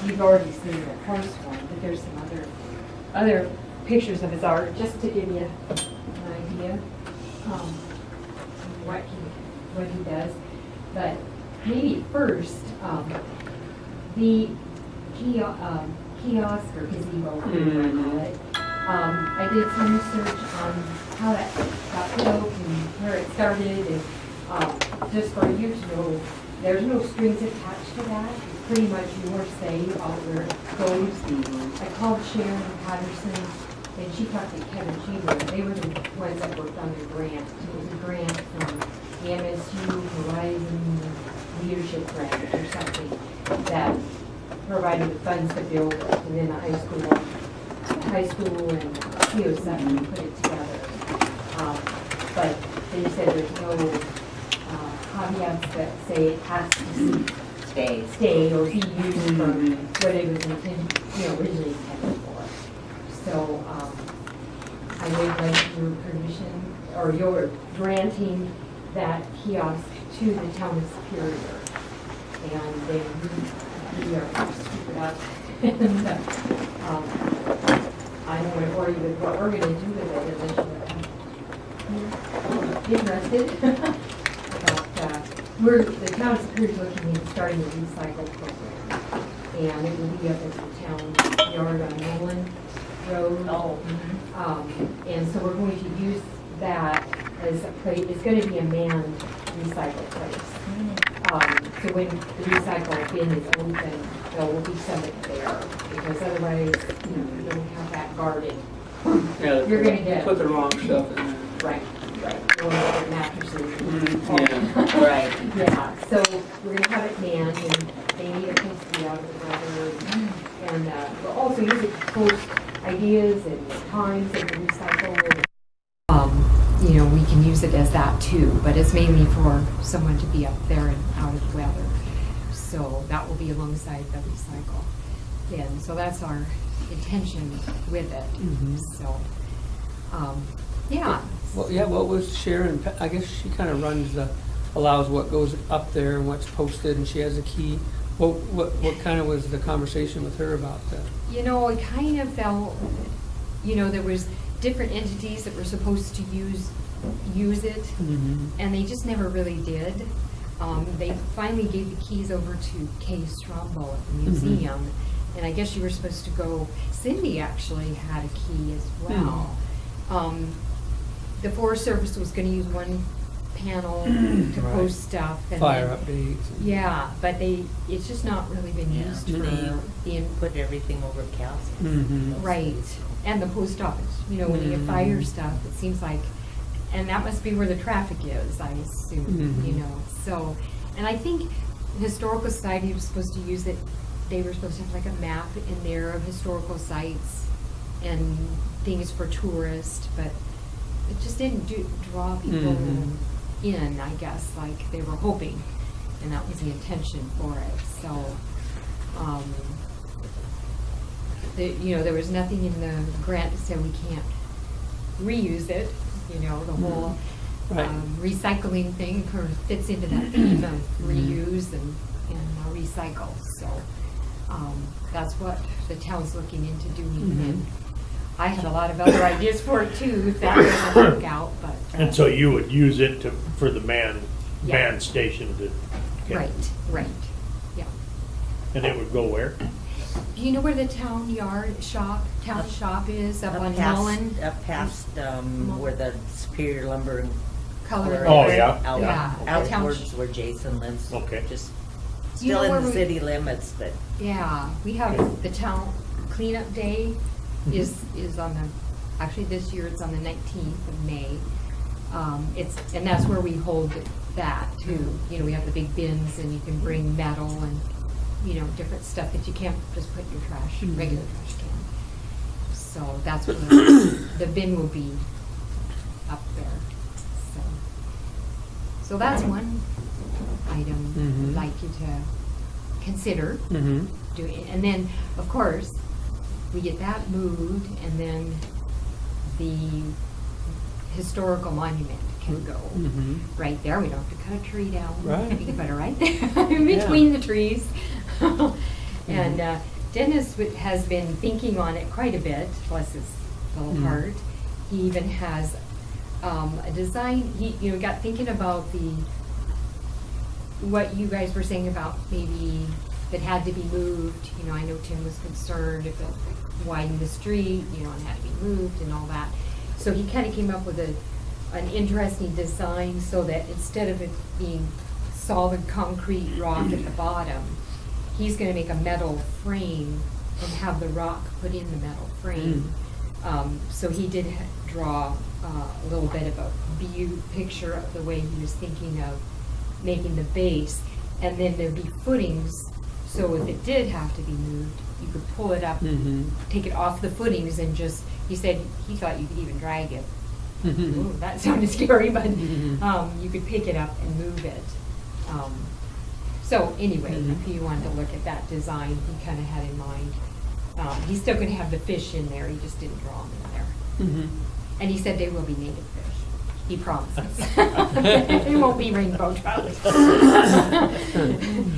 you've already seen the first one, but there's some other pictures of his art, just to give you an idea what he does. But maybe first, the kiosk or gazebo, whatever I call it. I did some research on how that got built and where it started, and just for you to know, there's no strings attached to that. It's pretty much your say about where it goes. I called Sharon Patterson, and she talked to Kevin Chamberlain. They were the ones that worked on the grant. It was a grant from the MSU Horizon Leadership Grant or something that provided the funds to build it, and then the high school and PO7 put it together. But they said there's no caveats that say it has to stay or be used for what it was originally intended for. So I would like your permission, or your granting that kiosk to the town of Supeiror, and then we are going to scoop it up. And I don't want to bore you with what we're going to do with it unless you're interested. But the town of Supeiror is looking into starting a recycle program, and it will be up at the town yard on Nolan Road. And so we're going to use that as a place. It's going to be a manned recycle place. So when the recycle bin is open, there will be somebody there, because otherwise, you don't have that guarded. Yeah, you're going to get put the wrong stuff in there. Right. Going over mattresses. Yeah. Right. Yeah. So we're going to have it manned, and they need a place to be out of the weather, and we'll also use it to post ideas and times of the recycle. We can use it as that too, but it's mainly for someone to be up there and out of the weather. So that will be alongside the recycle bin. So that's our intention with it. Mm-hmm. So, yeah. Well, yeah, what was Sharon, I guess she kind of allows what goes up there and what's posted, and she has a key. What kind of was the conversation with her about that? It kind of felt, there was different entities that were supposed to use it, and they just never really did. They finally gave the keys over to Kay Strombo at the museum, and I guess you were supposed to go. Cindy actually had a key as well. The Forest Service was going to use one panel to post stuff. And fire updates. Yeah, but it's just not really been used for They put everything over casts. Right, and the post office. When you get fire stuff, it seems like, and that must be where the traffic is, I assume. So, and I think the Historical Society was supposed to use it. They were supposed to have like a map in there of historical sites and things for tourists, but it just didn't draw people in, I guess, like they were hoping, and that was the intention for it. So, there was nothing in the grant that said we can't reuse it. The whole recycling thing kind of fits into that theme of reuse and recycle. So that's what the town's looking into doing. And I had a lot of other ideas for it too, if that doesn't work out. But and so you would use it for the man station to. Right. Yeah. And it would go where? Do you know where the town shop is up on Mullen? Up past where the Superior Lumber and Color. Oh, yeah. Out The town towards where Jason lives. Okay. Just You know still where in the we- city limits, but Yeah, we have the town cleanup day is on actually this year it's on the 19th of May. And that's where we hold that too. We have the big bins, and you can bring metal and different stuff that you can't just put in your trash, regular trash can. So that's where the bin will be up there. So that's one item I'd like you to consider doing. And then, of course, we get that moved, and then the historical monument can go right there. We don't have to cut a tree down. Right. We can put it right there in between the trees. And Dennis has been thinking on it quite a bit, bless his little heart. He even has a design, he got thinking about what you guys were saying about maybe that had to be moved. I know Tim was concerned if it widened the street, and had to be moved and all that. So he kind of came up with an interesting design so that instead of it being solid concrete rock at the bottom, he's going to make a metal frame and have the rock put in the metal frame. So he did draw a little bit of a view picture of the way he was thinking of making the base, and then there'd be footings, so if it did have to be moved, you could pull it up, take it off the footings, and just, he said he thought you could even drag it. Ooh, that sounded scary, but you could pick it up and move it. So anyway, if you wanted to look at that design, he kind of had in mind. He's still going to have the fish in there, he just didn't draw them in there. And he said they will be native fish. He promises. It won't be rainbow trout.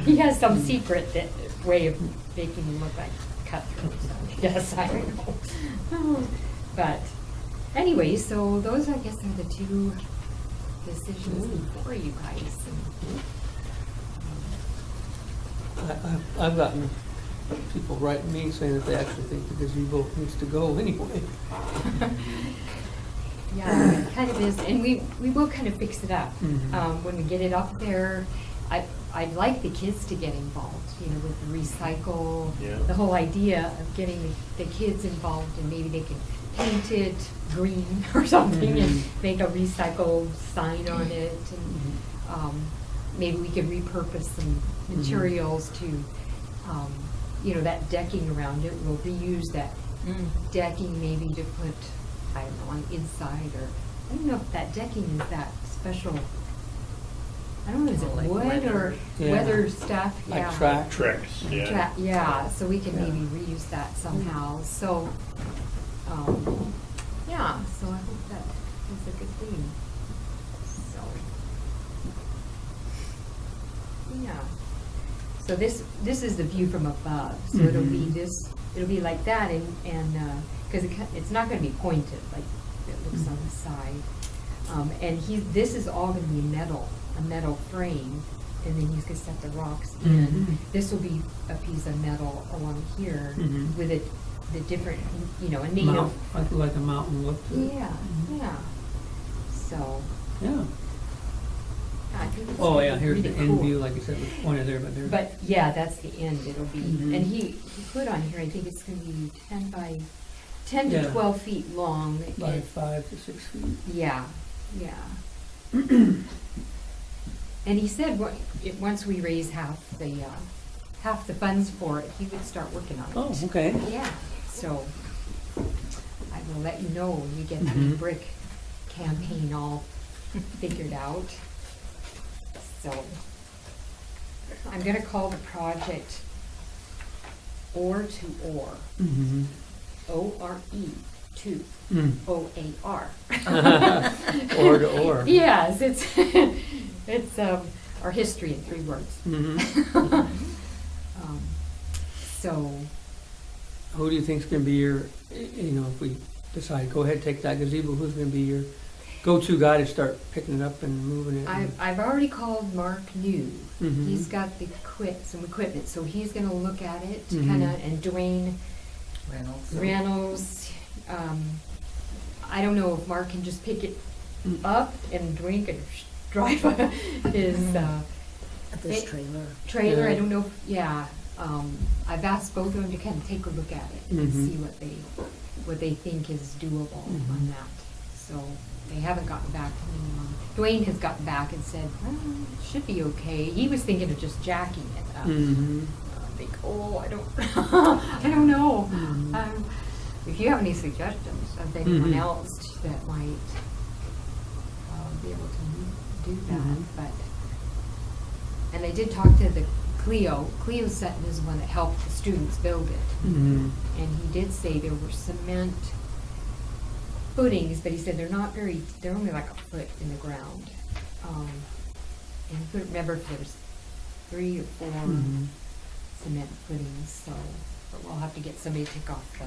He has some secret way of making them look like cutthroat. So yes, I know. But anyway, so those I guess are the two decisions before you guys. I've gotten people writing me saying that they actually think the gazebo needs to go anyway. Yeah, it kind of is, and we will kind of fix it up. When we get it up there, I'd like the kids to get involved, with the recycle, the whole idea of getting the kids involved, and maybe they can paint it green or something and make a recycled sign on it, and maybe we could repurpose some materials to, that decking around it. We'll reuse that decking maybe to put, I don't know, on the inside, or I don't know if that decking is that special. I don't know, is it Like wood weather. or weather stuff? Like Yeah. Tricks, yeah. Yeah, so we can maybe reuse that somehow. So, yeah, so I hope that is a good thing. So, yeah. So this is the view from above. So it'll be like that, and because it's not going to be pointed like it looks on the side. And this is all going to be a metal frame, and then he's going to set the rocks in. This will be a piece of metal along here with the different, a native. Like a mountain look to it. Yeah. So. Yeah. I think it's Oh yeah, here's really the end cool. view, like you said, was pointed there, but there's. But yeah, that's the end. It'll be, and he put on here, I think it's going to be 10 to 12 feet long. By 5 to 6 feet. Yeah. And he said once we raise half the funds for it, he would start working on it. Oh, okay. Yeah. So I will let you know when we get the brick campaign all figured out. So I'm going to call the project Ore to Ore. O-R-E, to O-A-R. Ore to ore. Yes, it's our history in 3 words. So. Who do you think's going to be your, if we decide, go ahead, take that gazebo, who's going to be your go-to guy to start picking it up and moving it? I've already called Mark New. He's got some equipment, so he's going to look at it, and Dwayne Reynolds. I don't know if Mark can just pick it up, and Dwayne could drive his This trailer. I don't know if, I've asked both of them to kind of take a look at it and see what they think is doable on that. So they haven't gotten back to me. Dwayne has gotten back and said, it should be okay. He was thinking of just jacking it up. I think, I don't know. If you have any suggestions of anyone else that might be able to do that, and they did talk to the Cleo Sutton is the one that helped the students build it. And he did say there were cement footings, but he said they're only like a foot in the ground. And he couldn't remember if there was 3 or 4 cement footings, so, but we'll have to get somebody to take off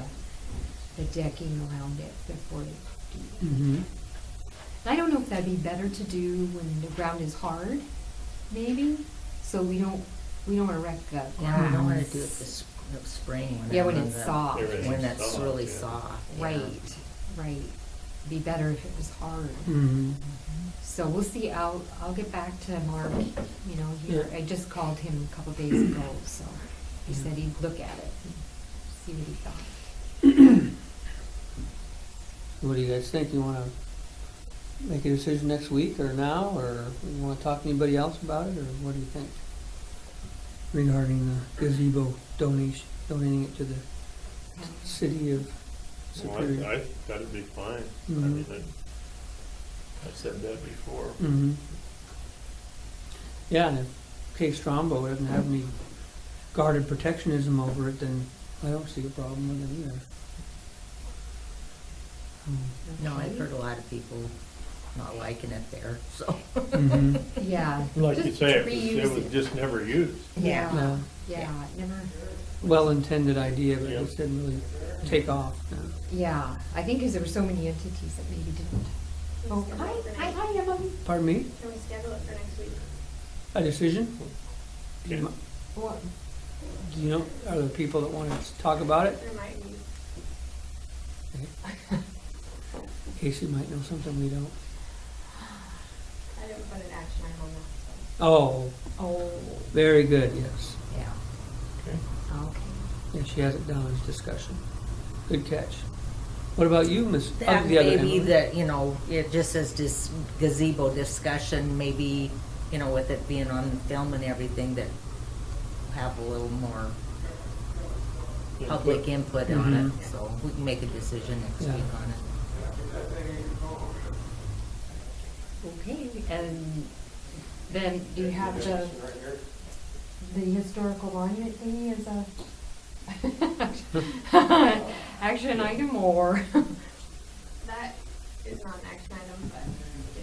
the decking around it before they do that. Mm-hmm. I don't know if that'd be better to do when the ground is hard, maybe, so we don't wanna wreck the ground. Yeah, I don't wanna do it this spring. Yeah, when I'm it's the- soft. When that's Soft, really yeah. soft. yeah. Right. Be better if it was hard. Mm-hmm. So we'll see, I'll get back to Mark, you know, here, Yeah. I just called him a couple days ago, so he Yeah. said he'd look at it and see what he thought. What do you guys think? You wanna make a decision next week or now, or you wanna talk to anybody else about it, or what do you think? Regarding the gazebo donating it to the city of Well, Superior. I think that'd be fine. I Mhm. mean, I said that before. Mm-hmm. Yeah, and if Case Strombo doesn't have any guarded protectionism over it, then I don't see a problem with it either. No, I've heard a lot of people not liking it there, so. Mm-hmm. Yeah. Like you just say, it reuse was just never used. Yeah, Yeah. never, Well-intended idea, but it Yep. just didn't really take off. yeah, I think because there were so many entities that maybe didn't. Oh, hi, Emily. Pardon me? Can we schedule it for next week? A decision? Yeah. What? Do you know, are there people that want to talk about it? There might be. Casey might know something we don't. I didn't put an action item on that, Oh, Oh, very good, yes. yeah, Okay. okay. Yeah, she has it down as discussion. Good catch. What about you, Miss? That the other maybe Emily? that, you know, it just says this gazebo discussion, maybe, you know, with it being on film and everything, that have a little more public input on Mhm. it, so we can make a decision next Yeah. week on it. Okay, and then do you have the historical monument thingy as a action item or? That is not an action item, but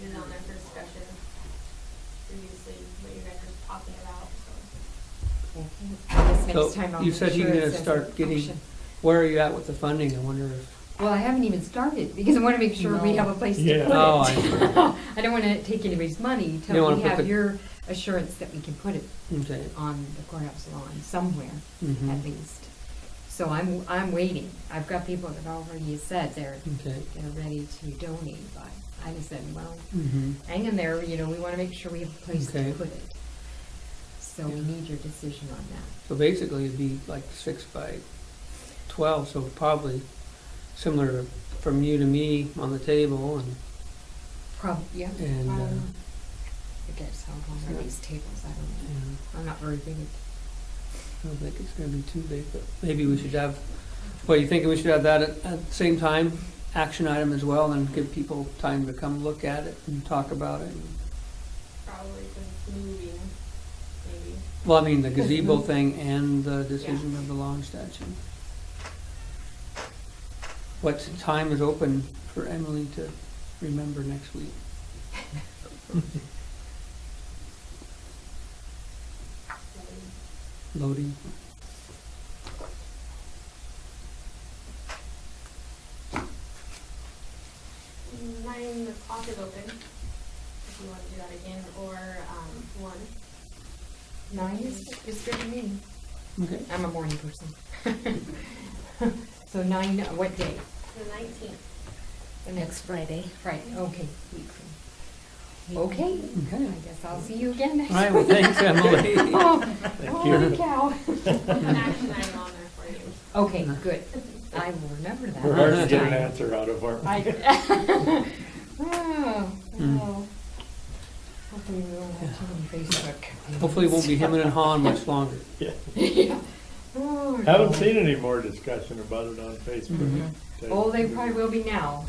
it is on there for discussion. Previously, what you guys were talking about, so. Okay, I guess So next time I'll you make said you're sure it gonna says start getting, action. where are you at with the funding? I wonder if, Well, I haven't even started because I want to make sure we No. have a place to Yeah. put it. Oh, I see. I don't want to take anybody's money You don't till wanna we put have the- your assurance that we can put it okay. on the courthouse lawn somewhere, Mhm. at least. So I'm waiting. I've got people that already said they're Okay. ready to donate, but I just said, well, Mm-hmm. hang in there, you know, we want to make sure we have a place to Okay. put it. So we Yeah. need your decision on that. So basically it'd be like 6 by 12, so probably similar to from you to me on the table and, Probably, yeah. And, I guess how long are yeah. these tables? I don't know. and I'm not very big. I don't think it's gonna be too big, but maybe we should have, what, you thinking we should have that at the same time, action item as well, and give people time to come look at it and talk about it? Probably because it's moving, maybe. Well, I mean, the gazebo thing and the decision of the lawn statue. What time is open for Emily to remember next week? Loading. So 9 o'clock is open, if you want to do that again, or 1. 9 is good to me. Okay. I'm a morning person. So 9, what day? The 19th. The Next Friday. Friday, okay. week from- Okay, Okay. I guess I'll see you again next All right, well, thanks, Emily. Oh, you. holy cow. An action item on there for you. Okay, good. I will remember that. We're hard to next get an time. answer out of our. Oh, well. Hopefully we won't have too many Facebook. Hopefully it won't be hemming and hawing much longer. Yeah. Yeah. Oh, Haven't no. seen any more discussion about it on Facebook. Mhm. Oh, they probably will be now.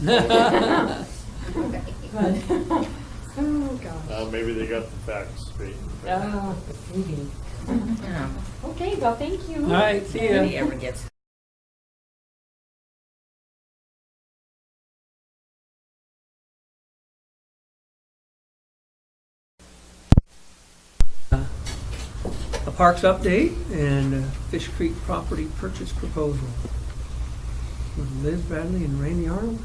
Oh, gosh. Maybe they got the facts straight. Maybe. Yeah. Okay, well, thank you. All right, see If he ya. ever gets a parks update and a Fish Creek property purchase proposal. With Liz Bradley and Randy Arnold.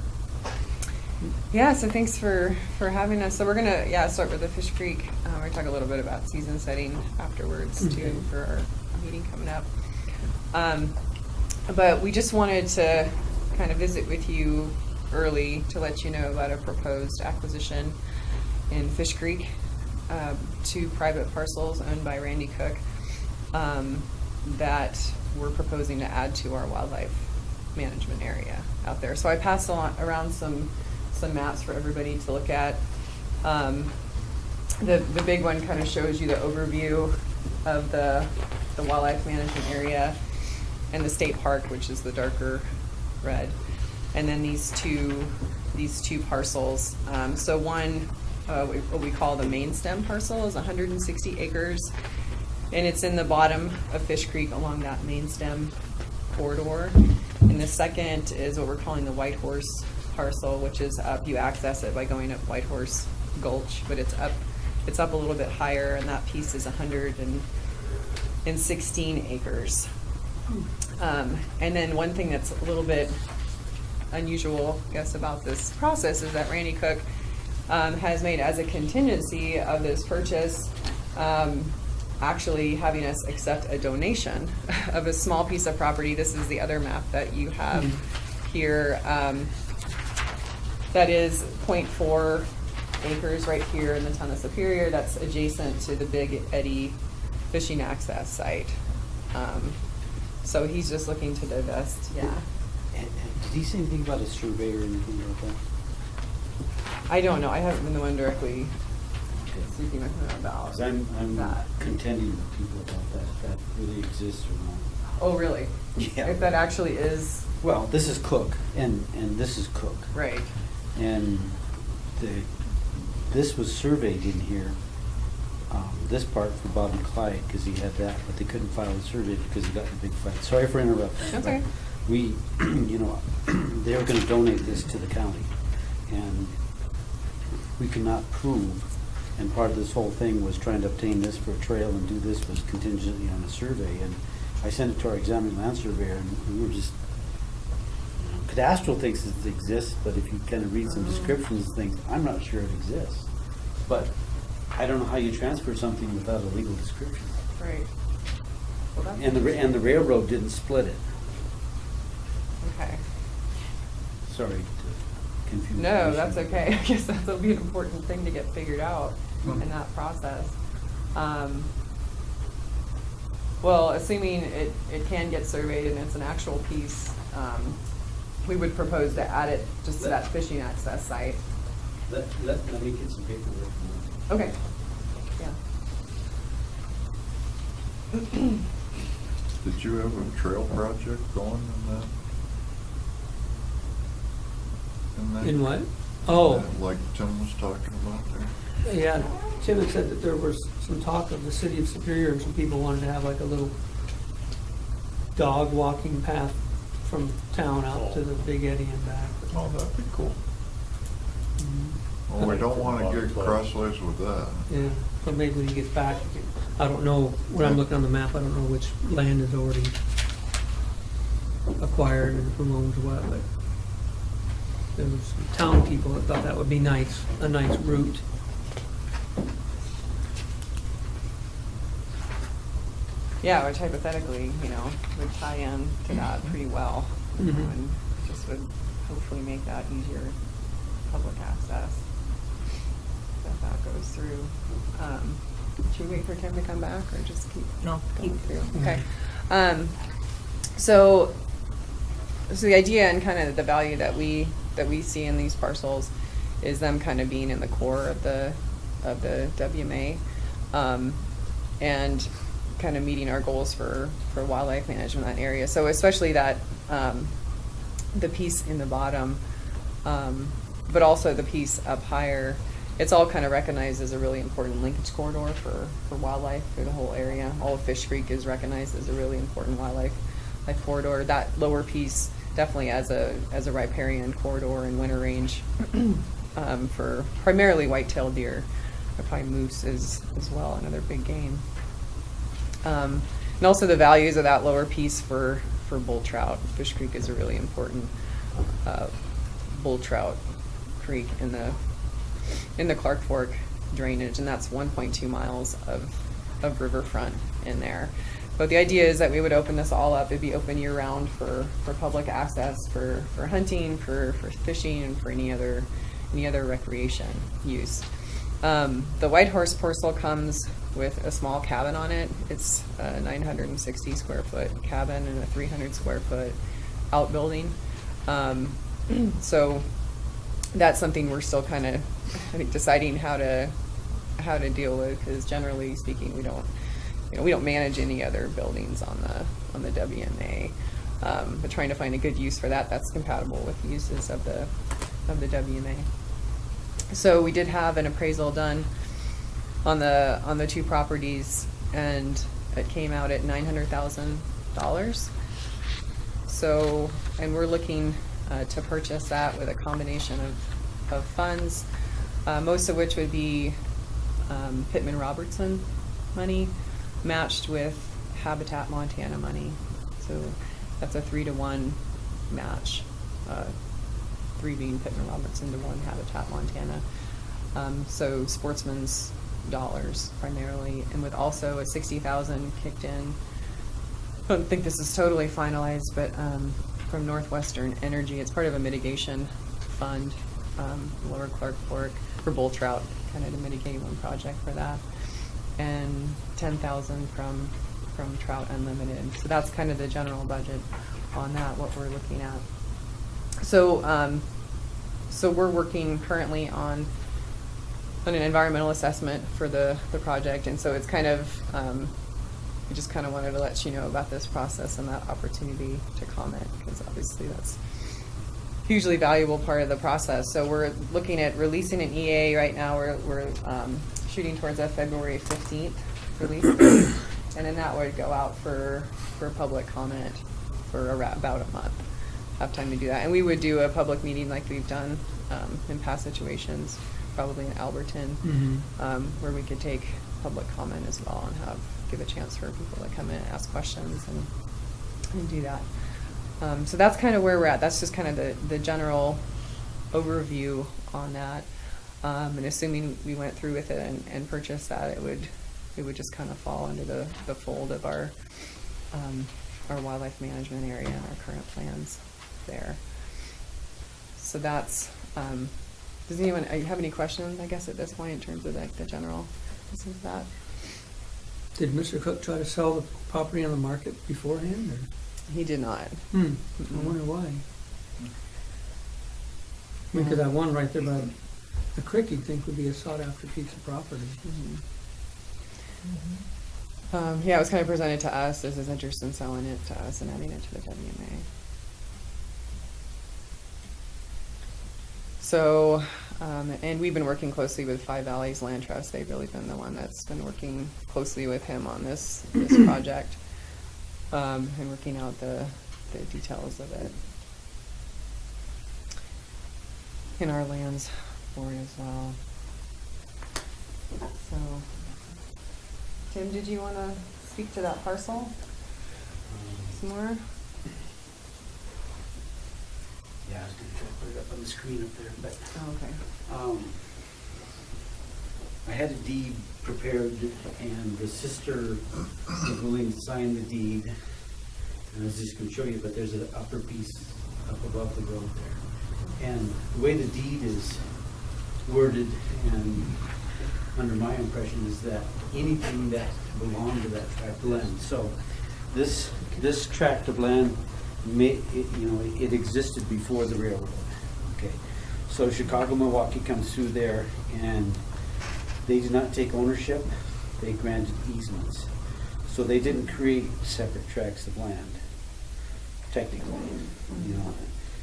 Yeah, so thanks for having us. So we're gonna, start with the Fish Creek. We're talk a little bit about season setting afterwards Okay. too for our meeting coming up. But we just wanted to kind of visit with you early to let you know about a proposed acquisition in Fish Creek, 2 private parcels owned by Randy Cook, that we're proposing to add to our wildlife management area out there. So I passed around some maps for everybody to look at. The big one kind of shows you the overview of the wildlife management area and the state park, which is the darker red. And then these two parcels. So one, what we call the main stem parcel, is 160 acres, and it's in the bottom of Fish Creek along that main stem corridor. And the second is what we're calling the White Horse parcel, which is up. You access it by going up White Horse Gulch, but it's up a little bit higher, and that piece is 116 acres. And then one thing that's a little bit unusual, I guess, about this process is that Randy Cook has made as a contingency of this purchase, actually having us accept a donation of a small piece of property. This is the other map that you have here. That is 0.4 acres right here in the town of Supeiror. That's adjacent to the Big Eddy fishing access site. So he's just looking to divest, yeah. And did he say anything about a surveyor or anything like that? I don't know, I haven't been the one directly speaking with him about 'Cause I'm that. contending with people about that, if that really exists or not. Oh, really? Yeah. If that actually is, Well, this is Cook, and this is Cook. right. And this was surveyed in here, this part for Bob and Clyde, because he had that, but they couldn't file the survey because he got in a big fight. Sorry for interrupting. That's but okay. We, they were gonna donate this to the county, and we could not prove, and part of this whole thing was trying to obtain this for a trail and do this was contingently on a survey, and I sent it to our examining land surveyor, and we were just, cadastral thinks it exists, but if you kind of read some descriptions and things, I'm not sure it exists. But I don't know how you transfer something without a legal description. Right. Well, that's And the railroad didn't split it. okay. Sorry to confuse. No, the that's issue. okay. I guess that'll be an important thing to get figured out in that process. Well, assuming it can get surveyed and it's an actual piece, we would propose to add it just to that fishing access site. Let me get some paperwork. Okay. Yeah. Did you have a trail project going in that? In what? Oh, Like Tim was talking about there? yeah, Tim had said that there was some talk of the city of Superior and some people wanted to have like a little dog walking path from town out to the Big Eddy and back. Oh, that'd be cool. Mhm. Well, we don't wanna get crossways with that. Yeah, but maybe when he gets back, I don't know, when I'm looking on the map, I don't know which land is already acquired and who owns what, but there was some town people that thought that would be nice, a nice route. Yeah, which hypothetically, would tie in to that pretty well. Mhm. And just would hopefully make that easier public access if that goes through. Should we wait for Tim to come back or just keep? No, going keep. through? Okay. So the idea and kind of the value that we see in these parcels is them kind of being in the core of the WMA, and kind of meeting our goals for wildlife management in that area. So especially that the piece in the bottom, but also the piece up higher, it's all kind of recognized as a really important linkage corridor for wildlife through the whole area. All of Fish Creek is recognized as a really important wildlife corridor. That lower piece definitely as a riparian corridor and winter range for primarily white-tailed deer, but probably moose as well, another big game. And also the values of that lower piece for bull trout. Fish Creek is a really important bull trout creek in the Clark Fork drainage, and that's 1.2 miles of riverfront in there. But the idea is that we would open this all up. It'd be open year round for public access, for hunting, for fishing, and for any other recreation use. The White Horse parcel comes with a small cabin on it. It's a 960 square foot cabin and a 300 square foot outbuilding. So that's something we're still kind of, I think, deciding how to deal with, because generally speaking, we don't manage any other buildings on the WMA. But trying to find a good use for that that's compatible with the uses of the WMA. So we did have an appraisal done on the two properties, and it came out at $900,000. So, and we're looking to purchase that with a combination of funds, most of which would be Pittman Robertson money matched with Habitat Montana money. So that's a 3-to-1 match. 3 being Pittman Robertson to 1 Habitat Montana. So Sportsman's dollars primarily, and with also a $60,000 kicked in. I don't think this is totally finalized, but from Northwestern Energy, it's part of a mitigation fund, Lower Clark Fork for bull trout, kind of to mitigate one project for that, and $10,000 from Trout Unlimited. So that's kind of the general budget on that, what we're looking at. So, so we're working currently on an environmental assessment for the project, and so it's kind of, we just kind of wanted to let you know about this process and that opportunity to comment, because obviously that's a hugely valuable part of the process. So we're looking at releasing an EA right now. We're shooting towards a February 15th release date, and then that would go out for public comment for about a month. Have time to do that, and we would do a public meeting like we've done in past situations, probably in Alberton, where we could take public comment as well and give a chance for people to come in and ask questions and do that. So that's kind of where we're at. That's just kind of the general overview on that. And assuming we went through with it and purchased that, it would just kind of fall under the fold of our wildlife management area and our current plans there. So that's, does anyone have any questions, I guess, at this point in terms of like the general piece of that? Did Mr. Cook try to sell the property on the market beforehand, or? He did not. I wonder why. I mean, 'cause that one right there by the creek you'd think would be a sought-after piece of property. Yeah, it was kind of presented to us as his interest in selling it to us and adding it to the WMA. So, and we've been working closely with Five Valleys Land Trust. They've really been the one that's been working closely with him on this project, and working out the details of it in our lands for it as well. So, Tim, did you want to speak to that parcel some more? Yeah, I was gonna try to put it up on the screen up there, but Oh, okay. I had a deed prepared, and the sister was willing to sign the deed. And I was just gonna show you, but there's an upper piece up above the road there. And the way the deed is worded, and under my impression, is that anything that belonged to that tract of land. So this tract of land, it existed before the railroad. Okay, so Chicago-Milwaukee comes through there, and they did not take ownership. They granted easements. So they didn't create separate tracts of land, technically,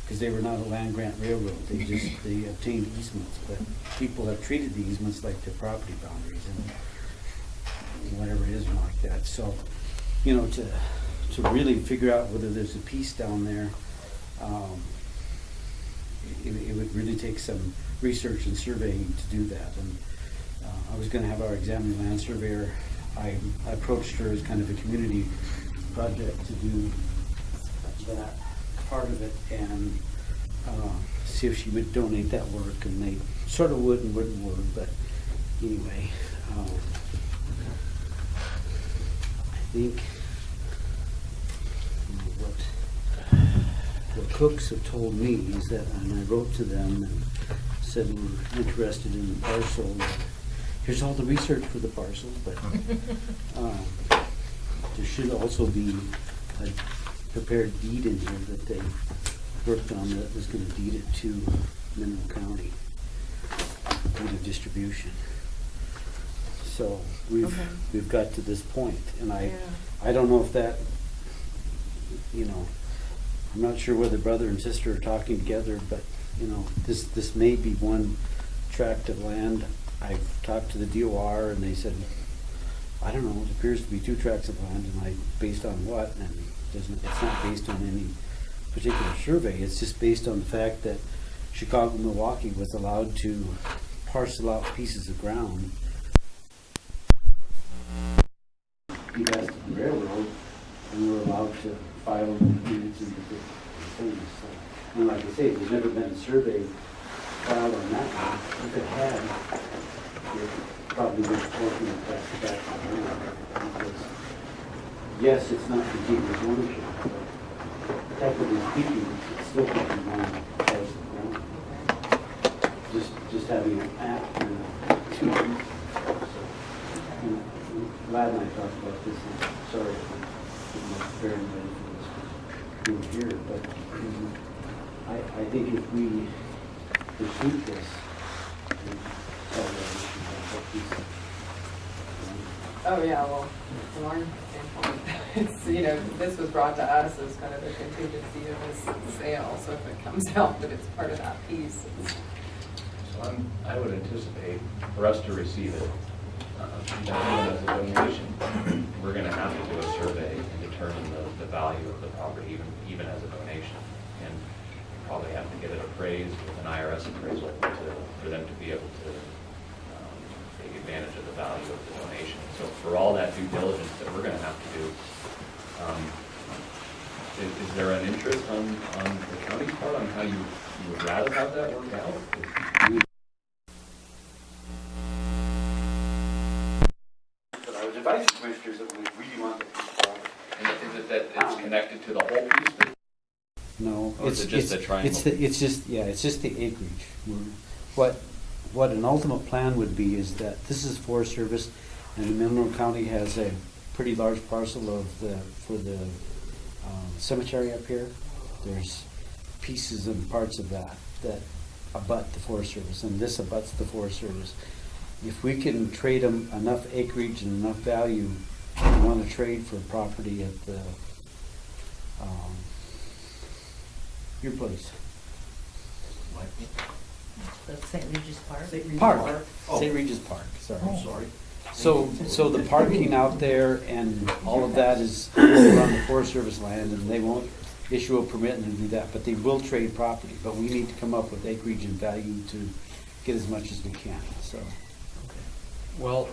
because they were not a land grant railroad. They obtained easements, but people have treated the easements like their property boundaries and whatever it is like that. So, to really figure out whether there's a piece down there, it would really take some research and surveying to do that. And I was going to have our examining land surveyor I approached her as kind of a community project to do that part of it and see if she would donate that work, and they sort of would and wouldn't, but anyway, I think what Cooks have told me is that, and I wrote to them and said we're interested in the parcel. Here's all the research for the parcel, but there should also be a prepared deed in here that they worked on that was going to deed it to Mineral County, deed of distribution. So we've got to this point, and I don't know if that, you know, I'm not sure whether brother and sister are talking together, but you know, this may be one tract of land. I've talked to the DOR and they said, I don't know, it appears to be 2 tracts of land, and I, based on what? And it's not based on any particular survey, it's just based on the fact that Chicago, Milwaukee was allowed to parcel out pieces of ground because of the railroad, and we were allowed to file units and different things. So, and like I say, there's never been a survey filed on that one. If it had, it probably would have taken it back to because, yes, it's not contiguous ownership, but technically speaking, it's still taking one as the ground. Just having an app and 2 pieces. So, and Lad and I talked about this, and sorry if I'm not very ready for this being here, but I think if we pursue this, Oh, yeah, well, from our standpoint, it's, you know, this was brought to us as kind of a contingency of this sale, so if it comes out that it's part of that piece. So I would anticipate for us to receive it, even as a donation, we're gonna have to do a survey and determine the value of the property, even as a donation. And probably have to get it appraised with an IRS appraisal for them to be able to take advantage of the value of the donation. So for all that due diligence that we're gonna have to do, is there an interest on the county's part on how you would rather have that work out? But I would advise the commissioners that we really want the piece of property. And is it that it's connected to the whole piece? No, Or is it just a triangle? It's just the acreage. What an ultimate plan would be is that this is Forest Service, and Mineral County has a pretty large parcel for the cemetery up here. There's pieces and parts of that abut the Forest Service, and this abuts the Forest Service. If we can trade them enough acreage and enough value, we want to trade for property at the your place. That's St. Regis Park? Park. St. Regis Park, sorry. Sorry. So the parking out there and all of that is around the Forest Service land, and they won't issue a permit and do that, but they will trade property. But we need to come up with acreage and value to get as much as we can, so. Well,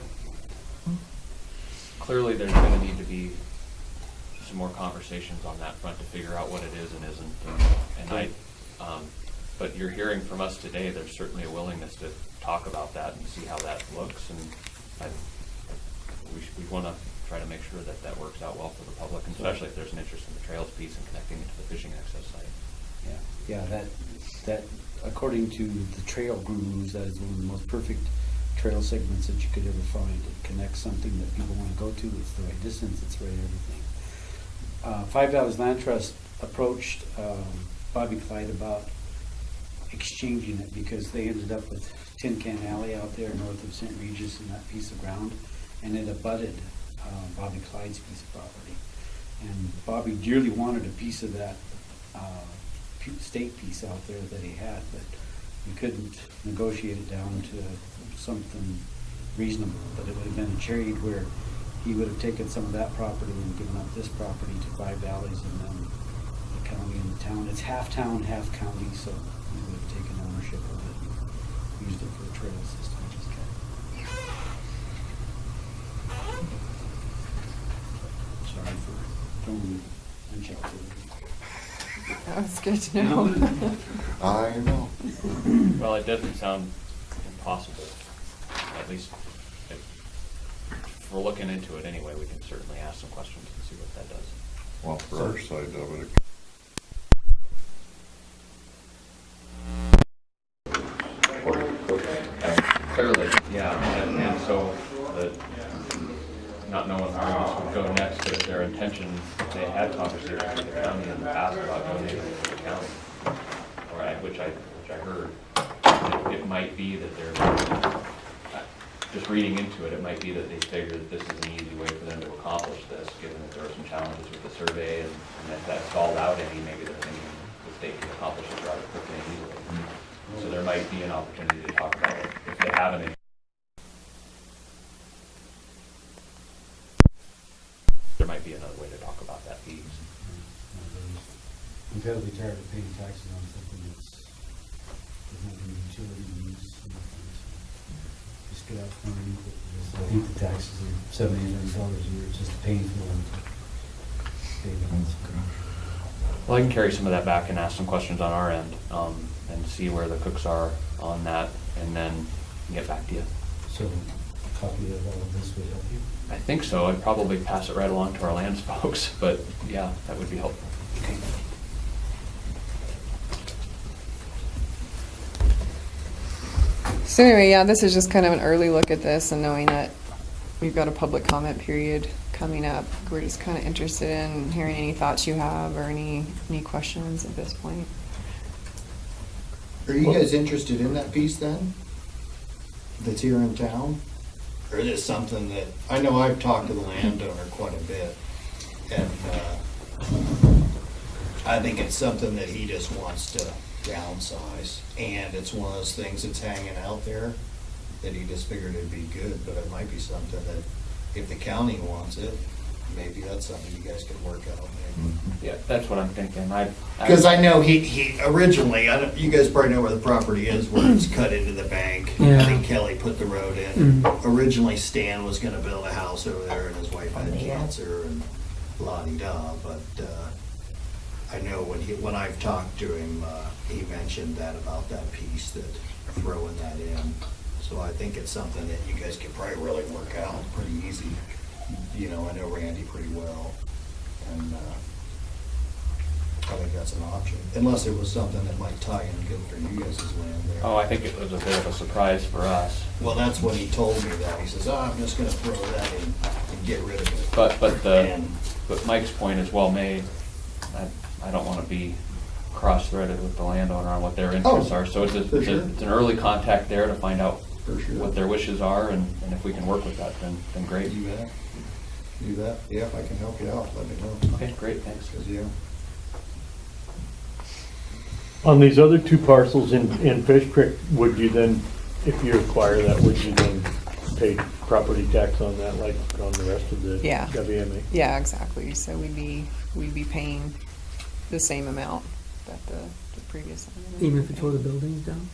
clearly there's going to need to be some more conversations on that front to figure out what it is and isn't. But you're hearing from us today, there's certainly a willingness to talk about that and see how that looks, and we want to try to make sure that that works out well for the public, and especially if there's an interest in the trails piece and connecting it to the fishing access site. Yeah, that according to the trail gurus, that is one of the most perfect trail segments that you could ever find. It connects something that people want to go to. It's the right distance. It's the right everything. Five Valleys Land Trust approached Bobby Clyde about exchanging it because they ended up with Tin Can Alley out there north of St. Regis and that piece of ground, and it abutted Bobby Clyde's piece of property. And Bobby dearly wanted a piece of that state piece out there that he had, but we couldn't negotiate it down to something reasonable. But it would have been a trade where he would have taken some of that property and given up this property to Five Valleys and then the county and the town. It's half town, half county, so we would have taken ownership of it and used it for a trail system. reach out to them. That was good to know. I know. Well, it doesn't sound impossible, at least if we're looking into it anyway, we can certainly ask some questions and see what that does. Well, for our side of it. Clearly, yeah, and so, not knowing where this would go next, but their intention, they had conversations with the county in the past about donating it to the county, which I heard. It might be that they're, just reading into it, it might be that they figured that this is an easy way for them to accomplish this, given that there are some challenges with the survey, and if that stalled out any, maybe they're thinking the state can accomplish it rather quickly and easily. So there might be an opportunity to talk about it. If they haven't, there might be another way to talk about that piece. I'm fairly tired of paying taxes on something that's, there's not any utility use. And nothing, so just get out from underneath it. I think the taxes are $700-800 a year. It's just painful and pay them. Well, I can carry some of that back and ask some questions on our end, and see where the cooks are on that, and then get back to you. So a copy of all of this would help you? I think so. I'd probably pass it right along to our lands folks, but yeah, that would be helpful. Okay. So anyway, yeah, this is just kind of an early look at this, and knowing that we've got a public comment period coming up, we're just kind of interested in hearing any thoughts you have or any questions at this point. Are you guys interested in that piece then? That's here in town? Or is it something that, I know I've talked to the landowner quite a bit, and I think it's something that he just wants to downsize, and it's one of those things that's hanging out there that he just figured it'd be good, but it might be something that if the county wants it, maybe that's something you guys could work out maybe. Yeah, that's what I'm thinking. Because I know he originally, you guys probably know where the property is, where it's cut into the bank. Yeah. I think Kelly put the road in. Originally Stan was gonna build a house over there, and his wife had cancer and la-di-da, but I know when I've talked to him, he mentioned that about that piece, that throwing that in. So I think it's something that you guys could probably really work out pretty easy. You know, I know Randy pretty well, and I think that's an option, unless it was something that might tie in good for you guys' land there. Oh, I think it was a bit of a surprise for us. Well, that's what he told me, that he says, I'm just gonna throw that in and get rid of it. But Mike's point is well made. I don't want to be cross-threaded with the landowner on what their interests are. So it's an early contact there to find out For sure. what their wishes are, and if we can work with that, then great. You bet. You bet. Yeah, if I can help you out, let me know. Okay, great, thanks. 'Cause, yeah. On these other two parcels in Fish Creek, would you then, if you acquire that, would you then pay property tax on that like on the rest of the Yeah. WMA? Yeah, exactly. So we'd be paying the same amount that the previous one. Even if you tore the buildings down?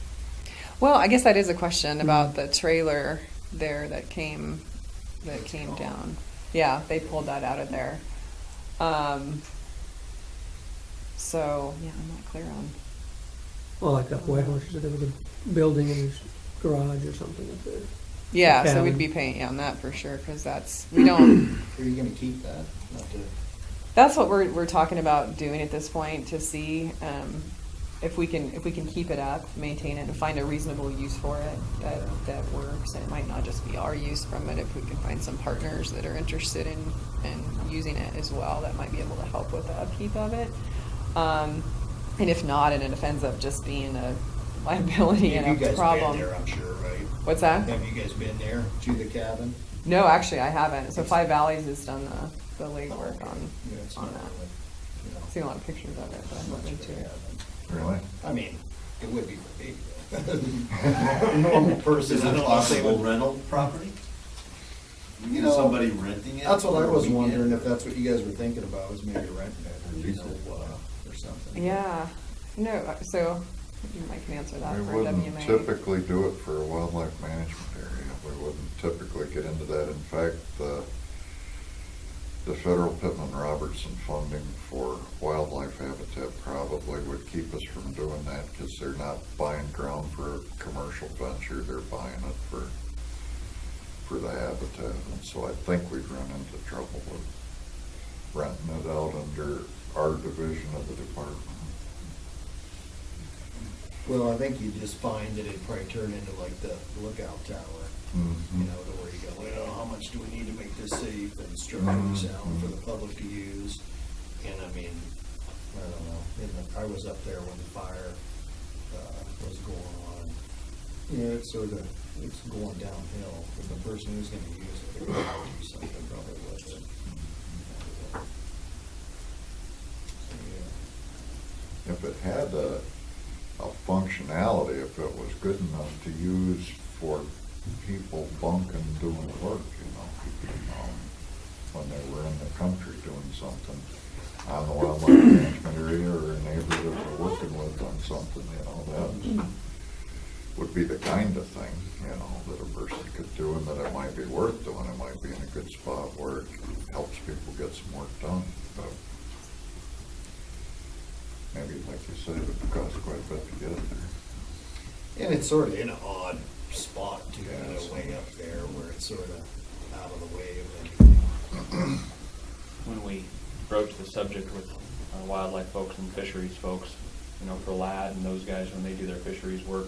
Well, I guess that is a question about the trailer there that came down. Yeah, they pulled that out of there. So yeah, I'm not clear on. Well, like that White Horse, there was a building in his garage or something up there. Yeah, so cabin. we'd be paying on that for sure, because we don't. Are you gonna keep that? Not to. That's what we're talking about doing at this point, to see if we can keep it up, maintain it, and find a reasonable use for it that works. And it might not just be our use from it. If we can find some partners that are interested in using it as well, that might be able to help with the upkeep of it. And if not, and it ends up just being a liability Have and you a guys problem. been there, I'm sure, right? What's that? Have you guys been there to the cabin? No, actually, I haven't. So Five Valleys has done the legwork on Yeah, it's on not that. really, you know, I've seen a lot of pictures of it, but I haven't much been of to a it. cabin. Really? I mean, it would be for me. A normal person. Is I it don't a know if they possible would- rental property? You know, Somebody renting it? That's what I for a was weekend? wondering, if that's what you guys were thinking about, was maybe renting it, or, you know, or something. Yeah, no, so you might can answer that We for wouldn't WMA. typically do it for a wildlife management area. We wouldn't typically get into that. In fact, the federal Pittman Robertson funding for wildlife habitat probably would keep us from doing that, because they're not buying ground for a commercial venture, they're buying it for the habitat. And so I think we'd run into trouble with renting it out under our division of the department. Well, I think you just find that it'd probably turn into like the lookout tower, you know, to where you go, well, how much do we need to make this safe and structurally sound for the public to use? And I mean, I don't know, I was up there when the fire was going on. Yeah, it's going downhill, but the person who's gonna use it, they're gonna do something probably with it. So, yeah. If it had a functionality, if it was good enough to use for people bunking doing work, when they were in the country doing something on the wildlife management area, or a neighbor that we're working with on something, that would be the kind of thing, that a person could do, and that it might be worth doing. It might be in a good spot where it helps people get some work done. But maybe, like you said, it would cost quite a bit to get it there. And it's sort of in an odd spot too, Yes. way up there where it's sort of out of the way of anything. When we broach the subject with wildlife folks and fisheries folks, for LAD and those guys, when they do their fisheries work,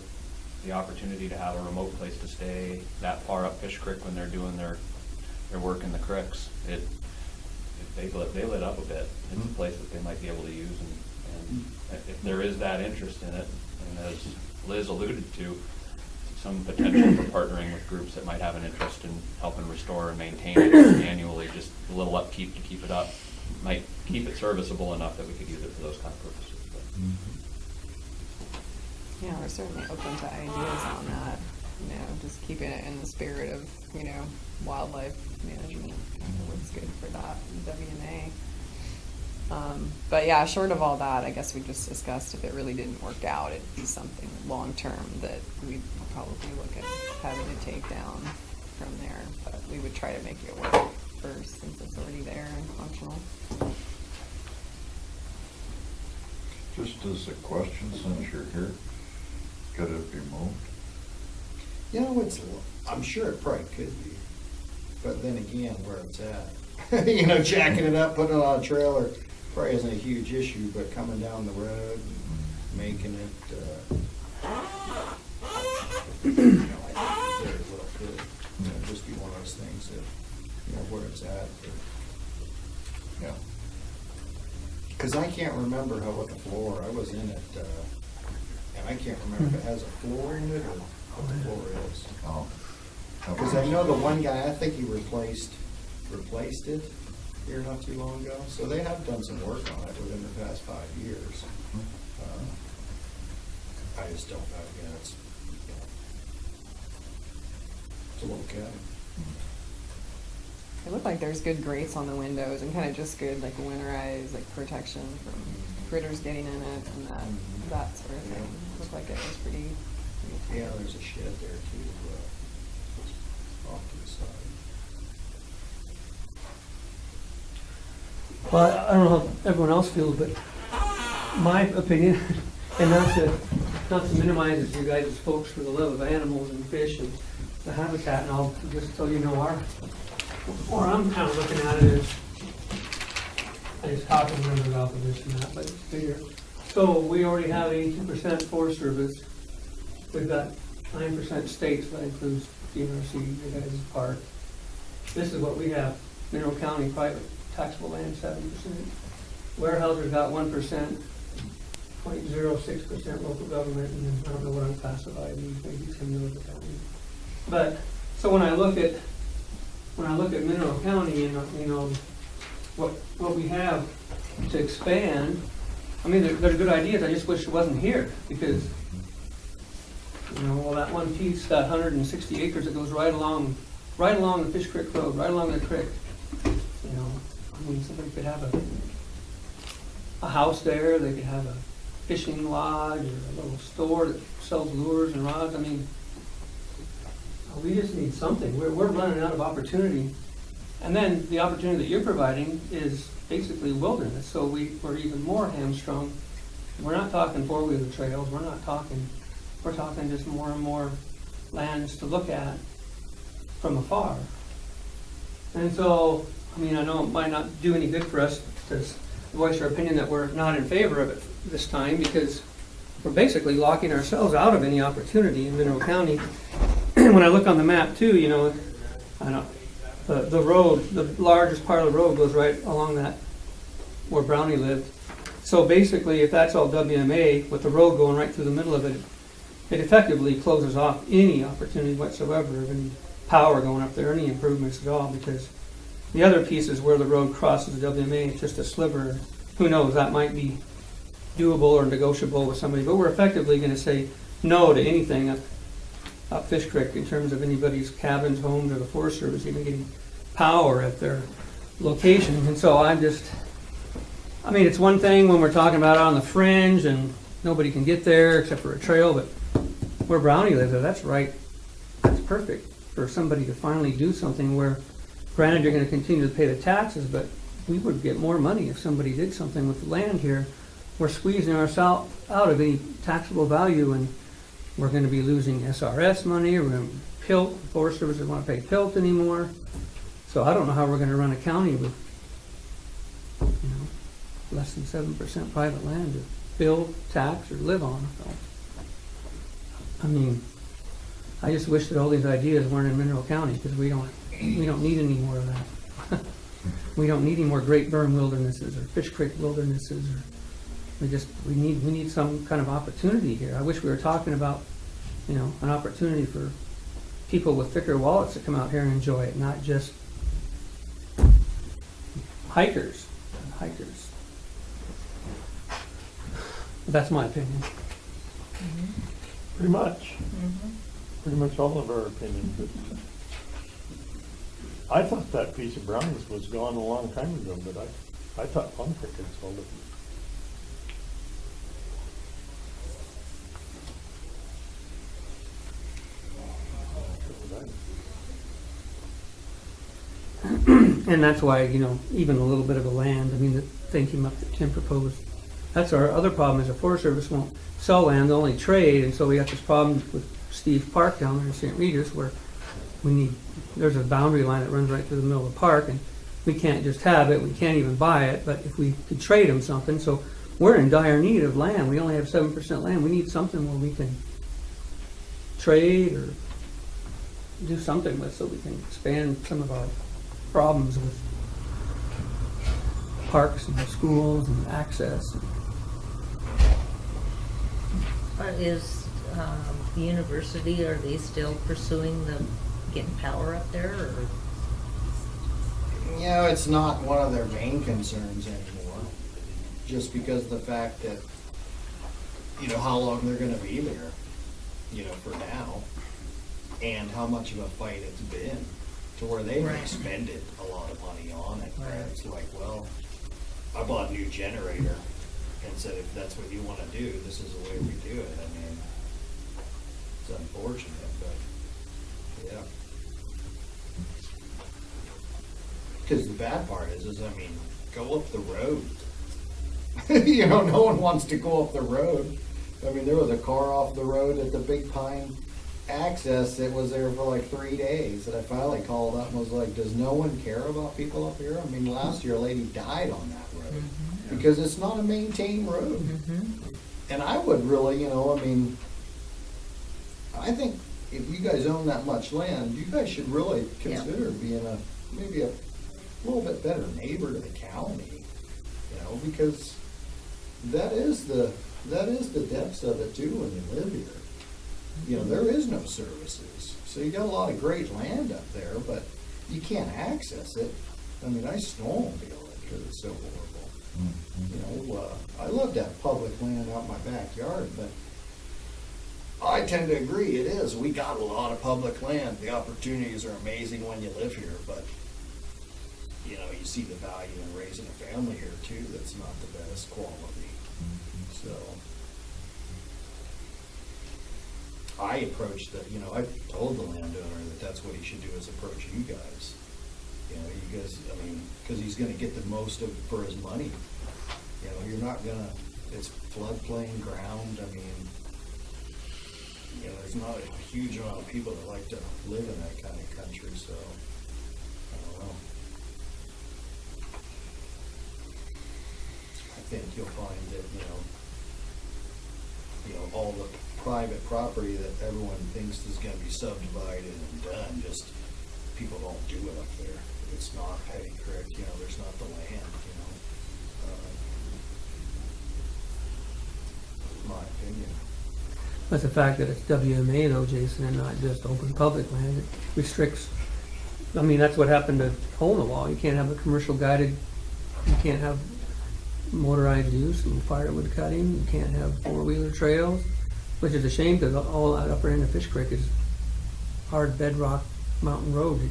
the opportunity to have a remote place to stay that far up Fish Creek when they're doing their work in the creeks, they lit up a bit. It's a place that they might be able to use, and if there is that interest in it, and as Liz alluded to, some potential for partnering with groups that might have an interest in helping restore and maintain it annually, just a little upkeep to keep it up, might keep it serviceable enough that we could use it for those kind of purposes. But Yeah, we're certainly open to ideas on that, just keeping it in the spirit of, wildlife management, kind of what's good for that WMA. But yeah, short of all that, I guess we just discussed if it really didn't work out, it'd be something long-term that we'd probably look at having to take down from there. But we would try to make it work first, since it's already there and functional. Just as a question, since you're here, could it be moved? I'm sure it probably could be, but then again, where it's at, jacking it up, putting it on a trailer, probably isn't a huge issue, but coming down the road and making it, I think very well could, just be one of those things that, where it's at. Yeah. Because I can't remember what the floor, I was in it, and I can't remember if it has a floor in it or what the floor is. Oh. Because I know the one guy, I think he replaced it here not too long ago. So they have done some work on it within the past 5 years. I just don't know, it's a little cabin. It looked like there's good grates on the windows and kind of just good, like winterized, like protection from critters getting in it and that sort of thing. It looked like it was pretty Yeah, there's a shed there too, off to the side. Well, I don't know how everyone else feels, but my opinion, and not to minimize you guys as folks for the love of animals and fish and the habitat and all, just so you know, or I'm kind of looking at it as, I just talking a little bit off of this and that, but it's bigger. So we already have 82% Forest Service. We've got 9% states, that includes DNRC, the guys' park. This is what we have, Mineral County private taxable land, 7%. Warehouser's got 1%, 0.06% local government, and then I don't know what unclassified means, maybe 10 million county. But, so when I look at Mineral County and, what we have to expand, I mean, they're good ideas, I just wish it wasn't here, because, well, that one piece, that 160 acres that goes right along the Fish Creek Road, right along the creek, I mean, somebody could have a house there, they could have a fishing lodge, or a little store that sells lures and rods. I mean, we just need something. We're running out of opportunity And then the opportunity that you're providing is basically wilderness, so we're even more hamstrung. We're not talking four-wheeler trails, we're talking just more and more lands to look at from afar. And so, I mean, I know it might not do any good for us to voice our opinion that we're not in favor of it this time, because we're basically locking ourselves out of any opportunity in Mineral County. When I look on the map too, you know, I know the road, the largest part of the road goes right along that where Brownie lived. So basically, if that's all WMA, with the road going right through the middle of it, it effectively closes off any opportunity whatsoever of any power going up there, any improvements at all, because the other pieces where the road crosses the WMA, it's just a sliver. Who knows, that might be doable or negotiable with somebody, but we're effectively going to say no to anything up Fish Creek in terms of anybody's cabins, homes, or the Forest Service even getting power at their location. And so I mean, it's one thing when we're talking about on the fringe and nobody can get there except for a trail, but where Brownie lives, that's right. That's perfect for somebody to finally do something where, granted, you're going to continue to pay the taxes, but we would get more money if somebody did something with the land here. We're squeezing ourselves out of any taxable value, and we're going to be losing SRS money. We're going to PILT. Forest Service doesn't want to pay PILT anymore. So I don't know how we're going to run a county with, you know, less than 7% private land to build, tax, or live on. So, I mean, I just wish that all these ideas weren't in Mineral County, because we don't need any more of that. We don't need any more Great Burn wildernesses or Fish Creek wildernesses. We need some kind of opportunity here. I wish we were talking about, you know, an opportunity for people with thicker wallets to come out here and enjoy it, not just hikers. That's my opinion. Pretty much. Pretty much all of our opinions. But I thought that piece of Browns was gone a long time ago, but I thought Plum Creek had sold it. And that's why, you know, even a little bit of the land, I mean, the thing came up that Tim proposed. That's our other problem, is the Forest Service won't sell land, they'll only trade, and so we got this problem with Steve Park down there in St. Regis, where there's a boundary line that runs right through the middle of the park, and we can't just have it, we can't even buy it, but if we could trade them something, so we're in dire need of land. We only have 7% land. We need something where we can trade or do something with, so we can expand some of our problems with parks and schools and access. Is the university, are they still pursuing getting power up there, or? You know, it's not one of their main concerns anymore, just because of the fact that, you know, how long they're gonna be there, you know, for now, and how much of a fight it's been, to where they've Right. expended a lot of money on it. Right. It's like, well, I bought a new generator and said, if that's what you wanna do, this is the way we do it. I mean, it's unfortunate, but, yeah. Because the bad part is, I mean, go up the road. You know, no one wants to go up the road. I mean, there was a car off the road at the Big Pine access that was there for like 3 days, and I finally called up and was like, does no one care about people up here? I mean, last year a lady died on that road because it's not a maintained road. And I would really, you know, I mean, I think if you guys own that much land, you guys should really consider being maybe a little bit better neighbor to the county, you know, because that is the depths of it too when you live here. You know, there is no services, so you got a lot of great land up there, but you can't access it. I mean, I snowmobile it because it's so horrible. You know, I love to have public land out my backyard, but I tend to agree it is. We got a lot of public land. The opportunities are amazing when you live here, but you know, you see the value in raising a family here too. That's not the best quality. So I approached I told the landowner that that's what he should do, is approach you guys You know, because he's gonna get the most of for his money. You know, you're not gonna, it's floodplain ground, I mean, you know, there's not a huge amount of people that like to live in that kind of country, so, I don't know. I think you'll find that, all the private property that everyone thinks is gonna be subdivided and done, just, people don't do it up there. It's not Petty Creek, there's not the land, my opinion. But the fact that it's WMA though, Jason, and not just open public land, it restricts, I mean, that's what happened to Hole in the Wall. You can't have a commercial guided, you can't have motorized use and firewood cutting, you can't have four-wheeler trails, which is a shame because all that upper end of Fish Creek is hard bedrock mountain road. You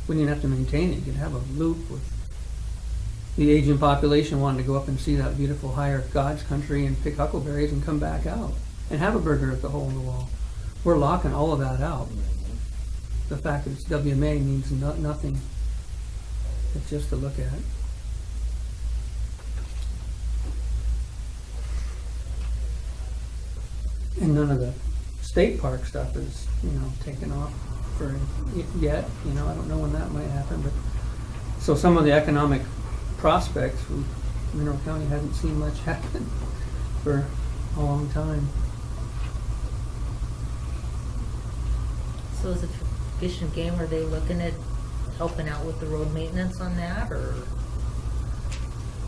wouldn't even have to maintain it. You could have a loop with the aging population wanting to go up and see that beautiful higher God's country and pick huckleberries and come back out and have a burger at the Hole in the Wall. We're locking all of that out. The fact that it's WMA means nothing. It's just to look at. And none of the state park stuff is, taken off for yet. I don't know when that might happen, but so some of the economic prospects from Mineral County hasn't seen much happen for a long time. So is it Fish and Game, are they looking at helping out with the road maintenance on that, or?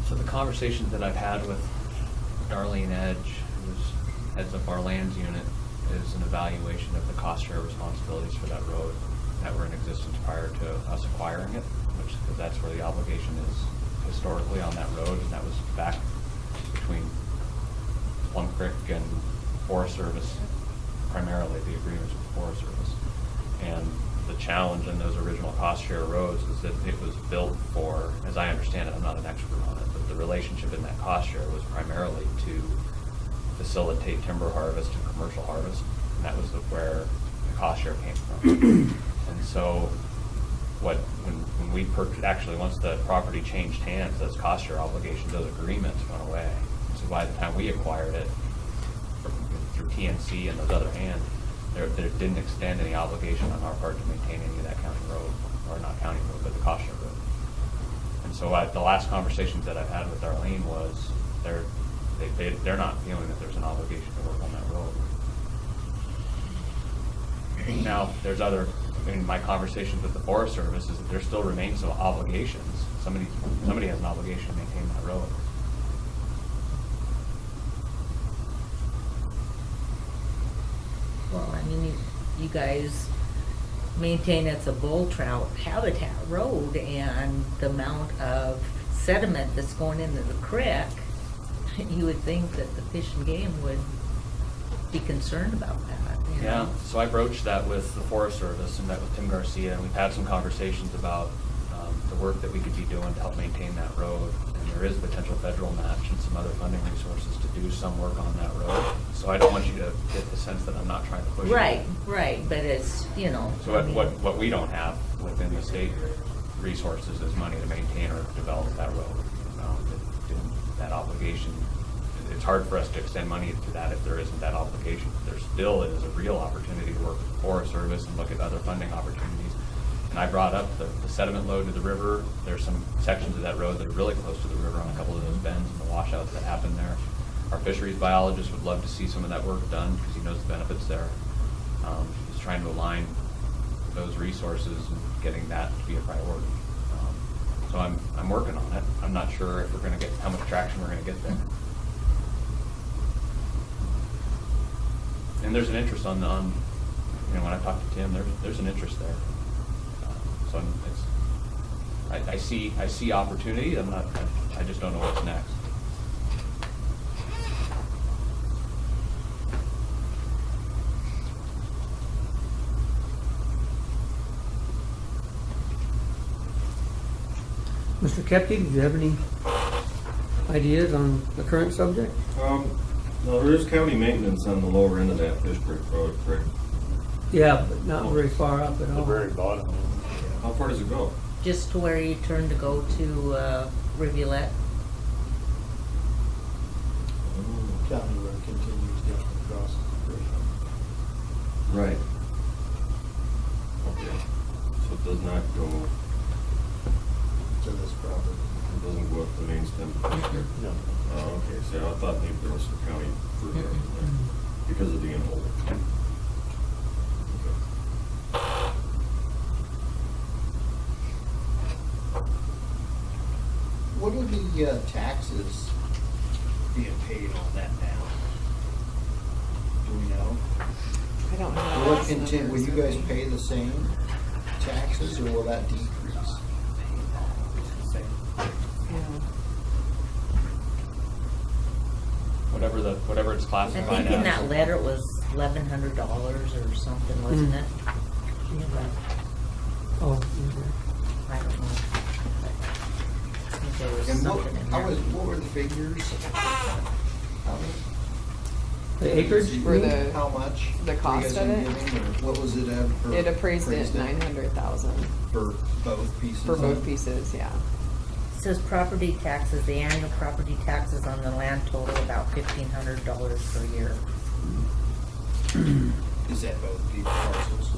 So the conversations that I've had with Darlene Edge, who's heads up our lands unit, is an evaluation of the cost share responsibilities for that road that were in existence prior to us acquiring it, because that's where the obligation is historically on that road, and that was back between Plum Creek and Forest Service, primarily the agreements with Forest Service. And the challenge in those original cost share roads is that it was built for, as I understand it, I'm not an expert on it, but the relationship in that cost share was primarily to facilitate timber harvest and commercial harvest, and that was where the cost share came from. And so when we actually, once the property changed hands, those cost share obligations, those agreements went away. So by the time we acquired it through TNC and those other hands, there didn't extend any obligation on our part to maintain any of that county road, or not county road, but the cost share road. And so the last conversations that I've had with Darlene was they're not feeling that there's an obligation to work on that road. Now, my conversations with the Forest Service is that there still remains some obligations. Somebody has an obligation to maintain that road. Well, I mean, you guys maintain it's a bull trout habitat road, and the amount of sediment that's going into the creek, you would think that the Fish and Game would be concerned about that. Yeah, so I broached that with the Forest Service and met with Tim Garcia, and we've had some conversations about the work that we could be doing to help maintain that road. And there is potential federal match and some other funding resources to do some work on that road. So I don't want you to get the sense that I'm not trying to push it. Right, but it's, So what we don't have within the state resources is money to maintain or develop that road. That obligation, it's hard for us to extend money to that if there isn't that obligation. There still is a real opportunity to work with the Forest Service and look at other funding opportunities. And I brought up the sediment load to the river. There's some sections of that road that are really close to the river on a couple of those bends and the washouts that happen there. Our fisheries biologist would love to see some of that work done because he knows the benefits there. He's trying to align those resources and getting that to be a priority. So I'm working on it. I'm not sure if we're going to get how much traction we're going to get there. And there's an interest on when I talk to Tim, there's an interest there. So I see opportunity. I just don't know what's next. Mr. Kepke, do you have any ideas on the current subject? No, there is county maintenance on the lower end of that Fish Creek Road, correct? Yeah, but not very far up at The all. very bottom. How far does it go? just to where you turn to go to, Rivulet. County road continues down across the bridge. Right. Okay, so it does not go, To this property. it doesn't go up the main stem? No. Oh, okay, so I thought maybe there was some county through there because of the in-hole. What are the taxes being paid on that now? Do we know? I don't know. Will it those continue, will numbers. you guys pay the same taxes, or will that decrease? Yeah. Whatever it's I classified think in as. that letter it was $1,100 or something, wasn't it? Oh, I don't know. I think there was And something in there. what were the figures? How the acreage? For the- How much? the were you cost guys of it? giving, or what was it at? for- It appraised at 900,000 For both pieces? for both pieces, yeah. It says property taxes, the annual property taxes on the land total about $1,500 per year. Is that both people parcels?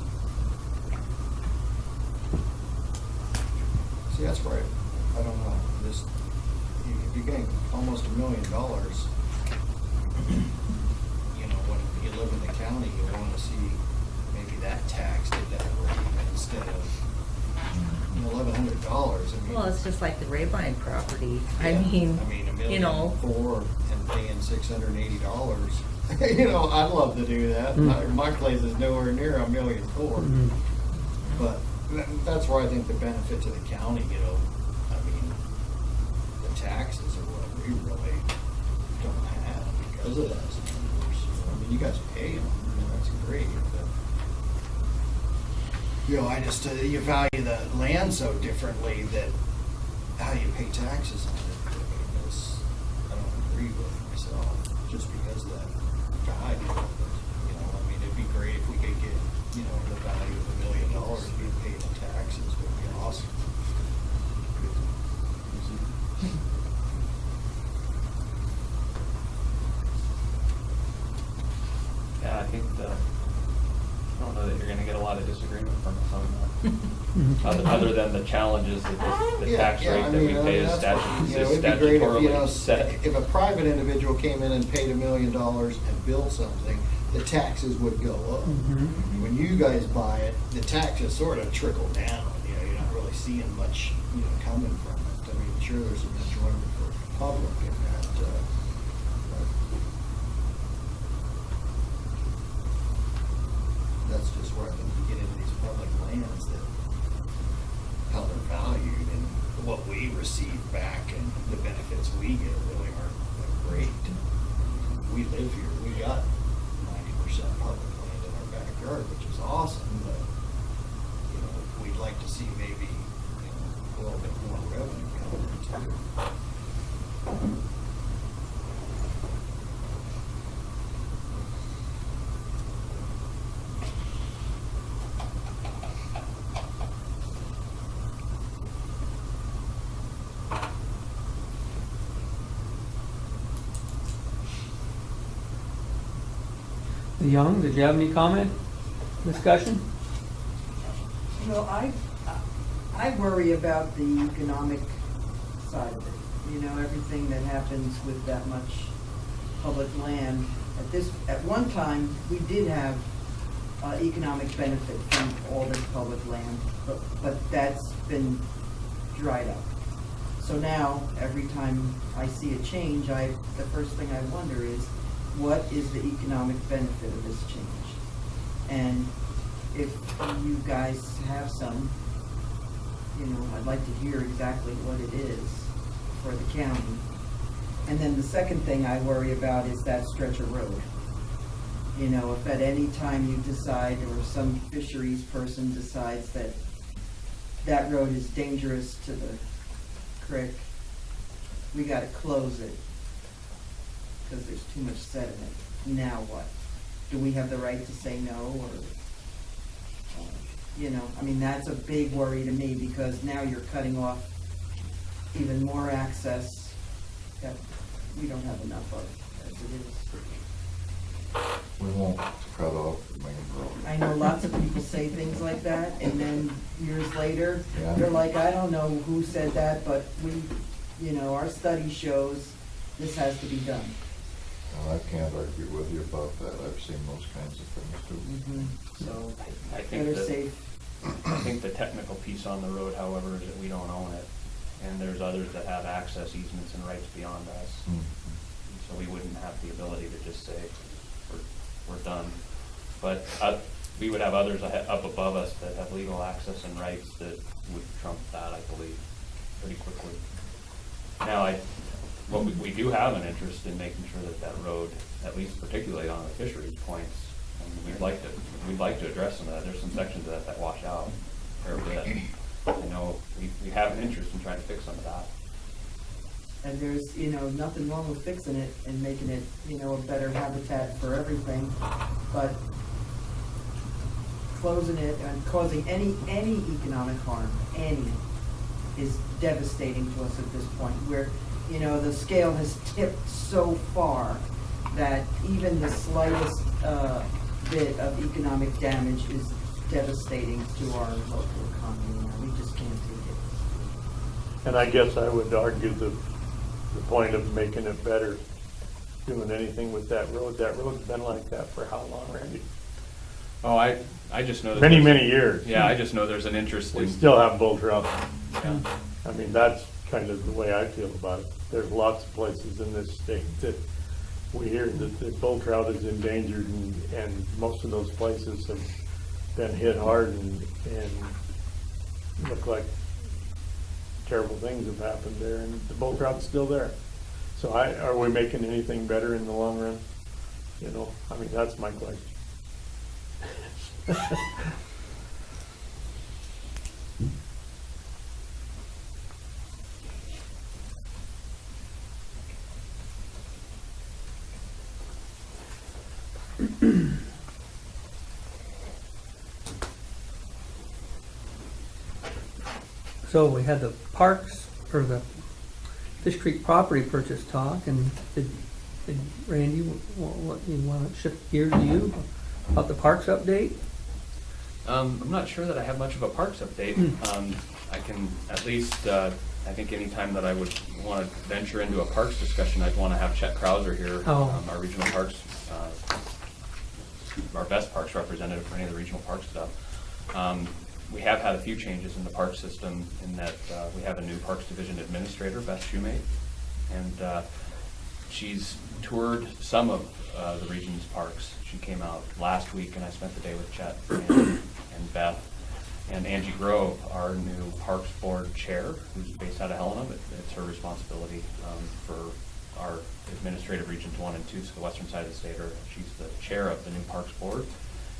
See, that's right. I don't know. This, if you're getting almost $1 million, you know, when you live in the county, you want to see maybe that taxed at that rate instead of, you know, $1,100. I mean, Well, it's just like the Rabine property. I yeah, mean, $1.4 you know, million and paying $680. You know, I'd love to do that. My place is nowhere near $1.4 million. But that's where I think the benefit to the county, you know, I mean, the taxes are what we really don't have because of those numbers. I mean, you guys pay them, I mean, that's great, but, you know, I just, you value the land so differently that how you pay taxes on it, I mean, is, I don't agree with myself, just because of that value of it. You know, I mean, it'd be great if we could get, you know, the value of $1 million being paid in taxes would be awesome. Yeah, I think I don't know that you're gonna get a lot of disagreement from us on that. Other than the challenges that the Yeah, tax yeah, rate I that we mean, pay is that's what- you know, it'd be great if, you know, statutorily set. if a private individual came in and paid $1 million and built something, the taxes would go up. When you guys buy it, the taxes sort of trickle down, you know, you're not really seeing much, you know, coming from it. I mean, sure, there's some enjoyment for the public in that, but that's just where I think you get into these public lands that how they're valued and what we receive back and the benefits we get really aren't that great. We live here, we got 90% public land in our backyard, which is awesome, but, you know, we'd like to see maybe, you know, a little bit more revenue coming into it. Young, did you have any comment, discussion? You know, I worry about the economic side of it. You know, everything that happens with that much public land. At one time, we did have economic benefit from all this public land, but that's been dried up. So now, every time I see a change, the first thing I wonder is, what is the economic benefit of this change? And if you guys have some, you know, I'd like to hear exactly what it is for the county. And then the second thing I worry about is that stretch of road. You know, if at any time you decide, or some fisheries person decides that that road is dangerous to the creek, we gotta close it because there's too much sediment. Now what? Do we have the right to say no, or? you know, I mean, that's a big worry to me, because now you're cutting off even more access that we don't have enough of as it is. We won't cut off the main road. I know lots of people say things like that, and then years later, Yeah. they're like, I don't know who said that, but we, you know, our study shows this has to be done. And I can't argue with you about that. I've seen those kinds of things too. So, I think better that- safe. I think the technical piece on the road, however, is that we don't own it, and there's others that have access easements and rights beyond us. Hmm. So we wouldn't have the ability to just say, we're done. But we would have others up above us that have legal access and rights that would trump that, I believe, pretty quickly. Now, we do have an interest in making sure that that road, at least particularly on the fisheries points, and we'd like to address some of that. There's some sections of that wash out a fair bit. I know we have an interest in trying to fix some of that. And there's, you know, nothing wrong with fixing it and making it, you know, a better habitat for everything, but closing it and causing any economic harm, is devastating to us at this point, where, you know, the scale has tipped so far that even the slightest bit of economic damage is devastating to our local economy. We just can't take it. And I guess I would argue the point of making it better, doing anything with that road's been like that for how long, Randy? Oh, I just know that. Many years. Yeah, I just know there's an interest We in. still have bull trout. Yeah. I mean, that's kind of the way I feel about it. There's lots of places in this state that we hear that the bull trout is endangered, and most of those places have been hit hard and look like terrible things have happened there, and the bull trout's still there. So are we making anything better in the long run? You know, I mean, that's my question. So we had the parks, or the Fish Creek property purchase talk, and did Randy, what, you want to shift gears to you about the parks update? I'm not sure that I have much of a parks update. I can at least, I think anytime that I would want to venture into a parks discussion, I'd want to have Chet Krauser here, our regional parks, our best parks representative for any of the regional park stuff. We have had a few changes in the park system in that we have a new Parks Division Administrator, Beth Shoemate, and she's toured some of the region's parks. She came out last week, and I spent the day with Chet and Beth. And Angie Grove, our new Parks Board Chair, who's based out of Helena, but it's her responsibility for our administrative regions 1 and 2, so the western side of the state. She's the chair of the new Parks Board.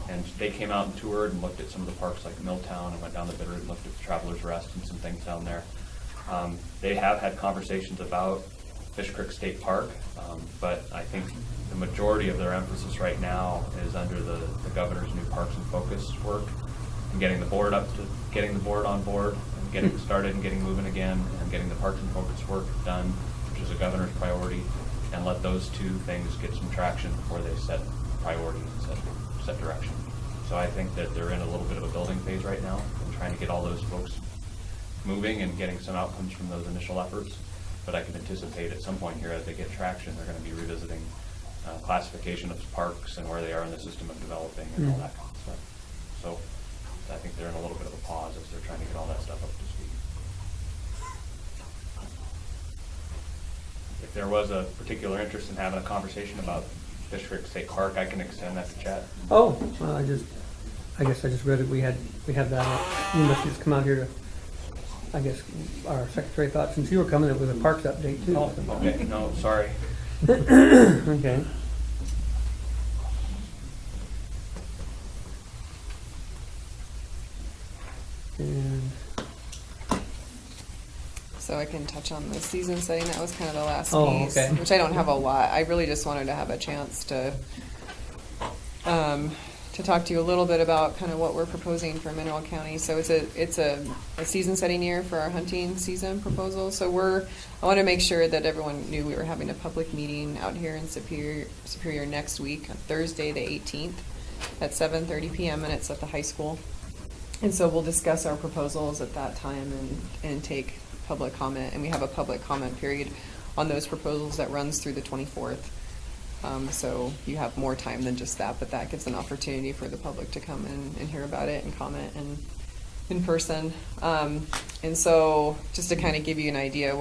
And they came out and toured and looked at some of the parks like Milltown, and went down the Bitter and looked at the Travelers Rest and some things down there. They have had conversations about Fish Creek State Park, but I think the majority of their emphasis right now is under the governor's new Parks and Focus work, and getting the board on board, and getting started and getting moving again, and getting the Parks and Focus work done, which is a governor's priority, and let those two things get some traction before they set priorities and set direction. So I think that they're in a little bit of a building phase right now, and trying to get all those folks moving and getting some outcomes from those initial efforts. But I can anticipate at some point here, as they get traction, they're going to be revisiting classification of parks and where they are in the system of developing and all that kind of stuff. So I think they're in a little bit of a pause as they're trying to get all that stuff up to speed. If there was a particular interest in having a conversation about Fish Creek State Park, I can extend that to Chet. Oh, well, I guess I just read it, we have that, you must just come out here to, I guess, our secretary thought, since you were coming up with a parks update too. Oh, okay, no, sorry. Okay. And, So I can touch on the season setting. That was kind of the last Oh, piece, okay. which I don't have a lot. I really just wanted to have a chance to to talk to you a little bit about kind of what we're proposing for Mineral County. So it's a season setting year for our hunting season proposal. So I want to make sure that everyone knew we were having a public meeting out here in Superior next week on Thursday the 18th at 7:30 p.m. and it's at the high school. And so we'll discuss our proposals at that time and take public comment. And we have a public comment period on those proposals that runs through the 24th. So you have more time than just that, but that gives an opportunity for the public to come in and hear about it and comment in person. And so just to kind of give you an idea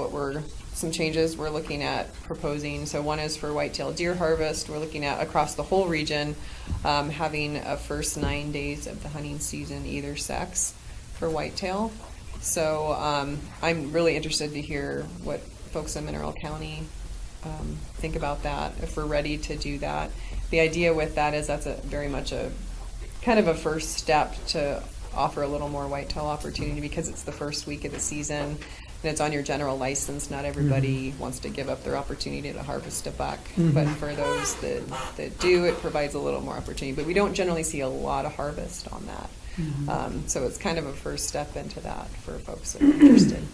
some changes we're looking at proposing. So one is for whitetail deer harvest. We're looking at across the whole region, having a first 9 days of the hunting season either sex for whitetail. So I'm really interested to hear what folks in Mineral County think about that, if we're ready to do that. The idea with that is that's very much a kind of a first step to offer a little more whitetail opportunity because it's the first week of the season and it's on your general license. Not everybody wants to give up their opportunity to harvest a buck, but for those that do, it provides a little more opportunity. But we don't generally see a lot of harvest on that. So it's kind of a first step into that for folks that are interested.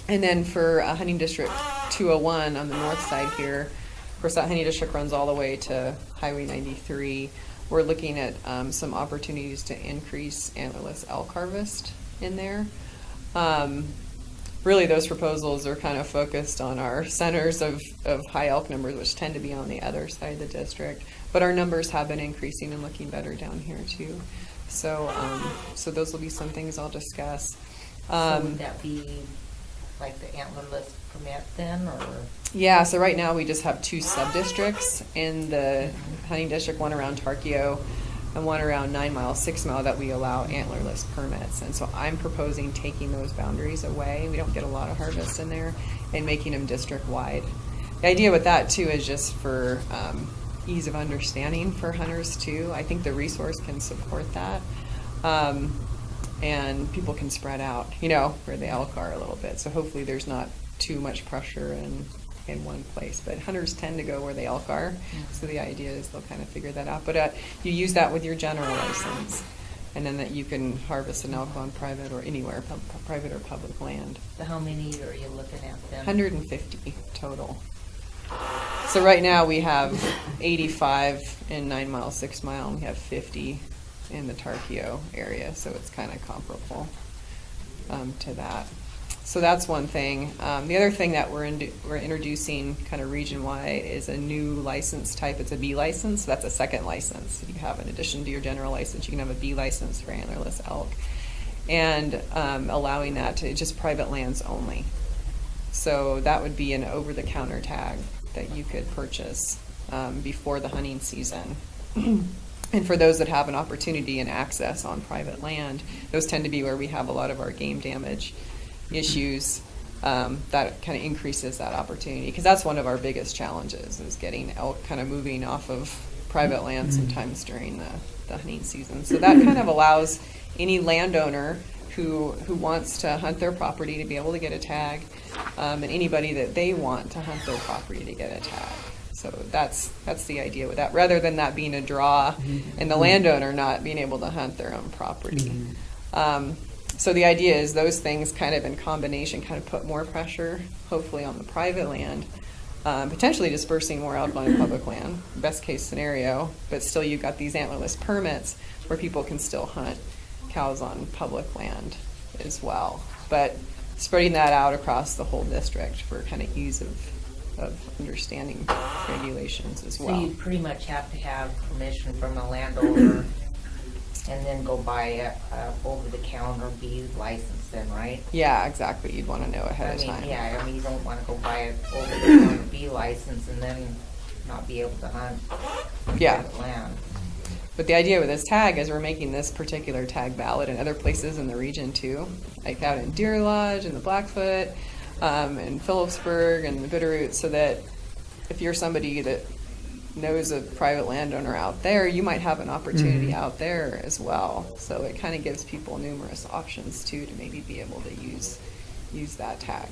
And then for Hunting District 201 on the north side here, of course that hunting district runs all the way to Highway 93. We're looking at some opportunities to increase antlerless elk harvest in there. Really those proposals are kind of focused on our centers of high elk numbers, which tend to be on the other side of the district. But our numbers have been increasing and looking better down here too. So those will be some things I'll discuss. So would that be like the antlerless permit then, or? Yeah, so right now we just have 2 sub-districts in the hunting district, one around Tarkio and one around 9 Mile, 6 Mile that we allow antlerless permits. And so I'm proposing taking those boundaries away. We don't get a lot of harvest in there and making them district-wide. The idea with that too is just for ease of understanding for hunters too. I think the resource can support that. And people can spread out, where the elk are a little bit. So hopefully there's not too much pressure in one place. But hunters tend to go where the elk are. So the idea is they'll kind of figure that out. But you use that with your general license. And then that you can harvest an elk on private or anywhere, private or public land. So how many are you looking at then? 150 total. So right now we have 85 in 9 Mile, 6 Mile, and we have 50 in the Tarkio area, so it's kind of comparable to that. So that's one thing. The other thing that we're introducing kind of region-wide is a new license type. It's a B license. That's a second license. You have, in addition to your general license, you can have a B license for antlerless elk, and allowing that to just private lands only. So that would be an over-the-counter tag that you could purchase before the hunting season. And for those that have an opportunity and access on private land, those tend to be where we have a lot of our game damage issues. That kind of increases that opportunity, because that's one of our biggest challenges, is getting elk kind of moving off of private land sometimes during the hunting season. So that kind of allows any landowner who wants to hunt their property to be able to get a tag, and anybody that they want to hunt their property to get a tag. So that's the idea with that, rather than that being a draw and the landowner not being able to hunt their own property. So the idea is those things kind of in combination kind of put more pressure, hopefully, on the private land, potentially dispersing more out on public land, best case scenario, but still you've got these antlerless permits where people can still hunt cows on public land as well. But spreading that out across the whole district for kind of ease of understanding regulations as well. So you pretty much have to have permission from the landowner and then go buy a over-the-counter B license then, right? Yeah, exactly. You'd want to know ahead of time. Yeah, you don't want to go buy an over-the-counter B license and then not be able to hunt private land. But the idea with this tag is we're making this particular tag valid in other places in the region too, like out in Deer Lodge and the Blackfoot, and Phillipsburg and the Bitterroot, so that if you're somebody that knows a private landowner out there, you might have an opportunity out there as well. So it kind of gives people numerous options too to maybe be able to use that tag.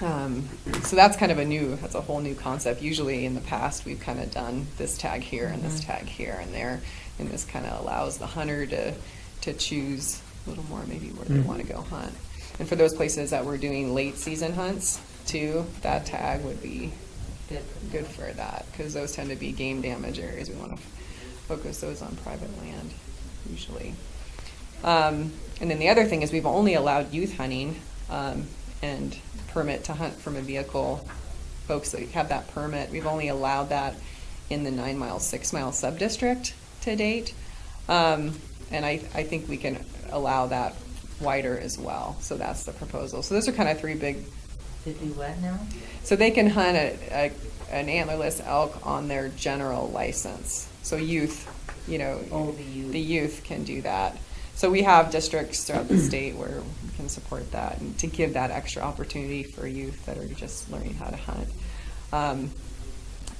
So that's kind of that's a whole new concept. Usually in the past, we've kind of done this tag here and this tag here and there, and this kind of allows the hunter to choose a little more maybe where they want to go hunt. And for those places that we're doing late season hunts too, that tag would be good for that, because those tend to be game damage areas. We want to focus those on private land usually. And then the other thing is we've only allowed youth hunting and permit to hunt from a vehicle. Folks that have that permit, we've only allowed that in the 9 mile, 6 mile sub-district to date. And I think we can allow that wider as well. So that's the proposal. So those are kind of three big. To do what now? So they can hunt an antlerless elk on their general license. So youth, the youth can do that. So we have districts throughout the state where we can support that and to give that extra opportunity for youth that are just learning how to hunt.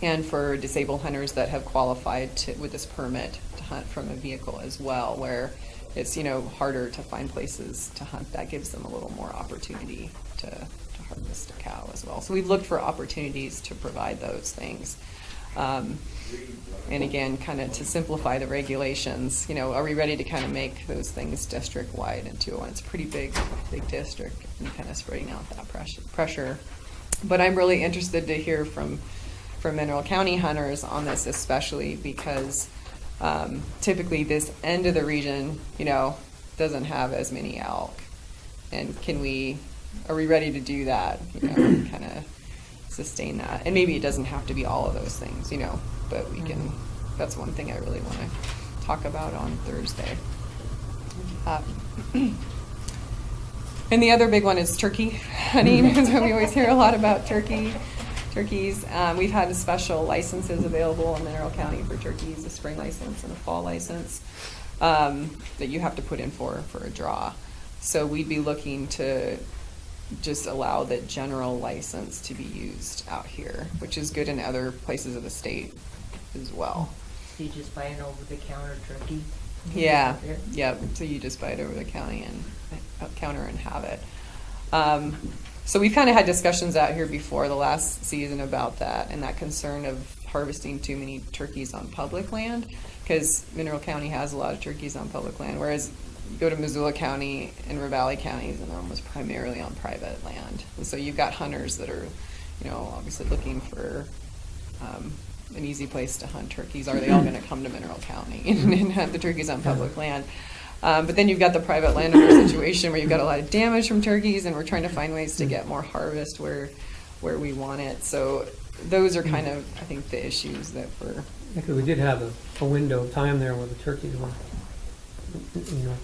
And for disabled hunters that have qualified with this permit to hunt from a vehicle as well, where it's, harder to find places to hunt. That gives them a little more opportunity to harvest a cow as well. So we've looked for opportunities to provide those things. And again, kind of to simplify the regulations, are we ready to kind of make those things district-wide into one? It's a pretty big district and kind of spreading out that pressure. But I'm really interested to hear from Mineral County hunters on this, especially because typically this end of the region, doesn't have as many elk. And are we ready to do that, kind of sustain that? And maybe it doesn't have to be all of those things, but we can, that's one thing I really want to talk about on Thursday. And the other big one is turkey hunting. So we always hear a lot about turkeys. We've had special licenses available in Mineral County for turkeys, a spring license and a fall license that you have to put in for a draw. So we'd be looking to just allow the general license to be used out here, which is good in other places of the state as well. So you just buy an over-the-counter turkey? Yeah, yep. So you just buy it over the counter and have it. So we've kind of had discussions out here before the last season about that and that concern of harvesting too many turkeys on public land, because Mineral County has a lot of turkeys on public land, whereas you go to Missoula County and Ravalli counties and they're almost primarily on private land. And so you've got hunters that are, obviously looking for an easy place to hunt turkeys. Are they all going to come to Mineral County and hunt the turkeys on public land? But then you've got the private landowner situation where you've got a lot of damage from turkeys, and we're trying to find ways to get more harvest where we want it. So those are kind of, I think, the issues that we're... Because we did have a window of time there where the turkeys were,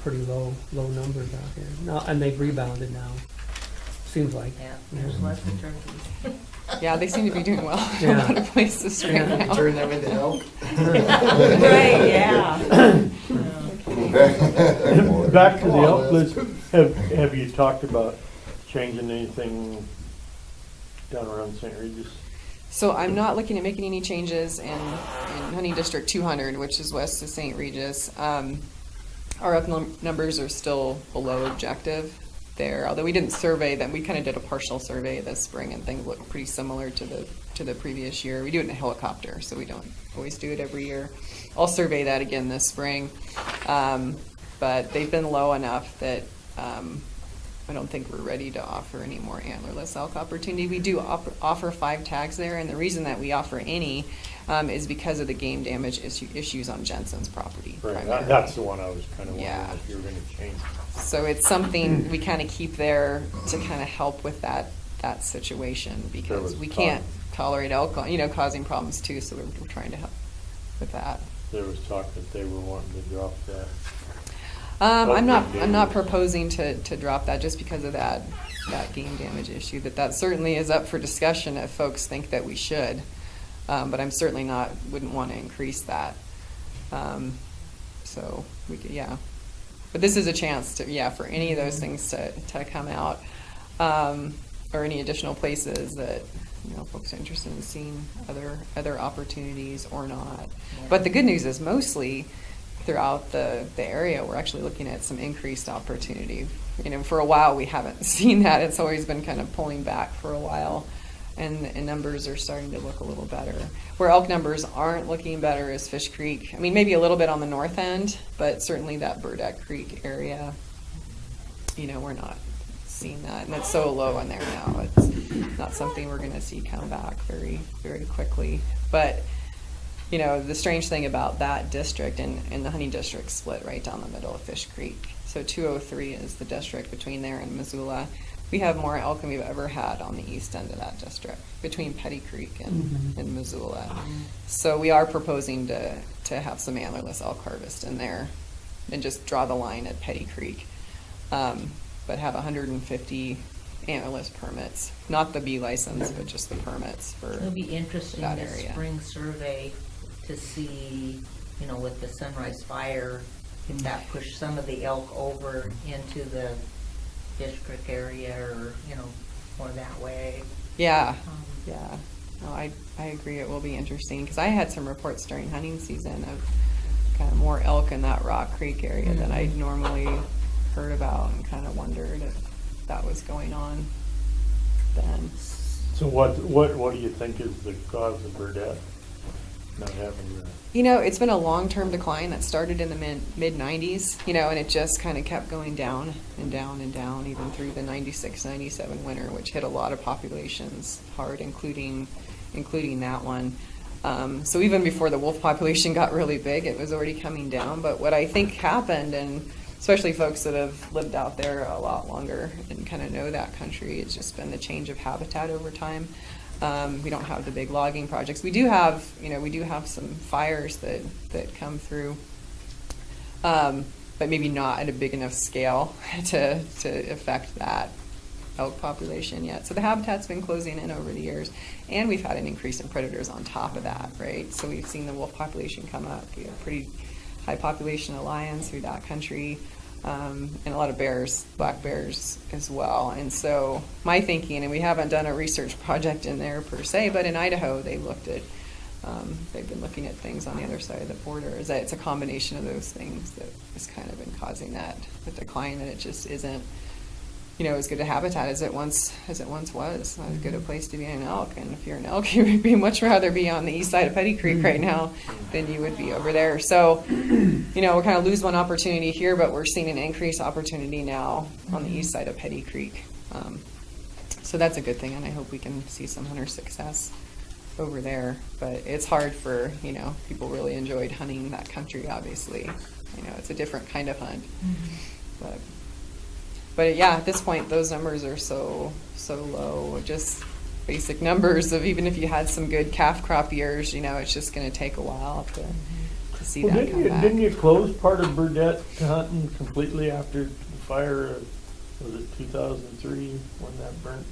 pretty low numbers out here. No, and they've rebounded now. Seems like. Yeah, there's lots of turkeys. Yeah, they seem to be doing well in Yeah. a lot of places right now. Turn them into elk. Right, yeah. Back to the elk list, have you talked about changing anything down around St. Regis? So I'm not looking at making any changes in Hunting District 200, which is west of St. Regis. Our elk numbers are still below objective there, although we didn't survey them. We kind of did a partial survey this spring, and things look pretty similar to the previous year. We do it in a helicopter, so we don't always do it every year. I'll survey that again this spring, but they've been low enough that I don't think we're ready to offer any more antlerless elk opportunity. We do offer 5 tags there, and the reason that we offer any is because of the game damage issues on Jensen's property. Right, that's the one I was kind of wondering if you were going to change. So it's something we kind of keep there to kind of help with that situation, because we can't tolerate elk, causing problems too. So we're trying to help with that. There was talk that they were wanting to drop that. I'm not proposing to drop that just because of that game damage issue. That certainly is up for discussion if folks think that we should. But I'm certainly wouldn't want to increase that. So we could, But this is a chance to, for any of those things to come out, or any additional places that, folks are interested in seeing other opportunities or not. Yeah. But the good news is mostly throughout the area, we're actually looking at some increased opportunity. You know, for a while, we haven't seen that. It's always been kind of pulling back for a while, and numbers are starting to look a little better. Where elk numbers aren't looking better is Fish Creek. I mean, maybe a little bit on the north end, but certainly that Burdette Creek area, you know, we're not seeing that. And it's so low in there now. It's not something we're going to see come back very, very quickly. But, you know, the strange thing about that district, and the hunting district split right down the middle of Fish Creek. So 203 is the district between there and Missoula. We have more elk than we've ever had on the east end of that district, between Petty Creek and Missoula. So we are proposing to have some antlerless elk harvest in there and just draw the line at Petty Creek. But have 150 antlerless permits, not the B license, but just the permits for It'll be interesting that this area. spring survey to see, you know, with the Sunrise Fire, if that pushed some of the elk over into the Fish Creek area, or, you know, more that way. Yeah, yeah. No, I agree. It will be interesting because I had some reports during hunting season of kind of more elk in that Rock Creek area than I normally heard about, and kind of wondered if that was going on then. So what do you think is the cause of her death? Not having the... You know, it's been a long-term decline that started in the mid-90s, you know, and it just kind of kept going down and down and down, even through the 96, 97 winter, which hit a lot of populations hard, including that one. So even before the wolf population got really big, it was already coming down. But what I think happened, and especially folks that have lived out there a lot longer and kind of know that country, it's just been the change of habitat over time. We don't have the big logging projects. We do have some fires that come through, but maybe not at a big enough scale to affect that elk population yet. So the habitat's been closing in over the years, and we've had an increase in predators on top of that, right? So we've seen the wolf population come up. We have a pretty high population of lions through that country. And a lot of bears, black bears as well. And so my thinking, and we haven't done a research project in there per se, but in Idaho they've been looking at things on the other side of the border, is that it's a combination of those things that has kind of been causing that decline, that it just isn't, you know, as good a habitat as it once was. Not as good a place to be an elk. And if you're an elk, you would much rather be on the east side of Petty Creek right now than you would be over there. So, you know, we kind of lose one opportunity here, but we're seeing an increased opportunity now on the east side of Petty Creek. So that's a good thing, and I hope we can see some hunter success over there. But it's hard for, you know, people really enjoyed hunting that country, obviously. You know, it's a different kind of hunt. But yeah, at this point, those numbers are so low. Just basic numbers of, even if you had some good calf crop years, you know, it's just going to take a while to see that come back. Didn't you close part of Burdette to hunting completely after the fire? Was it 2003 when that burnt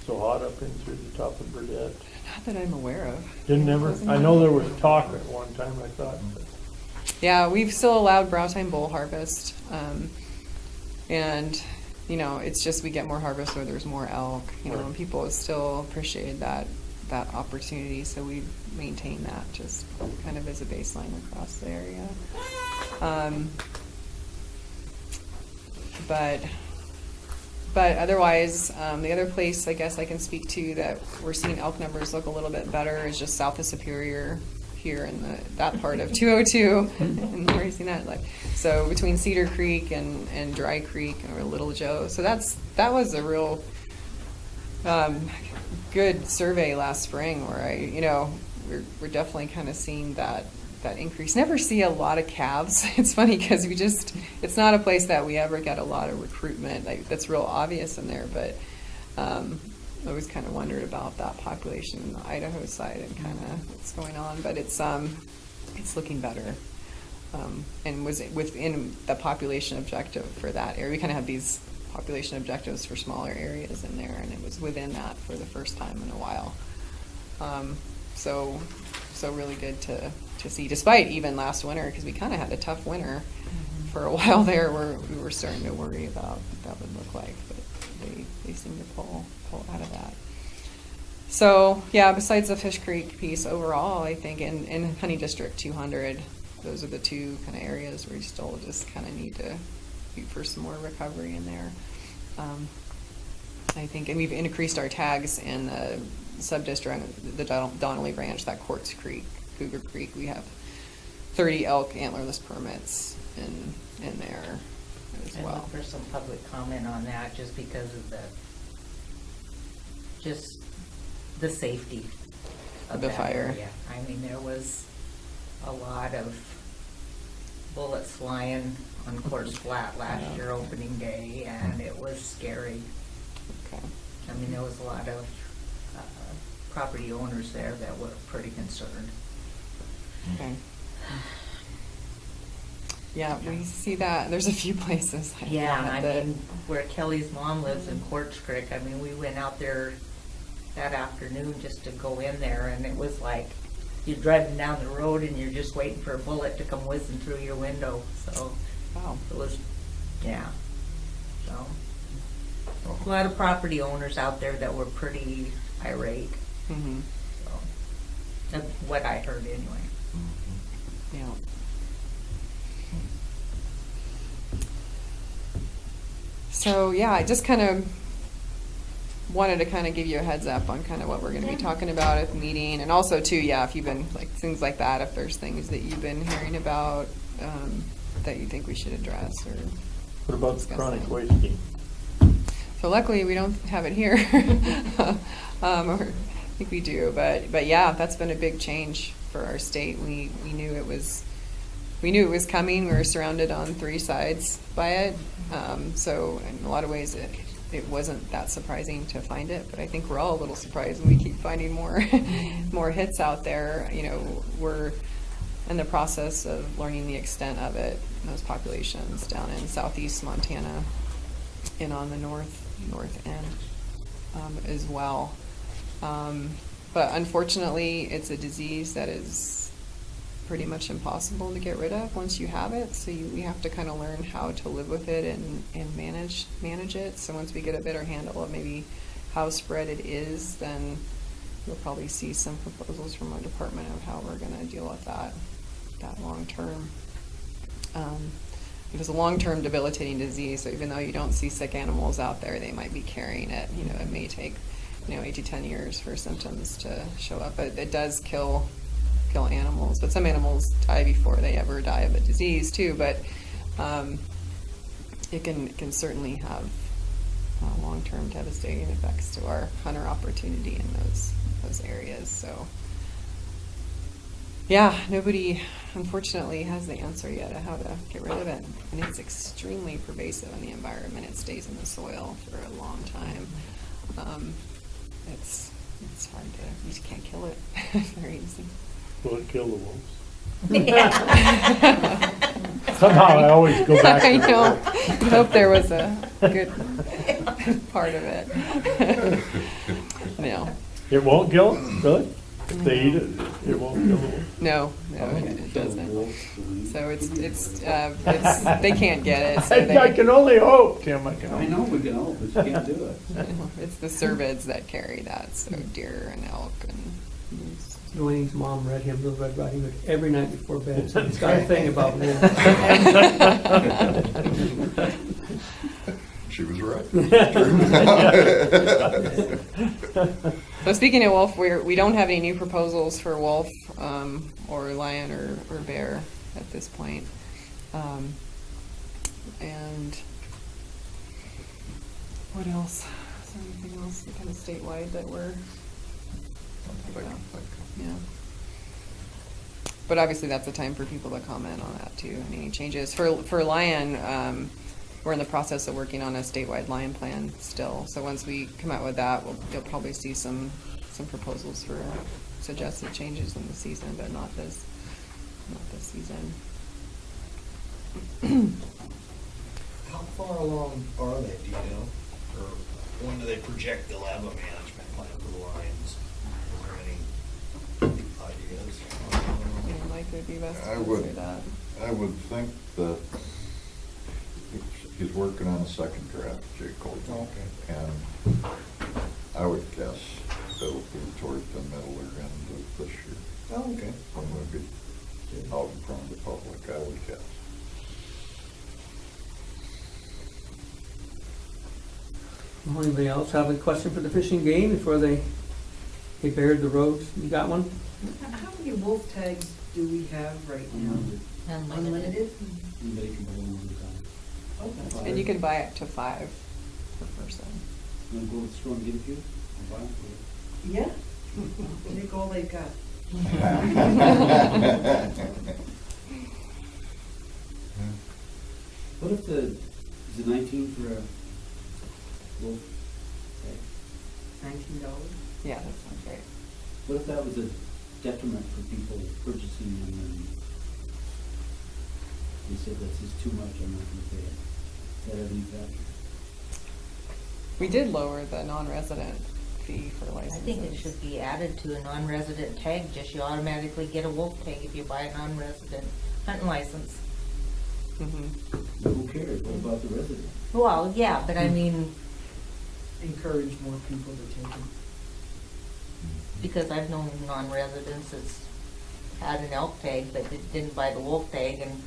so hot up in through the top of Burdette? Not that I'm aware of. Didn't ever? I know there was talk at one time, I thought. But. Yeah, we've still allowed brow tine bull harvest. And, you know, it's just we get more harvest where there's more elk, you know, and people still appreciate that opportunity. So we maintain that just kind of as a baseline across the area. But otherwise, the other place I guess I can speak to that we're seeing elk numbers look a little bit better is just south of Supeiror, here in that part of 202, and where you seen that, like, so between Cedar Creek and Dry Creek or Little Joe. So that was a real good survey last spring, where we're definitely kind of seeing that increase. Never see a lot of calves. It's funny because it's not a place that we ever get a lot of recruitment. Like, that's real obvious in there, but I always kind of wondered about that population in the Idaho side and kind of what's going on, but it's looking better, and was within the population objective for that area. We kind of have these population objectives for smaller areas in there, and it was within that for the first time in a while. So really good to see, despite even last winter, because we kind of had a tough winter for a while there, where we were starting to worry about what that would look like, but they seem to pull out of that. So yeah, besides the Fish Creek piece, overall, I think in Honey District 200, those are the two kind of areas where you still just kind of need to be for some more recovery in there. I think, and we've increased our tags in the sub-district, the Donnelly Ranch, that Quartz Creek, Cougar Creek. We have 30 elk antlerless permits in there as I well. look for some public comment on that, just because of the safety of The that fire. area. I mean, there was a lot of bullets flying on Quartz Flat last year opening day, and it was scary. Okay. I mean, there was a lot of property owners there that were pretty concerned. Okay. Yeah, we see that. There's a few places like Yeah, that. I that- mean, where Kelly's mom lives in Quartz Creek, I mean, we went out there that afternoon just to go in there, and it was like, you're driving down the road and you're just waiting for a bullet to come whizzing through your window, so. Wow. It was, yeah, so. A lot of property owners out there that were pretty irate, Mhm. so. That's what I heard anyway. Yeah. So, yeah, I just kind of wanted to kind of give you a heads up on kind of what we're going to be talking about at the meeting. And also, too, yeah, if you've been, like, things like that, if there's things that you've been hearing about that you think we should address or What about the discuss chronic it. wasting? So luckily, we don't have it here. Or I think we do, but yeah, that's been a big change for our state. We knew it was coming. We were surrounded on three sides by it. So in a lot of ways, it wasn't that surprising to find it. But I think we're all a little surprised when we keep finding more more hits out there. You know, we're in the process of learning the extent of it. Those populations down in southeast Montana and on the north end as well. But unfortunately, it's a disease that is pretty much impossible to get rid of once you have it. So we have to kind of learn how to live with it and manage it. So once we get a better handle of maybe how spread it is, then you'll probably see some proposals from our department of how we're going to deal with that long term. It is a long-term debilitating disease, so even though you don't see sick animals out there, they might be carrying it. You know, it may take 8 to 10 years for symptoms to show up. But it does kill animals. But some animals die before they ever die of a disease too. But it can certainly have long-term devastating effects to our hunter opportunity in those areas. So. Yeah, nobody, unfortunately, has the answer yet of how to get rid of it. And it's extremely pervasive in the environment. It stays in the soil for a long time. It's hard to, you just can't kill it very easy. Will it kill the wolves? Yeah. Somehow I always go back to I the know. wolves. I hope there was a good part of it. No. It won't kill them, really? If they eat it, it won't kill the wolves? No, it doesn't. So it's they can't get it. So I can only hope, Tim, I can I only. know we can hope, but you can't do it. It's the cervids that carry that, so deer and elk and moose. Dwayne's mom read him Little Red Riding Hood every night before bed, so he's got a thing about wolves. She was right. So speaking of wolf, we don't have any new proposals for wolf or lion or bear at this point. And what else? Is there anything else kind of statewide that we're I can think of. yeah. But obviously that's the time for people to comment on that too. Any changes for lion? We're in the process of working on a statewide lion plan still. So once we come out with that, you'll probably see some proposals for suggested changes in the season, but not this season. How far along are they, do you know? Or when do they project they'll have a management plan for the Lions? Is there any ideas? And Mike would be best to I would- answer that. I would think that he's working on a second draft, Jay Colton. Okay. And I would guess it'll be towards the middle or end of this year. Oh, okay. When we'll be out in front of the public, I would guess. Well, anybody else have a question for the fishing game before they bared the roads? You got one? How many wolf tags do we have right now? Unlimited? Anybody can buy one at a time. Okay. And you can buy up to 5 per person. You wanna go to the store and get a few? I'll buy them for you. Yeah. Take all they've got. What if is it 19 for a wolf tag? $19? Yeah, that sounds great. What if that was a detriment for people purchasing them and they said that's just too much, I'm not gonna pay it? Does that have any factor? We did lower the non-resident fee for I licenses. think it should be added to a non-resident tag, just you automatically get a wolf tag if you buy a non-resident hunting license. Mhm. But who cares? What about the residents? Well, yeah, but I mean, Encourage more people to take them. because I've known non-residents that's had an elk tag, but didn't buy the wolf tag, and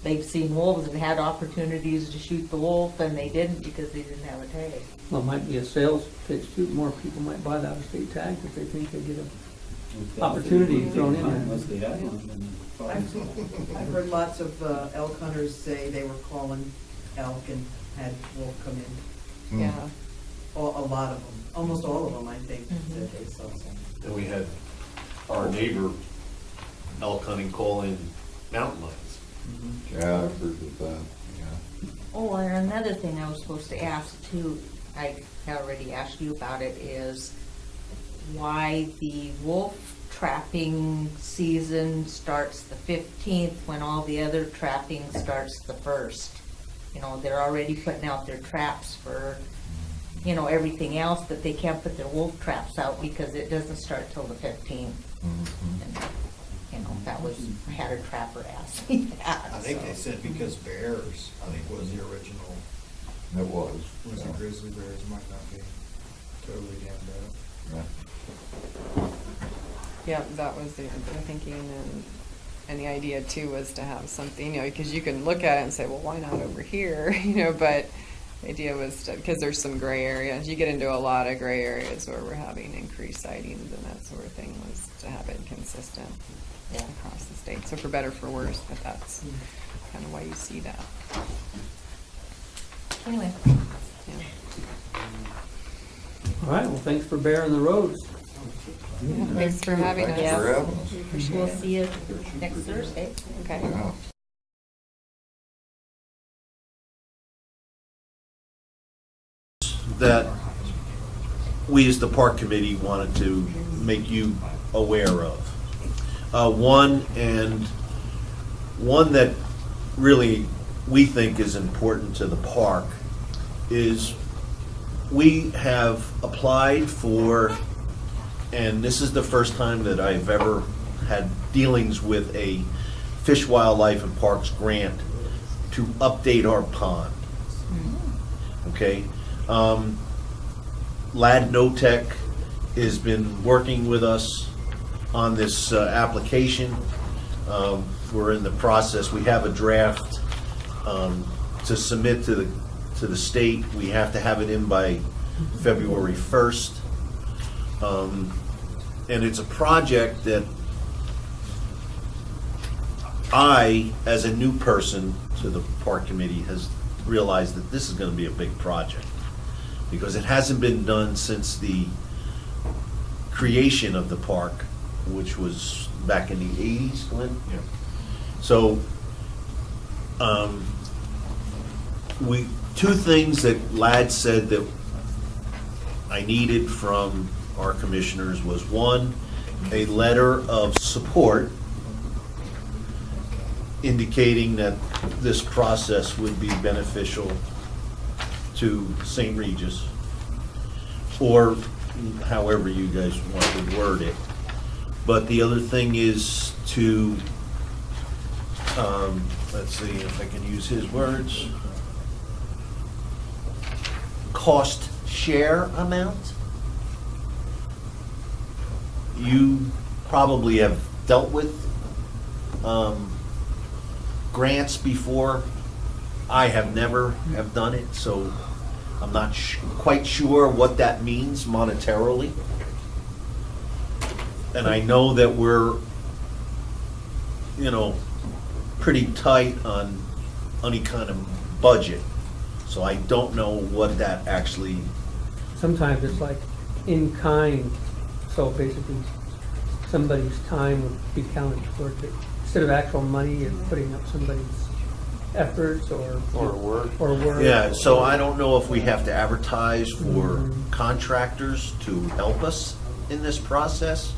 they've seen wolves and had opportunities to shoot the wolf, and they didn't because they didn't have a tag. Well, it might be a sales pitch too. More people might buy the out-of-state tag if they think they get a If that's opportunity the- thrown in there. Unless they have one, then I've heard lots of elk hunters say they were calling elk and had wolf come in. Yeah. A lot of them, almost all of them, I think, Mhm. that they saw some. Then we had our neighbor elk hunting call in mountain lions. Yeah, I've heard of that, yeah. Oh, and another thing I was supposed to ask too, I already asked you about it, is why the wolf trapping season starts the 15th when all the other trapping starts the 1st. You know, they're already putting out their traps for, you know, everything else, but they can't put their wolf traps out because it doesn't start till the 15th. And, you know, that was, I had a trapper ask me that. I think so. they said because bears, I think was the original, It was. was yeah. it grizzly bears, might not be totally damned up. Yeah. Yeah, that was the thinking, and the idea too was to have something, you know, because you can look at it and say, well, why not over here, you know, but the idea was to, because there's some gray areas, you get into a lot of gray areas where we're having increased sightings and that sort of thing, was to have it consistent across the state, so for better, for worse, but that's kind of why you see that. Anyway, Yeah. All right, well, thanks for bearing the roads. Thanks for having Thanks us. for having us. We appreciate we'll it. see you next Thursday. Okay. Yeah. That we as the park committee wanted to make you aware of. One that really we think is important to the park is we have applied for, and this is the first time that I've ever had dealings with a Fish, Wildlife and Parks grant to update our pond. Okay? Lad Notech has been working with us on this application. We're in the process. We have a draft to submit to the state. We have to have it in by February 1st. And it's a project that I, as a new person to the park committee, has realized that this is going to be a big project because it hasn't been done since the creation of the park, which was back in the 80s, Glenn? Yeah. So, two things that Ladd said that I needed from our commissioners was, one, a letter of support indicating that this process would be beneficial to St. Regis, or however you guys want to word it. But the other thing is to, let's see if I can use his words, cost share amount. You probably have dealt with grants before. I have never have done it, so I'm not quite sure what that means monetarily. And I know that we're, pretty tight on any kind of budget. So I don't know what that actually, Sometimes it's like in kind, so basically somebody's time would be counted towards it. Instead of actual money, you're putting up somebody's efforts or work. Or work. yeah, so I don't know if we have to advertise for contractors to help us in this process,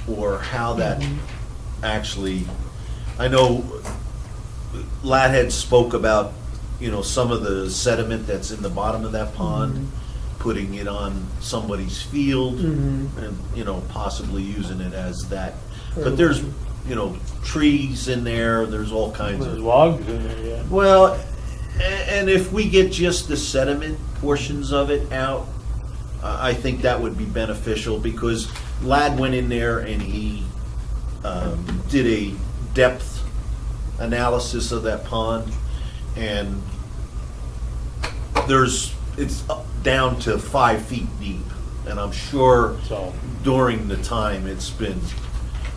or how that actually, I know Lad had spoke about, some of the sediment that's in the bottom of that pond, putting it on somebody's field, and, possibly using it as that. But there's, trees in there, there's all kinds There's of. logs in there, yeah. Well, and if we get just the sediment portions of it out, I think that would be beneficial, because Lad went in there and he did a depth analysis of that pond, and it's down to 5 feet deep, and I'm sure So, during the time it's been,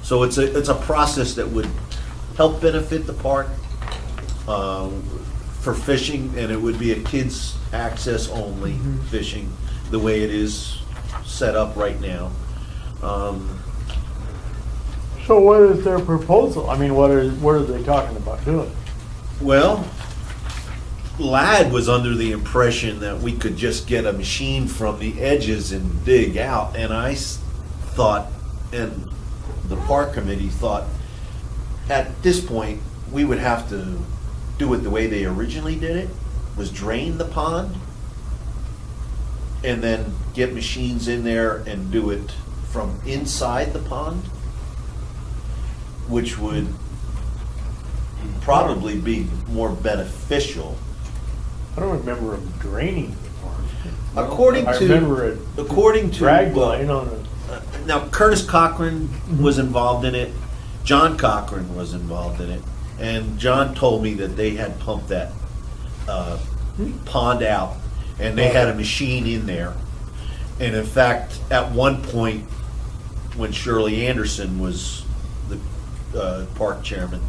so it's a process that would help benefit the park for fishing, and it would be a kids access only fishing, the way it is set up right now. so what is their proposal? I mean, what are they talking about doing? Well, Lad was under the impression that we could just get a machine from the edges and dig out, and I thought, and the park committee thought, at this point, we would have to do it the way they originally did it, was drain the pond, and then get machines in there and do it from inside the pond, which would probably be more beneficial. I don't remember them draining the pond. According I to, remember a drag line on it. now Curtis Cochran was involved in it, John Cochran was involved in it, and John told me that they had pumped that pond out, and they had a machine in there. And in fact, at one point, when Shirley Anderson was the park chairman,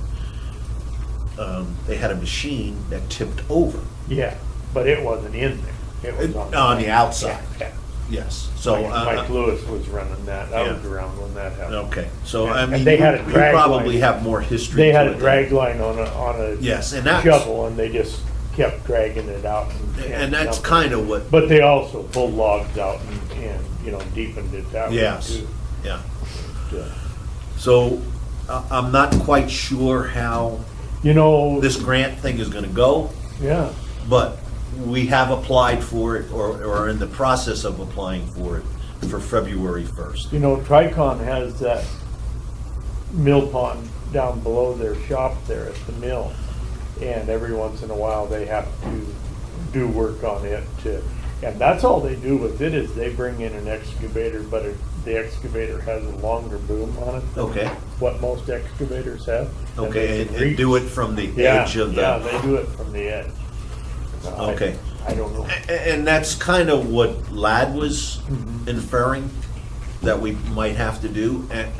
they had a machine that tipped over. Yeah, but it wasn't in there. It was On the outside. Yeah, Yes, so. yeah. Mike Lewis was running that. I was around when that happened. Okay, so And- I and mean, they had a you drag probably line. have more history. They to had it a than- drag line on a Yes, and that's. shovel, and they just kept dragging it out. And that's dumping kind it. of what, But they also pulled logs out and deepened it that way yes, too. yeah. Yeah. So I'm not quite sure how this grant thing is gonna go, Yeah, but we have applied for it, or are in the process of applying for it for February 1st. Tricon has that mill pond down below their shop there at the mill. And every once in a while, they have to do work on it and that's all they do with it, is they bring in an excavator, but the excavator has a longer boom on it than Okay, what most excavators have. okay, they can and do it from the Yeah, edge of yeah, the, they do it from the edge. okay. I don't know. And that's kind of what Lad was inferring, that we might have to do, and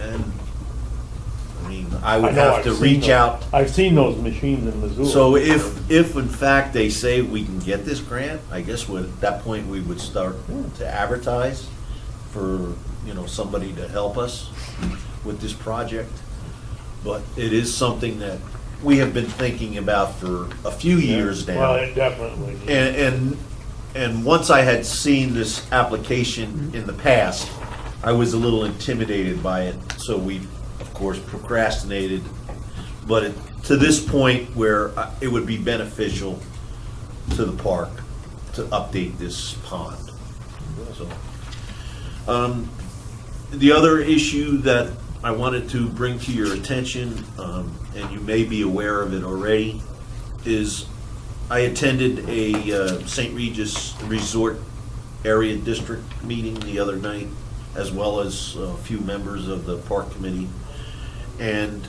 I mean, I would know have to I've seen reach those. out. I've seen those machines in Missoula. So if in fact they say we can get this grant, I guess at that point we would start to advertise for, somebody to help us with this project. But it is something that we have been thinking about for a few years now. Well, it definitely needs. And once I had seen this application in the past, I was a little intimidated by it, so we, of course, procrastinated. But to this point where it would be beneficial to the park to update this pond. So, the other issue that I wanted to bring to your attention, and you may be aware of it already, is I attended a St. Regis Resort Area District meeting the other night, as well as a few members of the park committee. And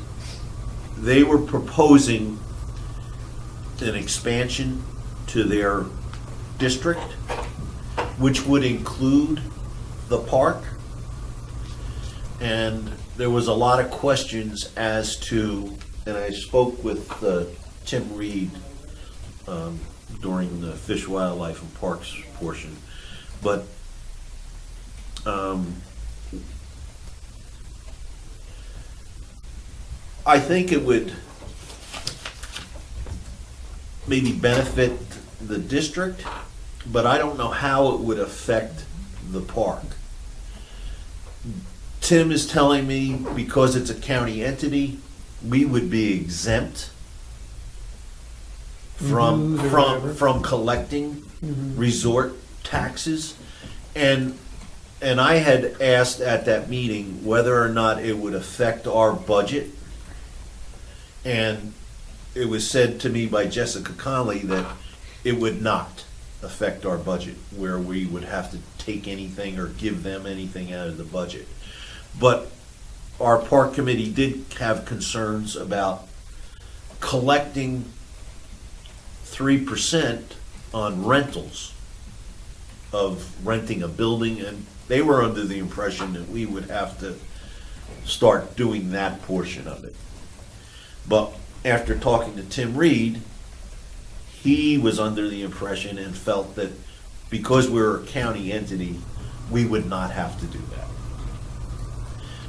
they were proposing an expansion to their district, which would include the park. And there was a lot of questions as to, and I spoke with Tim Reed during the Fish, Wildlife, and Parks portion, but I think it would maybe benefit the district, but I don't know how it would affect the park. Tim is telling me because it's a county entity, we would be exempt from collecting resort taxes. And I had asked at that meeting whether or not it would affect our budget. And it was said to me by Jessica Conley that it would not affect our budget, where we would have to take anything or give them anything out of the budget. But our park committee did have concerns about collecting 3% on rentals of renting a building, and they were under the impression that we would have to start doing that portion of it. But after talking to Tim Reed, he was under the impression and felt that because we're a county entity, we would not have to do that.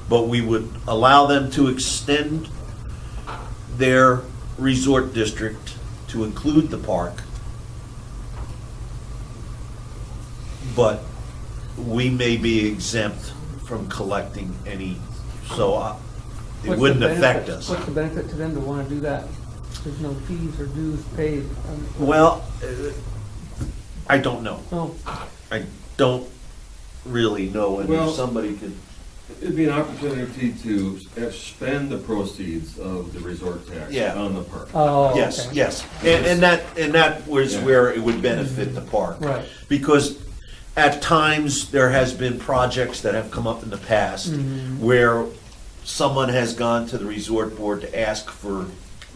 But we would allow them to extend their resort district to include the park, but we may be exempt from collecting any, so it wouldn't affect us. What's the benefit to them to want to do that? There's no fees or dues paid. Well, I don't know. Oh, I don't really know, and Well, if somebody could, It'd be an opportunity to spend the proceeds of the resort tax Yeah. on the park. oh, yes, okay. yes. And that was Yeah. where it would benefit the park. Right. Because at times, there has been projects that have come up in the past where someone has gone to the resort board to ask for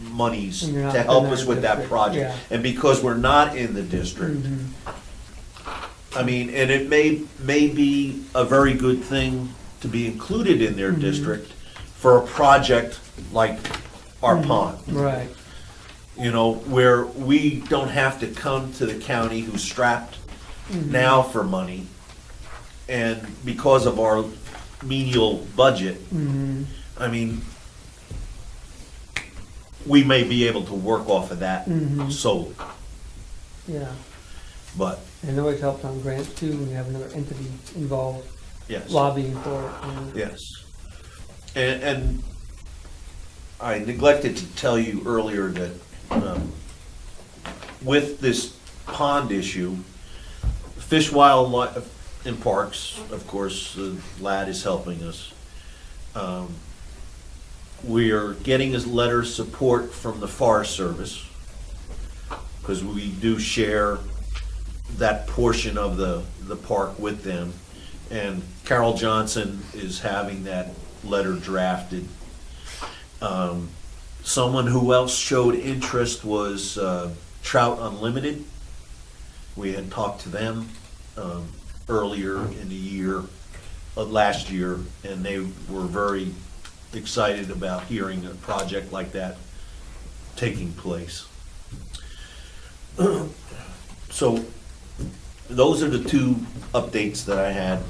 monies And you're not to help in us that with that district, project. yeah. And because we're not in the district, I mean, and it may be a very good thing to be included in their district for a project like our pond. Right. You know, where we don't have to come to the county who's strapped now for money. And because of our menial budget, I mean, we may be able to work off of that solely. Yeah. But, And it always helps on grants too, when you have another entity involved yes. lobbying for it. And Yes. And I neglected to tell you earlier that with this pond issue, Fish, Wildlife, and Parks, of course, LAD is helping us. We are getting a letter of support from the Forest Service, because we do share that portion of the park with them. And Carol Johnson is having that letter drafted. Someone who else showed interest was Trout Unlimited. We had talked to them earlier in the year, last year, and they were very excited about hearing a project like that taking place. So those are the two updates that I had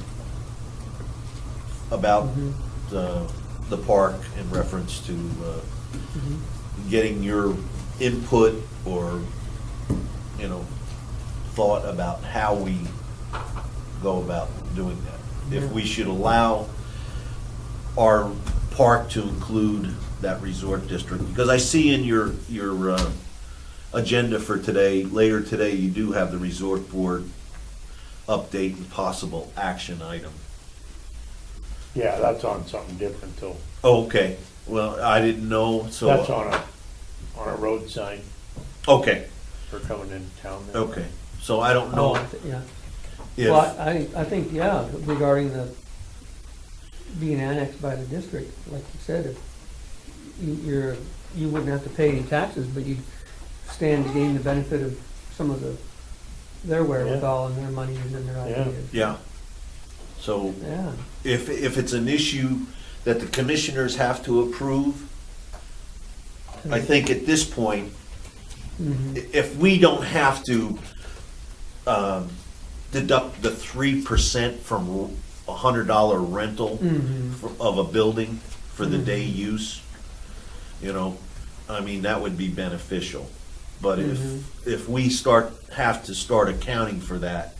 about the park in reference to getting your input or, you know, thought about how we go about doing that. If we should allow our park to include that resort district, because I see in your agenda for today, later today, you do have the resort board update and possible action item. Yeah, that's on something different too. Oh, okay, well, I didn't know, so. That's on a road sign Okay, for coming into town. there. okay, so I don't Oh, know yeah. if, Well, I think, yeah, regarding the being annexed by the district, like you said, if you wouldn't have to pay any taxes, but you'd stand to gain the benefit of some of their wherewithal and their money and their ideas. Yeah. So Yeah. if it's an issue that the commissioners have to approve, I think at this point, if we don't have to deduct the 3% from a $100 rental of a building for the day use, I mean, that would be beneficial. But if we have to start accounting for that,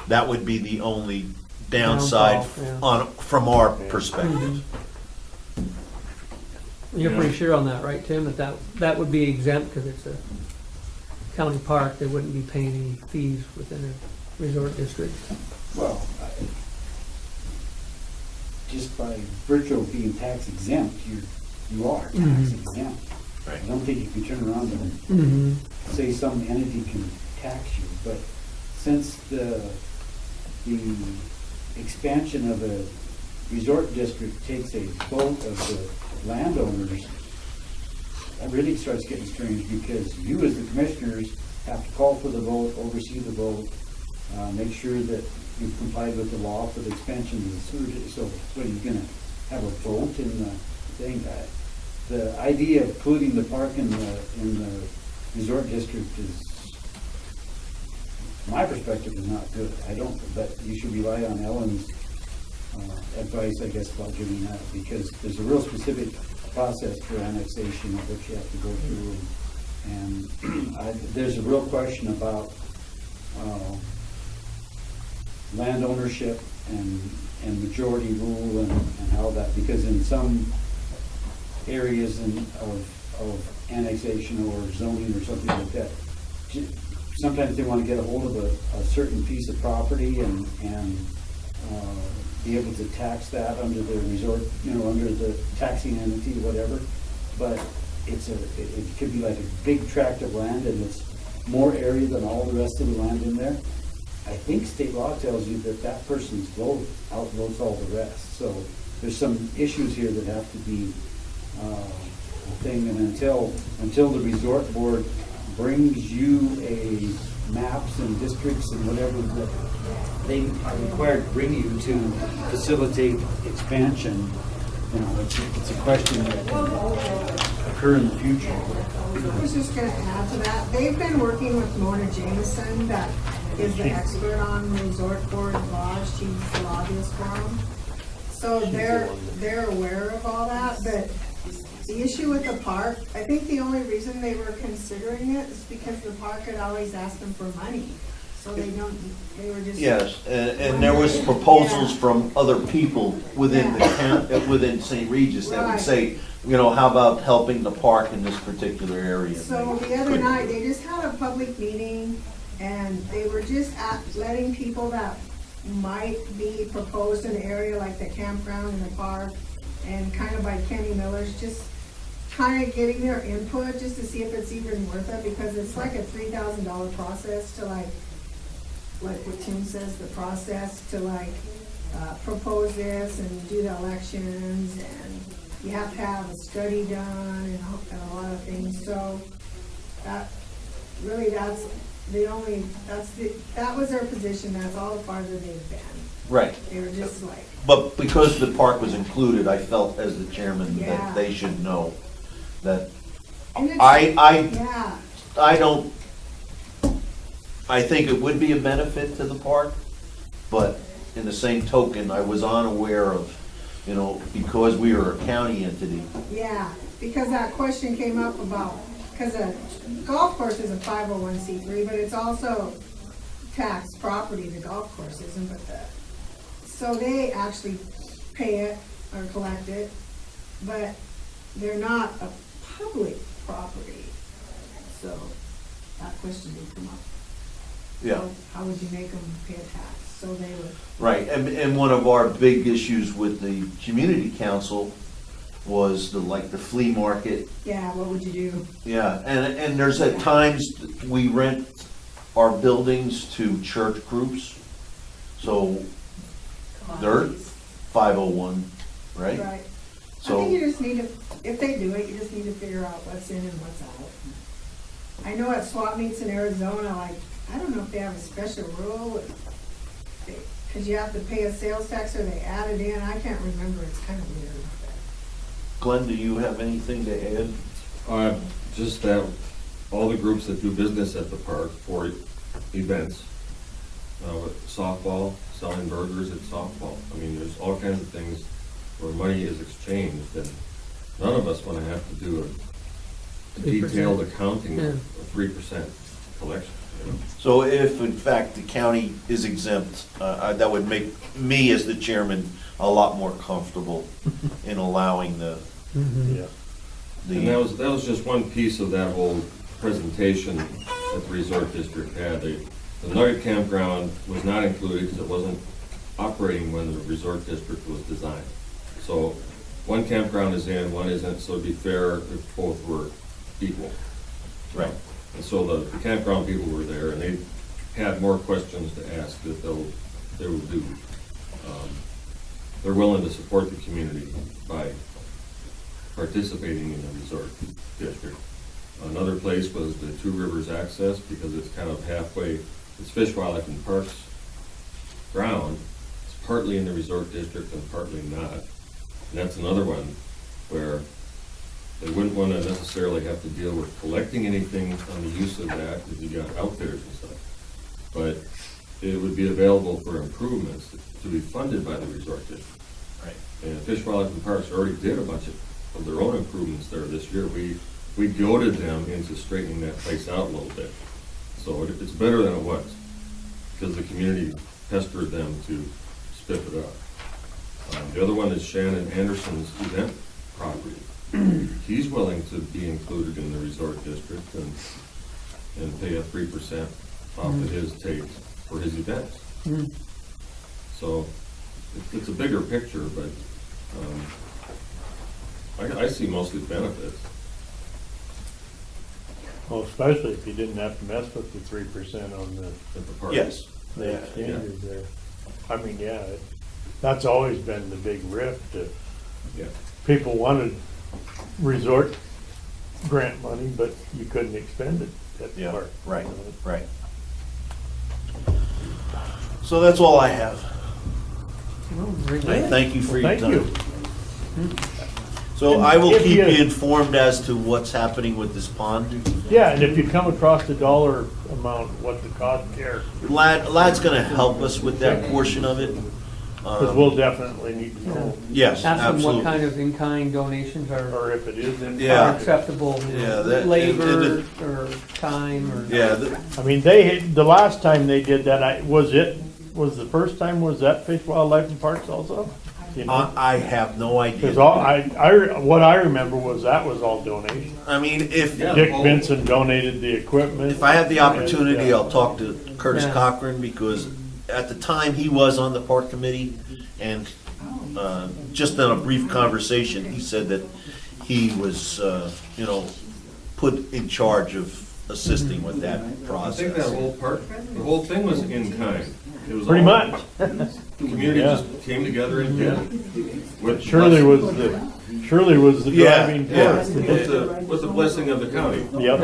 that would be the only downside from our perspective. You're pretty sure on that, right, Tim? That would be exempt because it's a county park. They wouldn't be paying any fees within a resort district. Well, just by virtue of being tax exempt, you are tax exempt. Right. I don't think you can turn around and say some entity can tax you, but since the expansion of a resort district takes a vote of the landowners, that really starts getting strange, because you as the commissioners have to call for the vote, oversee the vote, make sure that you've complied with the law for the expansion of the sewer. So what, are you gonna have a vote in the thing? The idea of including the park in the resort district is, my perspective, is not good. I don't, but you should rely on Ellen's advice, I guess, about giving that, because there's a real specific process for annexation of what you have to go through, and there's a real question about land ownership and majority rule and how that, because in some areas of annexation or zoning or something like that, sometimes they want to get a hold of a certain piece of property and be able to tax that under the resort, under the taxing entity, whatever. But it could be like a big tract of land, and it's more area than all the rest of the land in there. I think state law tells you that person's vote outvotes all the rest. So there's some issues here that have to be a thing, and until the resort board brings you maps and districts and whatever that they are required to bring you to facilitate expansion, it's a question that can occur in the future. I was just going to add to that. They've been working with Mona Jameson, that is the expert on resort board laws. She's the lobbyist for them. So they're aware of all that, but the issue with the park, I think the only reason they were considering it is because the park had always asked them for money. So they were just. Yes, and there was proposals from other people within the county, within St. Regis, that would say, how about helping the park in this particular area? So the other night, they just had a public meeting, and they were just letting people that might be proposed in the area, like the campground in the park, and kind of by Kenny Miller's, just kind of getting their input just to see if it's even worth it, because it's like a $3,000 process to like what Tim says, the process to propose this and do the elections, and you have to have a study done and a lot of things. So that was their position. That's all the farther they've been. Right. They were just But because the park was included, I felt as the chairman that they should know that I think it would be a benefit to the park, but in the same token, I was unaware of, because we are a county entity. Yeah, because that question came up about, because a golf course is a 501c3, but it's also tax property, the golf course isn't, so they actually pay it or collect it, but they're not a public property. So that question did come up. Yeah. So how would you make them pay a tax? So they would. Right, and one of our big issues with the community council was the flea market. Yeah, what would you do? Yeah, and there's at times we rent our buildings to church groups, so they're 501, right? Right. I So- think you just need to, if they do it, you just need to figure out what's in and what's out. I know at swap meets in Arizona, like, I don't know if they have a special rule, because you have to pay a sales tax or they add it in, I can't remember, it's kind of weird. Glenn, do you have anything to add? Just that all the groups that do business at the park for events, with softball, selling burgers at softball. I mean, there's all kinds of things where money is exchanged, and none of us want to have to do a 3%. detailed accounting Yeah. of 3% collection. You know? So if in fact the county is exempt, that would make me as the chairman a lot more comfortable in allowing the, Yeah. And that was just one piece of that whole presentation that the resort district had. The Nugget Campground was not included because it wasn't operating when the resort district was designed. So one campground is in, one isn't, so it'd be fair if both were equal. Right. And so the campground people were there, and they had more questions to ask that they would do. They're willing to support the community by participating in the resort district. Another place was the Two Rivers Access, because it's kind of halfway, it's Fish, Wildlife, and Parks ground. It's partly in the resort district and partly not. And that's another one where they wouldn't want to necessarily have to deal with collecting anything on the use of that, because you got outfitters and stuff. But it would be available for improvements to be funded by the resort district. Right. And Fish, Wildlife, and Parks already did a bunch of their own improvements there this year. We goaded them into straightening that place out a little bit. So it's better than it was, because the community pestered them to spiff it up. The other one is Shannon Anderson's event property. He's willing to be included in the resort district and pay a 3% off of his take for his events. So it's a bigger picture, but I see mostly benefits. Well, especially if you didn't have to mess with the 3% on the At the park. Yes. the exchanges there. I mean, yeah, that's always been the big rift. Yeah. People wanted resort grant money, but you couldn't expend it at the Yeah, park. right, right. So that's all I have. I thank you for your Thank time. you. So And I will if keep you- you informed as to what's happening with this pond. Yeah, and if you come across the dollar amount, what the cost there, Lad's gonna help us with that portion of it. because we'll definitely need to know, Yes, Ask them what absolutely. kind of in-kind donations are or if it is in. Yeah. are acceptable, you know, Yeah, that- labor or time or. Yeah, I mean, the last time they did that, was the first time, was that Fish, Wildlife, and Parks also? You know? I have no idea. Because what I remember was that was all donation. I mean, if, Dick Benson donated the equipment. if I have the opportunity, And, I'll talk to Curtis Yeah. Cochran, because at the time, he was on the park committee, and just in a brief conversation, he said that he was, put in charge of assisting with that I think that process. the whole thing was in kind. It was Pretty all- much. The community Yeah. just came together and did it. With Shirley was the Yeah, driving yeah. force. with the blessing of the county. Yep.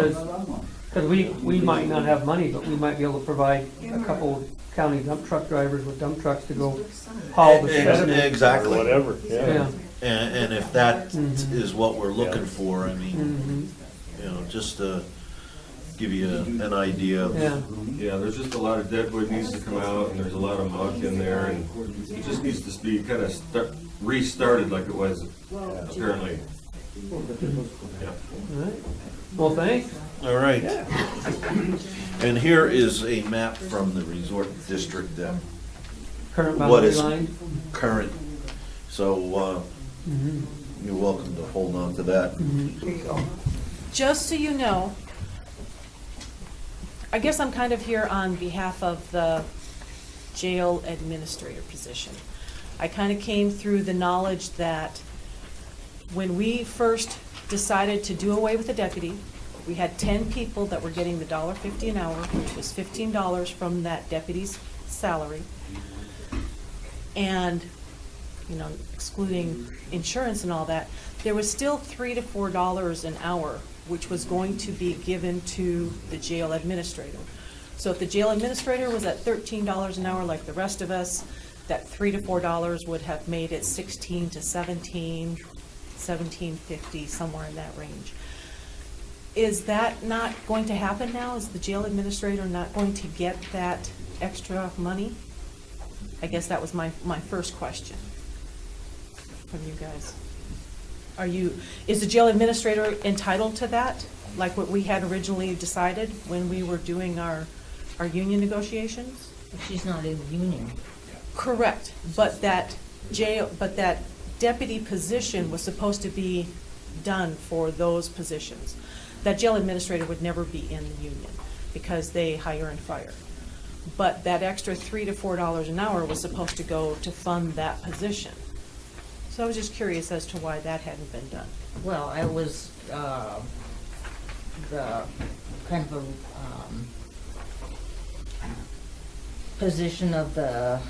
Because we might not have money, but we might be able to provide a couple county dump truck drivers with dump trucks to go haul the sediment. Or Exactly. whatever, Yeah. yeah. And if that Mhm. is what we're looking Yeah. for, I mean, Mhm. just to give you an idea of. Yeah. Yeah, there's just a lot of dead wood needs to come out, and there's a lot of muck in there, and it just needs to be kind of restarted like it was apparently. Yeah. All right. Well, thanks. All right. And here is a map from the resort district that Current what boundary is line. current. So you're welcome to hold on to that. Just so you know, I guess I'm kind of here on behalf of the jail administrator position. I kind of came through the knowledge that when we first decided to do away with the deputy, we had 10 people that were getting the $1.50 an hour, which was $15 from that deputy's salary. And you know, excluding insurance and all that, there was still $3 to $4 an hour, which was going to be given to the jail administrator. So if the jail administrator was at $13 an hour like the rest of us, that $3 to $4 would have made it 16 to 17, 17.50, somewhere in that range. Is that not going to happen now? Is the jail administrator not going to get that extra money? I guess that was my first question from you guys. Is the jail administrator entitled to that, like what we had originally decided when we were doing our union negotiations? She's not in the union. Correct, but that deputy position was supposed to be done for those positions. That jail administrator would never be in the union because they hire and fire. But that extra $3 to $4 an hour was supposed to go to fund that position. So I was just curious as to why that hadn't been done. Well, I was, the kind of a, position of the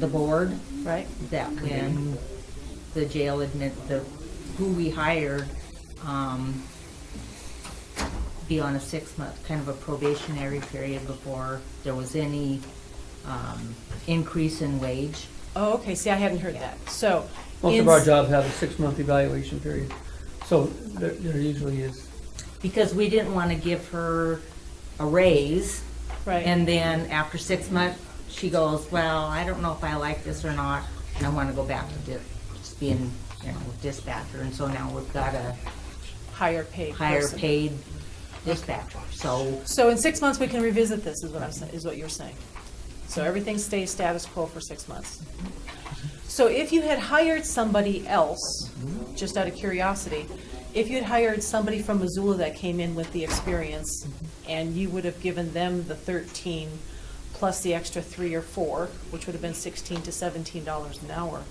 board. Right. That when the jail who we hired, be on a 6-month, kind of a probationary period before there was any, increase in wage. Oh, okay, see, I hadn't heard that. So. Most of our jobs have a 6-month evaluation period, so there usually is. Because we didn't want to give her a raise. Right. And then after 6 months, she goes, well, I don't know if I like this or not, and I want to go back to just being, you know, dispatcher. And so now we've got a higher paid dispatcher. So in 6 months, we can revisit this, is what I'm saying, is what you're saying. So everything stays status quo for 6 months. So if you had hired somebody else, just out of curiosity, if you had hired somebody from Missoula that came in with the experience, and you would have given them the 13 plus the extra 3 or 4, which would have been $16 to $17 an hour,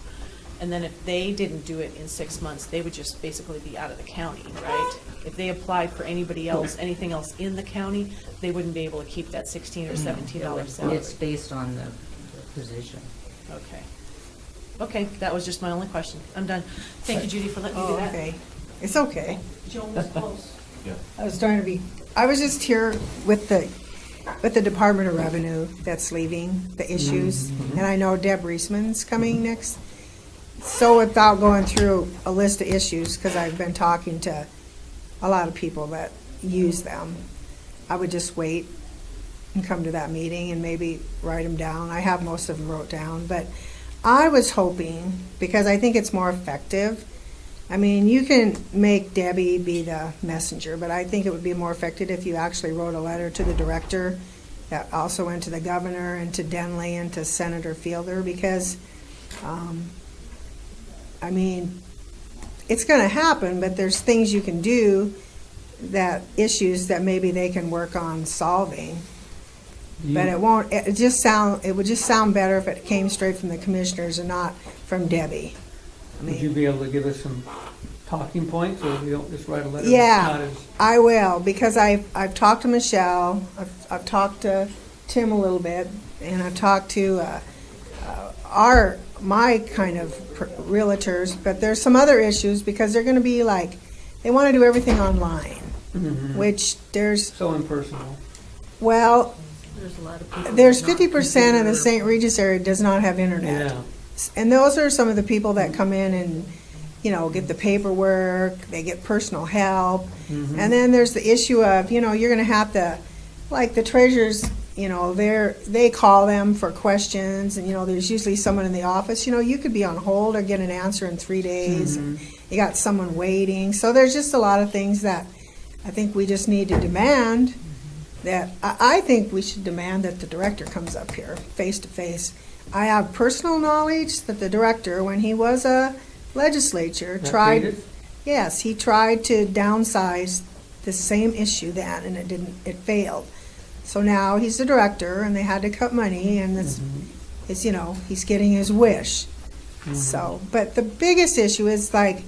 and then if they didn't do it in 6 months, they would just basically be out of the county, right? If they applied for anybody else, anything else in the county, they wouldn't be able to keep that $16 or $17 salary. It's based on the position. Okay. Okay, that was just my only question. I'm done. Thank you, Judy, for letting me do that. Okay, it's okay. Joan was close. I was just here with the Department of Revenue that's leaving, the issues, and I know Deb Reisman's coming next. So without going through a list of issues, because I've been talking to a lot of people that use them, I would just wait and come to that meeting and maybe write them down. I have most of them wrote down, but I was hoping, because I think it's more effective, I mean, you can make Debbie be the messenger, but I think it would be more effective if you actually wrote a letter to the director that also went to the governor and to Denley and to Senator Fielder, because, I mean, it's going to happen, but there's things you can do, that issues that maybe they can work on solving. But it won't, it would just sound better if it came straight from the commissioners and not from Debbie. Would you be able to give us some talking points, or we don't just write a letter? Yeah, I will, because I've talked to Michelle, I've talked to Tim a little bit, and I've talked to my kind of realtors, but there's some other issues, because they're going to be like, they want to do everything online, which there's... So impersonal. Well, There's a lot of people. there's 50% in the St. Regis area does not have internet. Yeah. And those are some of the people that come in and, you know, get the paperwork, they get personal help. And then there's the issue of, you know, you're going to have to, like the treasurers, you know, they call them for questions, and, you know, there's usually someone in the office. You know, you could be on hold or get an answer in 3 days. And you got someone waiting. So there's just a lot of things that I think we just need to demand. That I think we should demand that the director comes up here face to face. I have personal knowledge that the director, when he was a legislature, tried. Yes, he tried to downsize the same issue then, and it failed. So now he's the director, and they had to cut money, and it's you know, he's getting his wish. So, but the biggest issue is, like,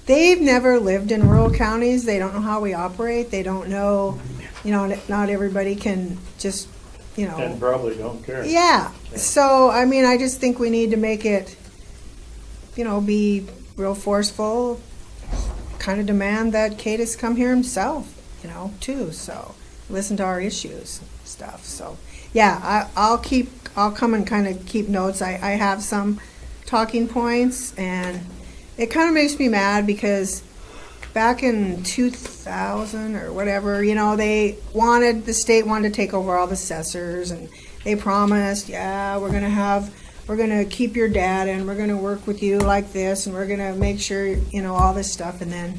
they've never lived in rural counties. They don't know how we operate. They don't know, you know, not everybody can just, you know. And probably don't care. Yeah. So, I mean, I just think we need to make it be real forceful, kind of demand that Cadis come here himself, too, so listen to our issues and stuff, so. Yeah, I'll come and kind of keep notes. I have some talking points, and it kind of makes me mad because back in 2000 or whatever, the state wanted to take over all the assessors, and they promised, yeah, we're gonna keep your data, and we're gonna work with you like this, and we're gonna make sure, all this stuff, and then,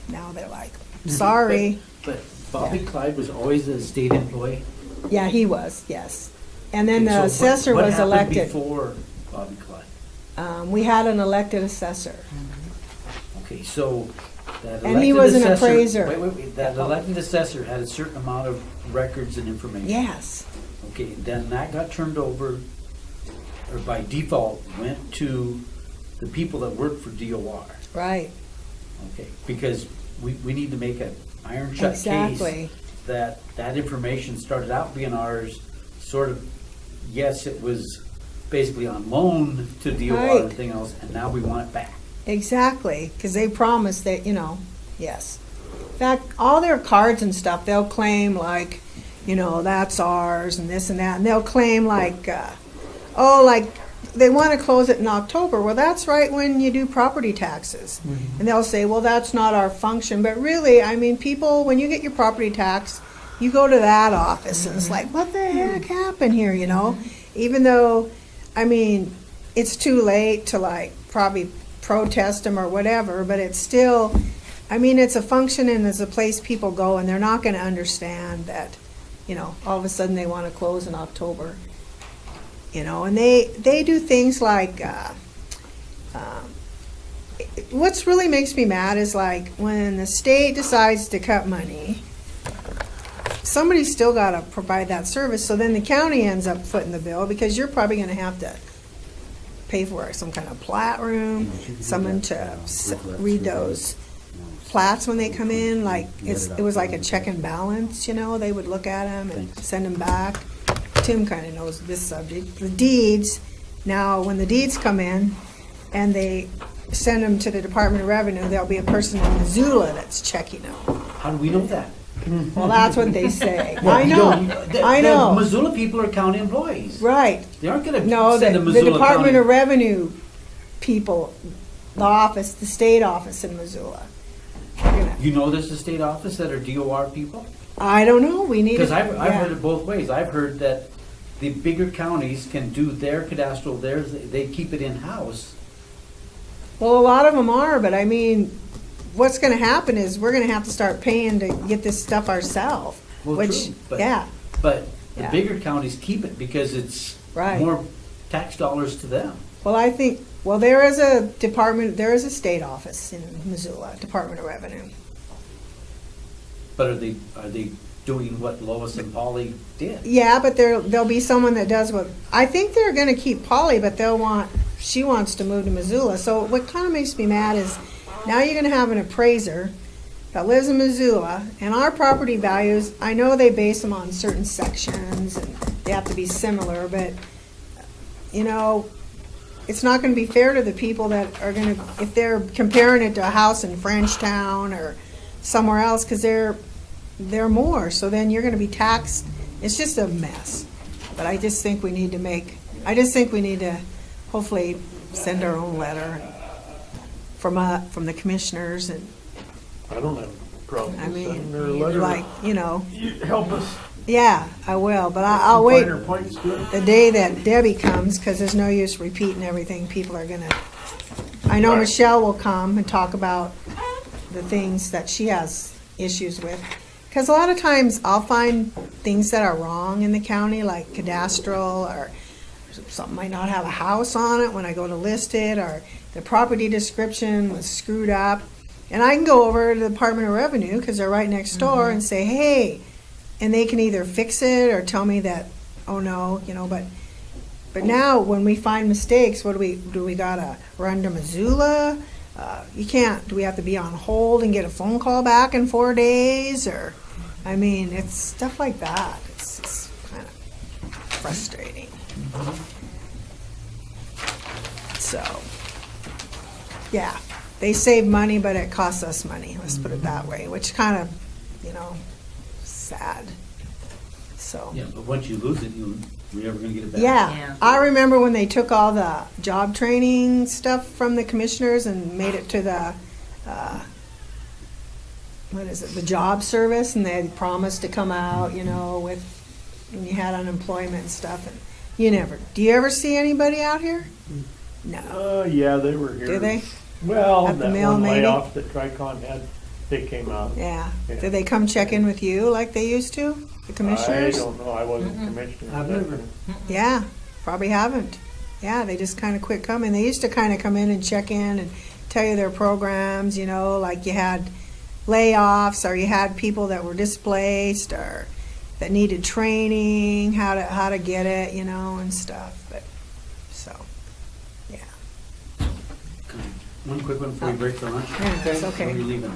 now they're like, sorry. But Bobby Clyde was always a state employee? Yeah, he was, yes. And then Okay, the so what- assessor was elected. What happened before Bobby Clyde? We had an elected assessor. Okay, so that And he elected was an assessor- appraiser. Wait, that elected assessor had a certain amount of records and information. Yes. Okay, then that got turned over, or by default, went to the people that work for DOR. Right. Okay, because we need to make an iron shut Exactly. case that information started out being ours, sort of, yes, it was basically on loan to DOR and Right. everything else, and now we want it back. Exactly, because they promised that, yes. In fact, all their cards and stuff, they'll claim like, that's ours and this and that. And they'll claim like, they want to close it in October. Well, that's right when you do property taxes. And they'll say, well, that's not our function. But really, people, when you get your property tax, you go to that office and it's like, what the heck happened here, Even though, it's too late to probably protest them or whatever, but it's still, it's a function and it's a place people go, and they're not going to understand that, all of a sudden they want to close in October. And they do things like, what's really makes me mad is like when the state decides to cut money, somebody's still got to provide that service. So then the county ends up footing the bill because you're probably going to have to pay for some kind of plat room, someone to read those plats when they come in. Like it was like a check and balance, they would look at them and send them back. Tim kind of knows this subject. The deeds, now when the deeds come in and they send them to the Department of Revenue, there'll be a person in Missoula that's checking them. How do we know that? Well, that's what they say. Well, I you know. don't- the- I know. The Missoula people are county employees. Right. They aren't gonna No, send the a Missoula Department County- of Revenue people, the office, the state office in Missoula. You know there's a state office that are DOR people? I don't know, we need to. Because I've yeah. heard it both ways. I've heard that the bigger counties can do their cadastral, theirs, they keep it in-house. Well, a lot of them are, but what's gonna happen is we're gonna have to start paying to get this stuff ourselves, Well, which, true, but- yeah. But the Yeah. bigger counties keep it because it's Right. more tax dollars to them. Well, I think, there is a state office in Missoula, Department of Revenue. But are they doing what Lois and Polly did? Yeah, but there'll be someone that does what, I think they're gonna keep Polly, but she wants to move to Missoula. So what kind of makes me mad is now you're gonna have an appraiser that lives in Missoula, and our property values, I know they base them on certain sections and they have to be similar, but it's not gonna be fair to the people that are gonna, if they're comparing it to a house in Frenchtown or somewhere else, because they're more, so then you're gonna be taxed. It's just a mess. But I just think we need to hopefully send our own letter from the commissioners, and I don't have a problem I mean, sending her a letter. You help us. Yeah, I will, but I'll wait Finer points to it. the day that Debbie comes, because there's no use repeating everything. People are gonna, I know Right. Michelle will come and talk about the things that she has issues with. Because a lot of times I'll find things that are wrong in the county, like cadastral, or something might not have a house on it when I go to list it, or the property description was screwed up. And I can go over to the Department of Revenue, because they're right next door, and say, hey, and they can either fix it or tell me that, oh no, but now when we find mistakes, do we gotta run to Missoula? Do we have to be on hold and get a phone call back in 4 days? Or, it's stuff like that. It's kind of frustrating. So, Yeah, they save money, but it costs us money, let's put it that way, which kind of, sad, so. Yeah, but once you lose it, you're never gonna get it back. Yeah, I remember when they took all the job training stuff from the commissioners and made it to the, the job service, and they had promised to come out, with, when you had unemployment and stuff, and do you ever see anybody out here? No. Yeah, they were here. Do they? Well, At the that mill, one maybe? layoff that Tricon had, they came out. Yeah. Do they come check in with you like they used to, the commissioners? I don't know, I wasn't commissioner. I've never. Yeah, probably haven't. Yeah, they just kind of quit coming. They used to kind of come in and check in and tell you their programs, like you had layoffs, or you had people that were displaced, or that needed training, how to get it, and stuff. But so, yeah. One quick one before you break for lunch. Yeah, it's okay. Before you leaving.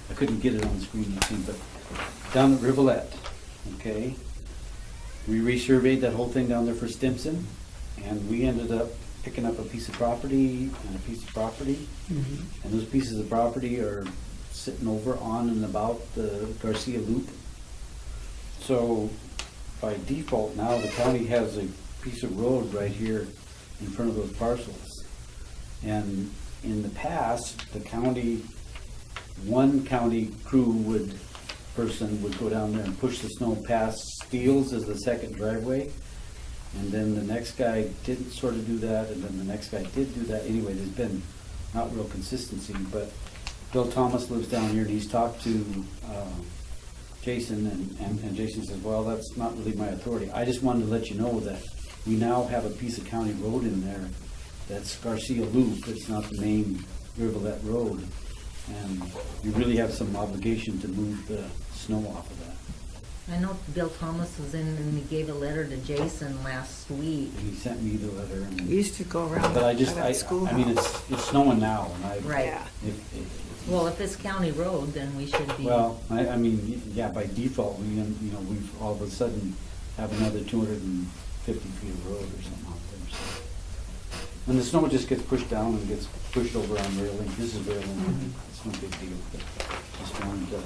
I couldn't get it on the screen, you see, but down at Rivulet, okay? We resurveyed that whole thing down there for Stimson, and we ended up picking up a piece of property and a piece of property. Mm-hmm. And those pieces of property are sitting over on and about the Garcia Loop. So by default now, the county has a piece of road right here in front of those parcels. And in the past, the county, one county person would go down there and push the snow past Steele's as the second driveway. And then the next guy didn't sort of do that, and then the next guy did do that. Anyway, there's been not real consistency, but Bill Thomas lives down here, and he's talked to Jason, and Jason says, well, that's not really my authority. I just wanted to let you know that we now have a piece of county road in there that's Garcia Loop. It's not the main Rivulet Road, and you really have some obligation to move the snow off of that. I know Bill Thomas was in and he gave a letter to Jason last week. He sent me the letter. And, We used to go around but I that school. I mean, it's snowing now, and I. Right. Well, if it's county road, then we should be. Well, I mean, yeah, by default, we've all of a sudden have another 250 feet of road or something out there. So. When the snow just gets pushed down and gets pushed over on railing, this is railing, it's no big deal. But just wanted to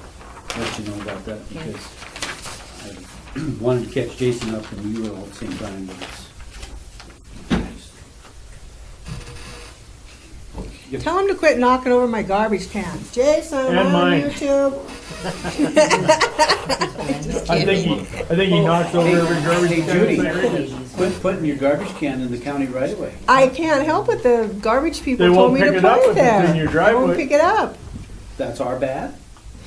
let you know about that because I wanted to catch Jason up and you were all at the same time, but it's. Tell him to quit knocking over my garbage cans. Jason, And I'm on mine. YouTube. I think he knocks over every garbage Hey, can. Judy, there is. quit putting your garbage can in the county right away. I can't help it. The garbage people They told won't me to pick it put up it if it's there. in your They won't driveway. pick it up. That's our bad?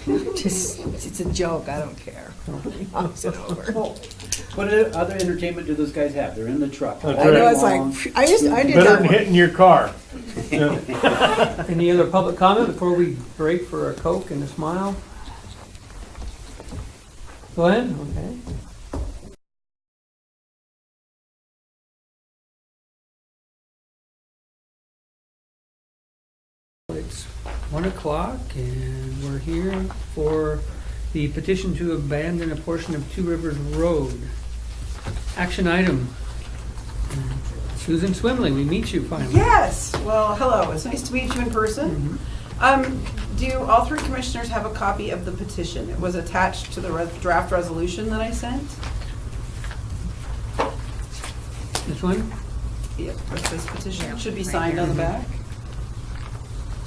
It's a joke. I don't care. Nobody knocks it over. What other entertainment do those guys have? They're in the truck. That's all I right. know day it's long. like I did Better that than one. hitting your car. Yeah. Any other public comment before we break for a Coke and a smile? Glenn, okay. It's 1 o'clock and we're here for the petition to abandon a portion of Two Rivers Road. Action item. Susan Swimley, we meet you finally. Yes, well, hello, it's nice to meet you in person. Do all three commissioners have a copy of the petition? It was attached to the draft resolution that I sent. This one? Yep, it says petition, it should be signed on the back.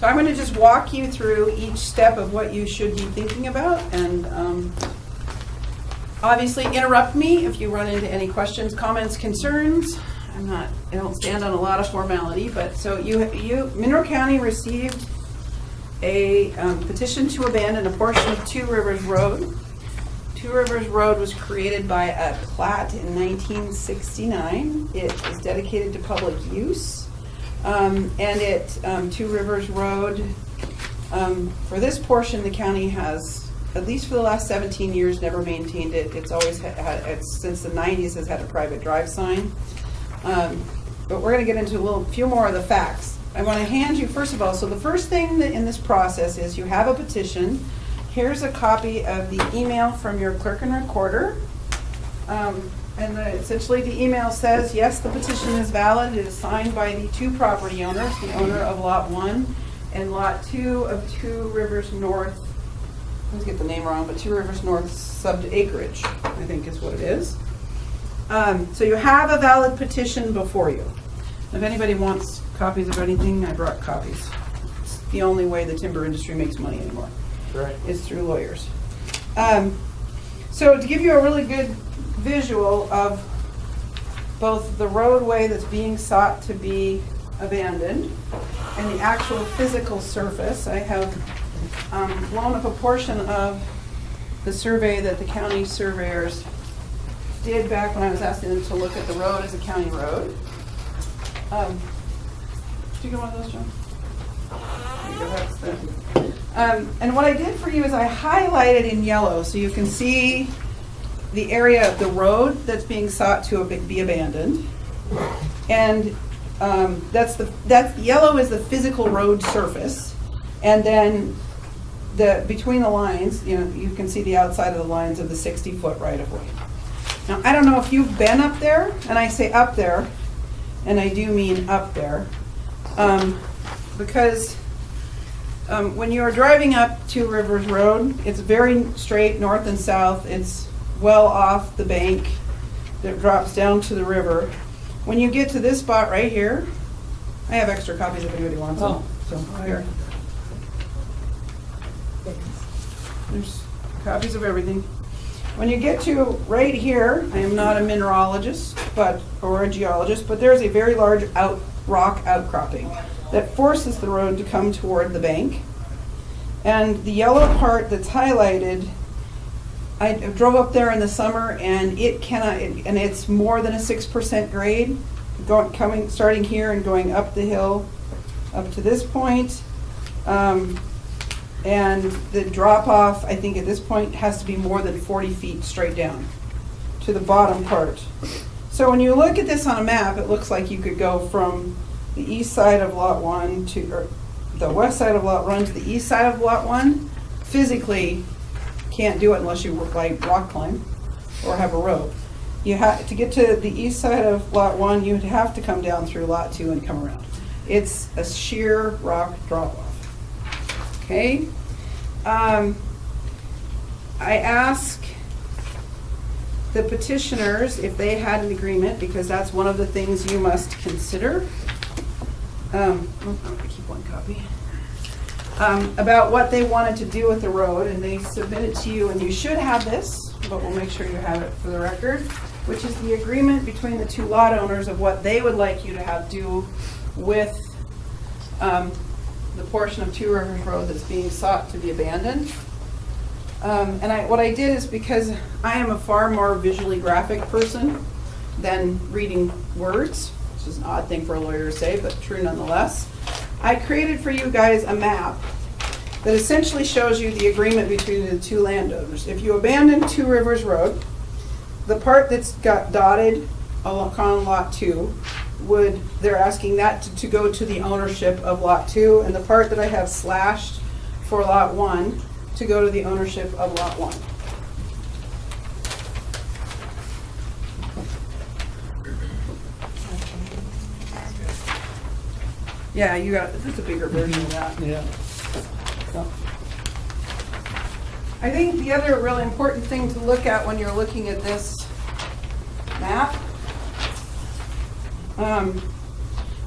So I'm gonna just walk you through each step of what you should be thinking about, and obviously interrupt me if you run into any questions, comments, concerns. I don't stand on a lot of formality, but so Monroe County received a petition to abandon a portion of Two Rivers Road. Two Rivers Road was created by a plat in 1969. It is dedicated to public use. Two Rivers Road, for this portion, the county has, at least for the last 17 years, never maintained it. It's always since the 90s, has had a private drive sign. But we're going to get into a few more of the facts. I want to hand you, first of all, so the first thing in this process is you have a petition. Here's a copy of the email from your clerk and recorder. essentially the email says, yes, the petition is valid. It is signed by the two property owners, the owner of Lot 1 and Lot 2 of 2 Rivers North. I always get the name wrong, but 2 Rivers North sub-acreage, I think is what it is. So you have a valid petition before you. If anybody wants copies of anything, I brought copies. It's the only way the timber industry makes money anymore. Right. Is through lawyers. So to give you a really good visual of both the roadway that's being sought to be abandoned and the actual physical surface, I have blown up a portion of the survey that the county surveyors did back when I was asking them to look at the road as a county road. Did you get one of those, John? And what I did for you is I highlighted in yellow so you can see the area of the road that's being sought to be abandoned. And that's yellow is the physical road surface. And then between the lines, you can see the outside of the lines of the 60-foot right-of-way. Now, I don't know if you've been up there, and I say up there, and I do mean up there, because when you are driving up 2 Rivers Road, it's very straight north and south. It's well off the bank that drops down to the river. When you get to this spot right here, I have extra copies if anybody wants them. So here. There's copies of everything. When you get to right here, I am not a mineralogist or a geologist, but there's a very large rock outcropping that forces the road to come toward the bank. And the yellow part that's highlighted, I drove up there in the summer and it's more than a 6% grade, starting here and going up the hill up to this point. And the drop off, I think at this point, has to be more than 40 feet straight down to the bottom part. So when you look at this on a map, it looks like you could go from the east side of Lot 1 or the west side of Lot 1 to the east side of Lot 1. Physically, can't do it unless you rock climb or have a rope. To get to the east side of Lot 1, you'd have to come down through Lot 2 and come around. It's a sheer rock drop off. Okay. I ask the petitioners if they had an agreement, because that's one of the things you must consider. I'm going to keep one copy. About what they wanted to do with the road, and they submitted to you, and you should have this, but we'll make sure you have it for the record, which is the agreement between the 2 lot owners of what they would like you to have do with the portion of 2 Rivers Road that's being sought to be abandoned. And what I did is, because I am a far more visually graphic person than reading words, which is an odd thing for a lawyer to say, but true nonetheless, I created for you guys a map that essentially shows you the agreement between the 2 landowners. If you abandon 2 Rivers Road, the part that's got dotted along Lot 2, they're asking that to go to the ownership of Lot 2, and the part that I have slashed for Lot 1 to go to the ownership of Lot 1. Yeah, that's a bigger version of that. Yeah. So. I think the other really important thing to look at when you're looking at this map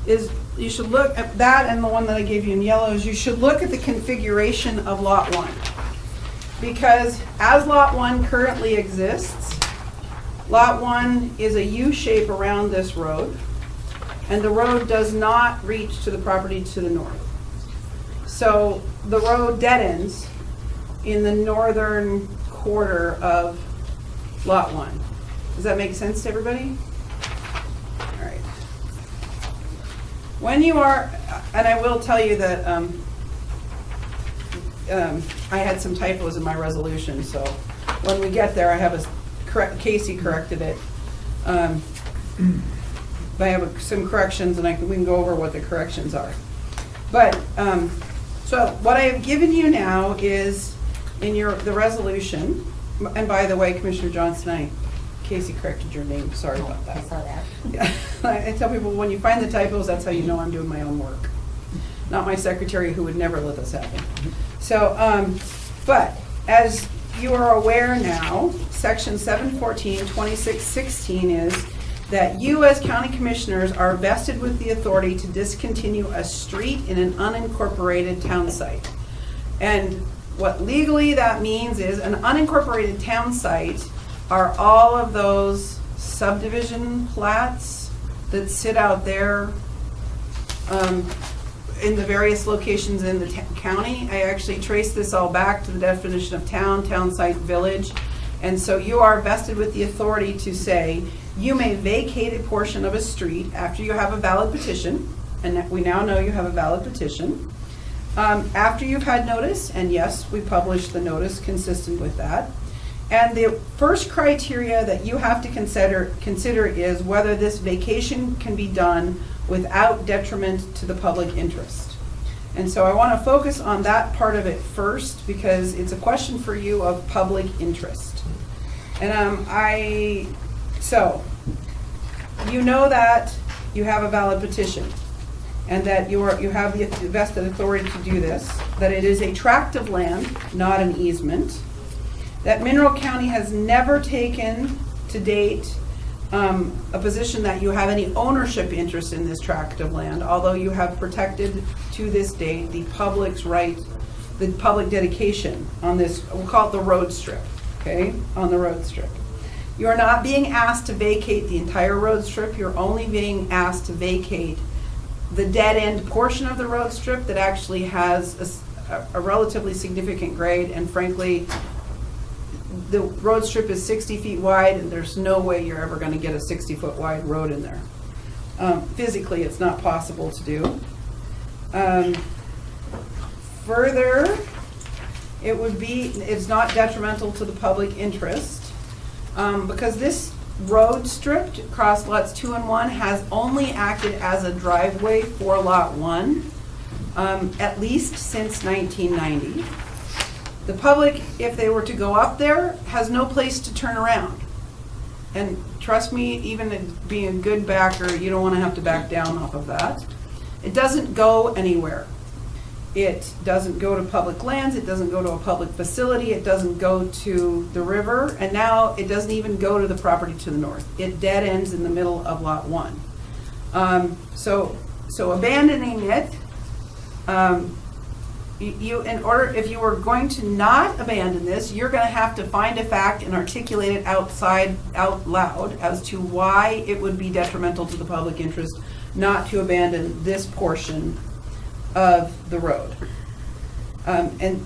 is you should look at that, and the one that I gave you in yellow is you should look at the configuration of Lot 1. Because as Lot 1 currently exists, Lot 1 is a U shape around this road, and the road does not reach to the property to the north. So the road dead ends in the northern quarter of Lot 1. Does that make sense to everybody? All right. When you are, and I will tell you that I had some typos in my resolution, so when we get there, I have Casey corrected it. But I have some corrections, and we can go over what the corrections are. But so what I have given you now is in the resolution. And by the way, Commissioner Johnson, I Casey corrected your name, sorry about I that. saw that. Yeah. I tell people, when you find the typos, that's how you know I'm doing my own work. Not my secretary who would never let this happen. So, but as you are aware now, section 714-2616 is that you as county commissioners are vested with the authority to discontinue a street in an unincorporated town site. And what legally that means is an unincorporated town site are all of those subdivision plats that sit out there in the various locations in the county. I actually traced this all back to the definition of town, town site, village. And so you are vested with the authority to say, you may vacate a portion of a street after you have a valid petition, and we now know you have a valid petition. After you've had notice, and yes, we published the notice consistent with that. And the first criteria that you have to consider is whether this vacation can be done without detriment to the public interest. And so I want to focus on that part of it first because it's a question for you of public interest. And so you know that you have a valid petition and that you have the vested authority to do this, that it is a tract of land, not an easement, that Mineral County has never taken to date a position that you have any ownership interest in this tract of land, although you have protected to this date the public's right, the public dedication on this, we'll call it the road strip, okay, on the road strip. You are not being asked to vacate the entire road strip, you're only being asked to vacate the dead end portion of the road strip that actually has a relatively significant grade, and frankly, the road strip is 60 feet wide and there's no way you're ever going to get a 60-foot wide road in there. Physically, it's not possible to do. Further, it's not detrimental to the public interest because this road strip across lots 2 and 1 has only acted as a driveway for lot 1 at least since 1990. The public, if they were to go up there, has no place to turn around. And trust me, even being a good backer, you don't want to have to back down off of that. It doesn't go anywhere. It doesn't go to public lands, it doesn't go to a public facility, it doesn't go to the river, and now it doesn't even go to the property to the north. It dead ends in the middle of lot 1. So abandoning it, if you were going to not abandon this, you're going to have to find a fact and articulate it out loud as to why it would be detrimental to the public interest not to abandon this portion of the road. And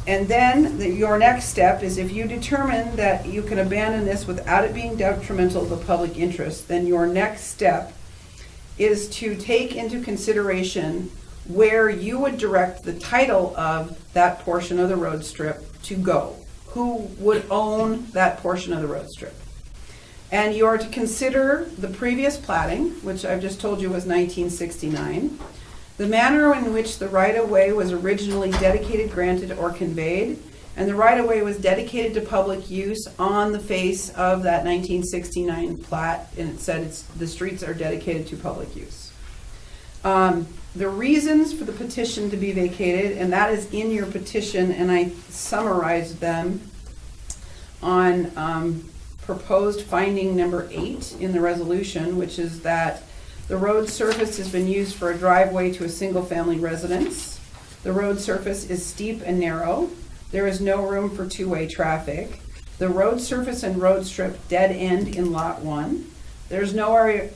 then your next step is if you determine that you can abandon this without it being detrimental to the public interest, then your next step is to take into consideration where you would direct the title of that portion of the road strip to go. Who would own that portion of the road strip? And you are to consider the previous platting, which I've just told you was 1969, the manner in which the right-of-way was originally dedicated, granted, or conveyed, and the right-of-way was dedicated to public use on the face of that 1969 plat, and it said the streets are dedicated to public use. The reasons for the petition to be vacated, and that is in your petition, and I summarized them on proposed finding number 8 in the resolution, which is that the road surface has been used for a driveway to a single-family residence. The road surface is steep and narrow. There is no room for two-way traffic. The road surface and road strip dead end in lot 1. There's no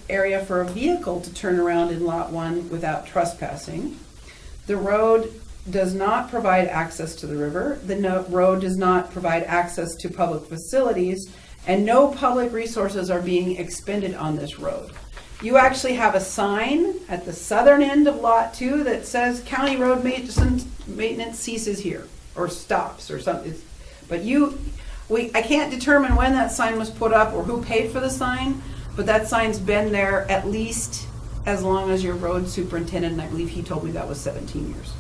area for a vehicle to turn around in lot 1 without trespassing. The road does not provide access to the river. The road does not provide access to public facilities, and no public resources are being expended on this road. You actually have a sign at the southern end of lot 2 that says county road maintenance ceases here, or stops, or something. But I can't determine when that sign was put up or who paid for the sign, but that sign's been there at least as long as your road superintendent, and I believe he told me that was 17 years.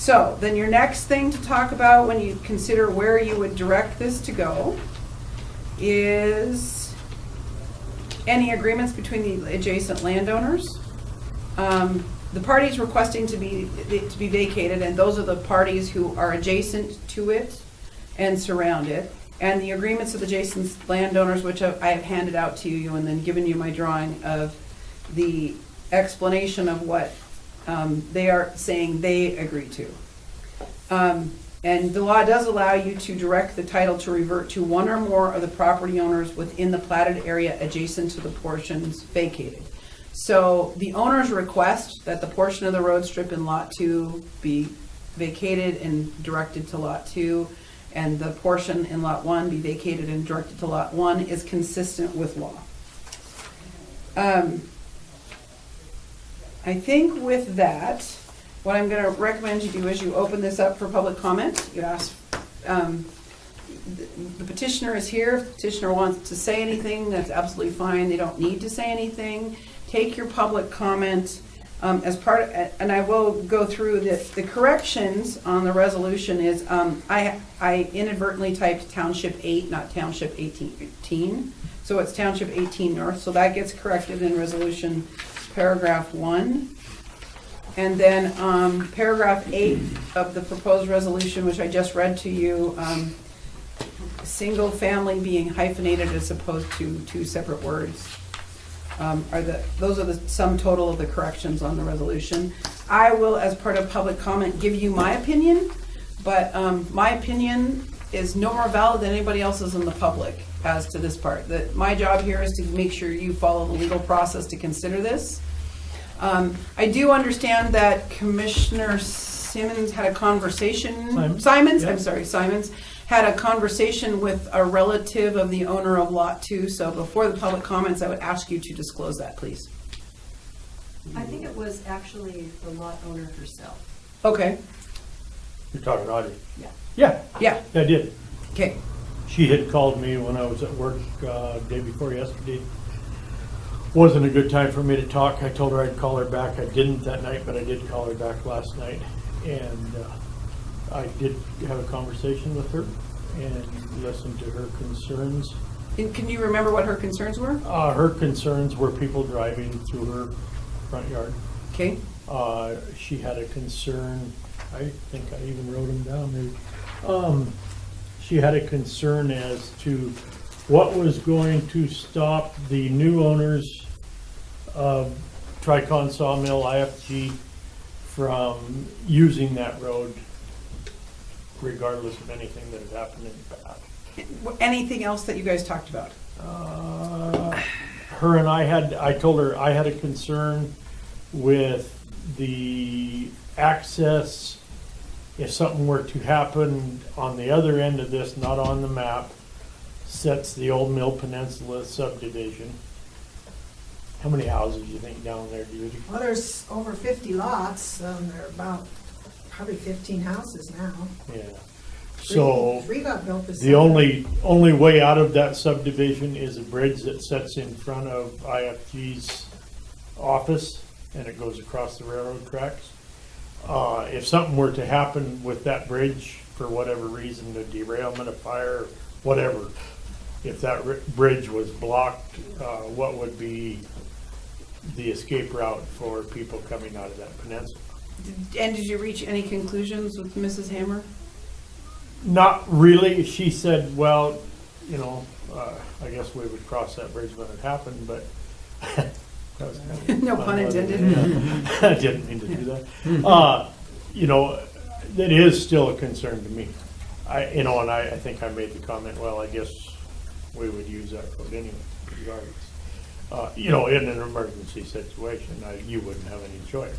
So then your next thing to talk about when you consider where you would direct this to go is any agreements between the adjacent landowners. The parties requesting to be vacated, and those are the parties who are adjacent to it and surround it. And the agreements of adjacent landowners, which I have handed out to you and then given you my drawing of the explanation of what they are saying they agree to. And the law does allow you to direct the title to revert to one or more of the property owners within the platted area adjacent to the portions vacated. So the owners request that the portion of the road strip in Lot 2 be vacated and directed to Lot 2, and the portion in Lot 1 be vacated and directed to Lot 1 is consistent with law. I think with that, what I'm going to recommend you do is you open this up for public comment. You ask, the petitioner is here. If the petitioner wants to say anything, that's absolutely fine. They don't need to say anything. Take your public comment as part of, and I will go through the corrections on the resolution is, I inadvertently typed Township 8, not Township 18. So it's Township 18 North. So that gets corrected in resolution paragraph 1. And then paragraph 8 of the proposed resolution, which I just read to you, single family being hyphenated as opposed to two separate words. Those are the sum total of the corrections on the resolution. I will, as part of public comment, give you my opinion, but my opinion is no more valid than anybody else's in the public as to this part. That my job here is to make sure you follow the legal process to consider this. I do understand that Commissioner Simmons had a conversation, Simons had a conversation with a relative of the owner of Lot 2. So before the public comments, I would ask you to disclose that, please. I think it was actually the lot owner herself. Okay. You're talking Audrey? Yeah. Yeah. I did. Okay. She had called me when I was at work day before yesterday. Wasn't a good time for me to talk. I told her I'd call her back. I didn't that night, but I did call her back last night. And I did have a conversation with her and listened to her concerns. And can you remember what her concerns were? Her concerns were people driving through her front yard. Okay. She had a concern, I think I even wrote them down maybe. She had a concern as to what was going to stop the new owners of Tricon Sawmill, IFG, from using that road regardless of anything that had happened in the past. Anything else that you guys talked about? Her and I told her I had a concern with the access if something were to happen on the other end of this, not on the map, sets the Old Mill Peninsula subdivision. How many houses do you think down there, Judy? Well, there's over 50 lots, there are about probably 15 houses now. Yeah. So Three got built this the summer. only way out of that subdivision is a bridge that sets in front of IFG's office, and it goes across the railroad tracks. If something were to happen with that bridge for whatever reason, a derailment, a fire, whatever, if that bridge was blocked, what would be the escape route for people coming out of that peninsula? And did you reach any conclusions with Mrs. Hammer? Not really. She said, well, you know, I guess we would cross that bridge when it happened, but that was kind of No pun intended. Yeah. I didn't mean to do that. You know, it is still a concern to me. I think I made the comment, well, I guess we would use that road anyway, regardless. You know, in an emergency situation, you wouldn't have any choice.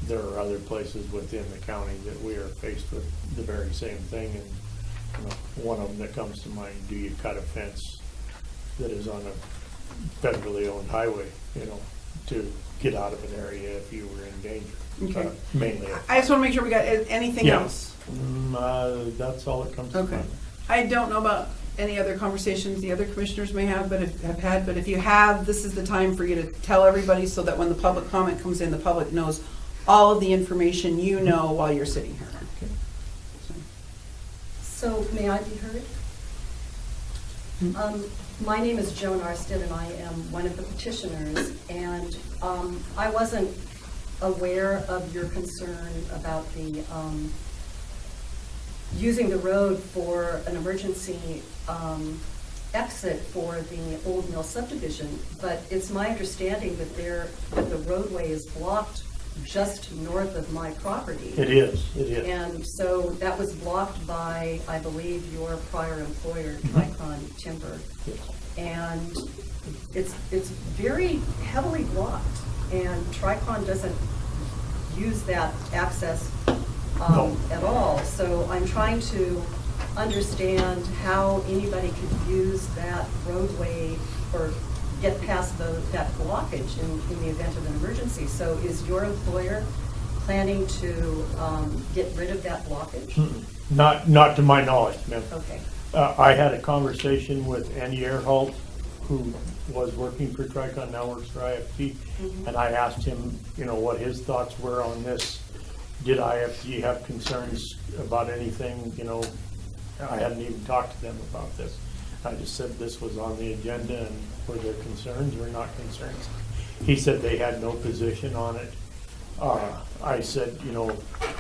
There are other places within the county that we are faced with the very same thing, and you know, one of them that comes to mind: do you cut a fence that is on a federally owned highway, you know, to get out of an area if you were in danger? Okay. Mainly. I just want to make sure we got anything else. That's all that comes to mind. I don't know about any other conversations the other commissioners may have, but if you have, this is the time for you to tell everybody so that when the public comment comes in, the public knows all of the information you know while you're sitting here. So, may I be heard? My name is Joan Arstead, and I am one of the petitioners, and I wasn't aware of your concern about the using the road for an emergency exit for the Old Mill subdivision, but it's my understanding that the roadway is blocked just north of my property. It is. And so that was blocked by, I believe, your prior employer, Tricon Timber. And it's very heavily blocked, and Tricon doesn't use that access at all. So I'm trying to understand how anybody could use that roadway or get past that blockage in the event of an emergency. So is your employer planning to get rid of that blockage? Not to my knowledge, ma'am. Okay. I had a conversation with Andy Earhart, who was working for Tricon, now works for IFT, and I asked him, what his thoughts were on this. Did IFT have concerns about anything? I hadn't even talked to them about this. I just said this was on the agenda, and were there concerns or not concerns? He said they had no position on it. I said,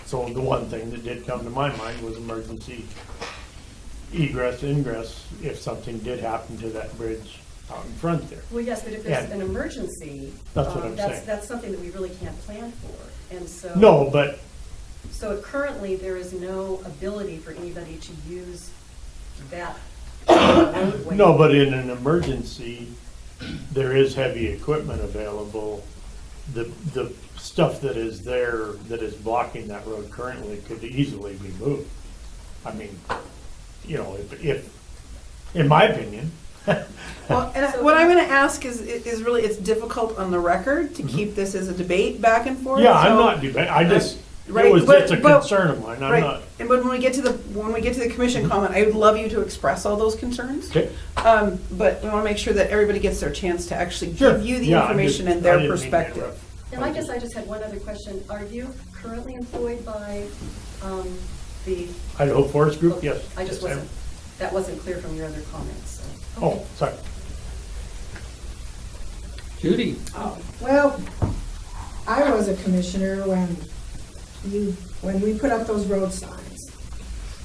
so the one thing that did come to my mind was emergency egress, ingress, if something did happen to that bridge out in front there. Well, yes, but if there's an emergency, that's what I'm saying. That's something that we really can't plan for, and so. No, but. So currently, there is no ability for anybody to use that roadway. No, but in an emergency, there is heavy equipment available. The stuff that is there that is blocking that road currently could easily be moved. I mean, if in my opinion. Well, and what I'm going to ask is really, it's difficult on the record to keep this as a debate back and forth. Yeah, I'm not debating. I just. Right, it was just a concern of mine. I'm not. And when we get to the commission comment, I would love you to express all those concerns. Okay. But we want to make sure that everybody gets their chance to actually give you the information and their perspective. And I guess I just had one other question. Are you currently employed by the Idaho Forest Group? Okay. Yes. I just wasn't. That wasn't clear from your other comments. So. Okay. Oh, sorry. Judy. Well, I was a commissioner when we put up those road signs.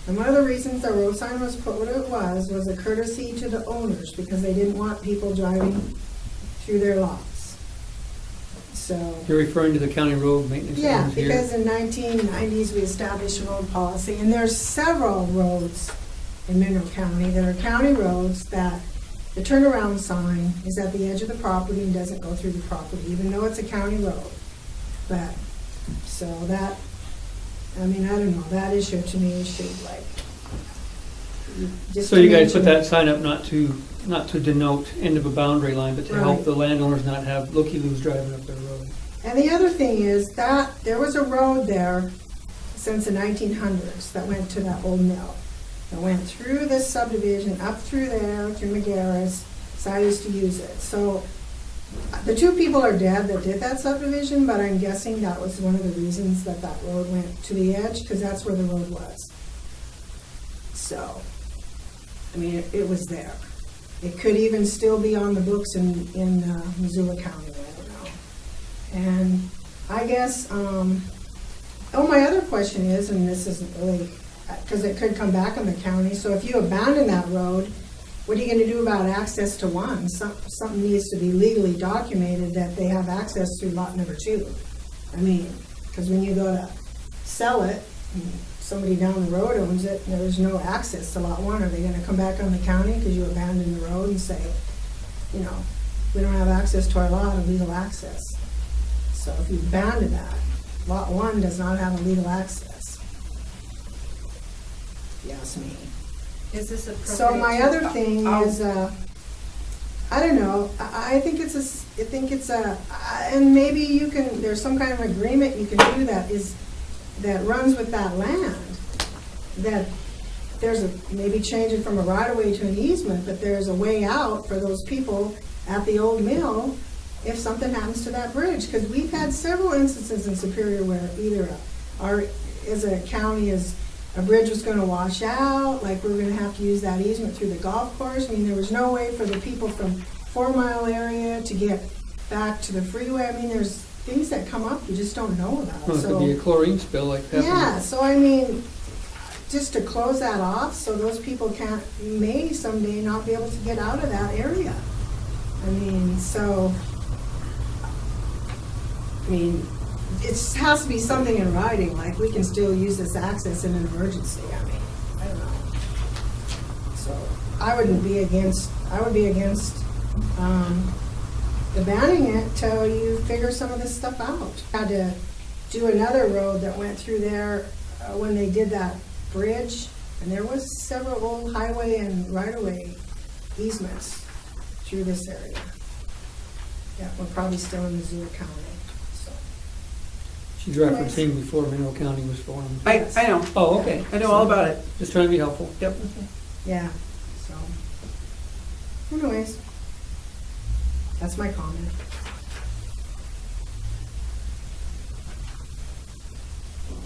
And one of the reasons the road sign was put what it was a courtesy to the owners, because they didn't want people driving through their lots. So. You're referring to the county road maintenance? Yeah, because in 1990s we established a road policy, and there's several roads in Mineral County that are county roads that the turnaround sign is at the edge of the property and doesn't go through the property, even though it's a county road. But, so that, I don't know, that issue to me should So you guys put that sign up not to denote end of a boundary line, but to help the landowners not have looky-loos driving up their road. And the other thing is that there was a road there since the 1900s that went to that old mill. That went through this subdivision, up through there, through McGarris, so I used to use it. So the two people are dead that did that subdivision, but I'm guessing that was one of the reasons that road went to the edge, because that's where the road was. So, it was there. It could even still be on the books in Missoula County, I don't know. And I guess, my other question is, and this isn't really, because it could come back on the county, so if you abandon that road, what are you going to do about access to one? Something needs to be legally documented that they have access through lot number 2. Because when you go to sell it, and somebody down the road owns it, and there's no access to lot 1, are they going to come back on the county because you abandoned the road and say, we don't have access to our lot, illegal access? So if you abandon that, lot 1 does not have a legal access, if you ask me. Is this appropriate? So my other thing is, I don't know. I think it's and maybe you can. There's some kind of agreement you can do that runs with that land. That there's maybe change it from a right of way to an easement, but there's a way out for those people at the old mill if something happens to that bridge, because we've had several instances in Superior where either as a county, a bridge was gonna wash out, like we're gonna have to use that easement through the golf course. I mean, there was no way for the people from 4 Mile area to get back to the freeway. I mean, there's things that come up you just don't know about, Well, it so. could be a chlorine spill like that. Yeah, so I mean, just to close that off, so those people may someday not be able to get out of that area. I mean, so, it has to be something in writing, like we can still use this access in an emergency, I mean, I don't know. So, I would be against the banning it till you figure some of this stuff out. Had to do another road that went through there when they did that bridge, and there was several old highway and right-of-way easements through this area. Yeah, we're probably still in Missoula County, so. She's referencing before Mineral County was formed. I know. Oh, okay. I know all about it. Just trying to be helpful. Yep. Yeah, so. Anyways, that's my comment.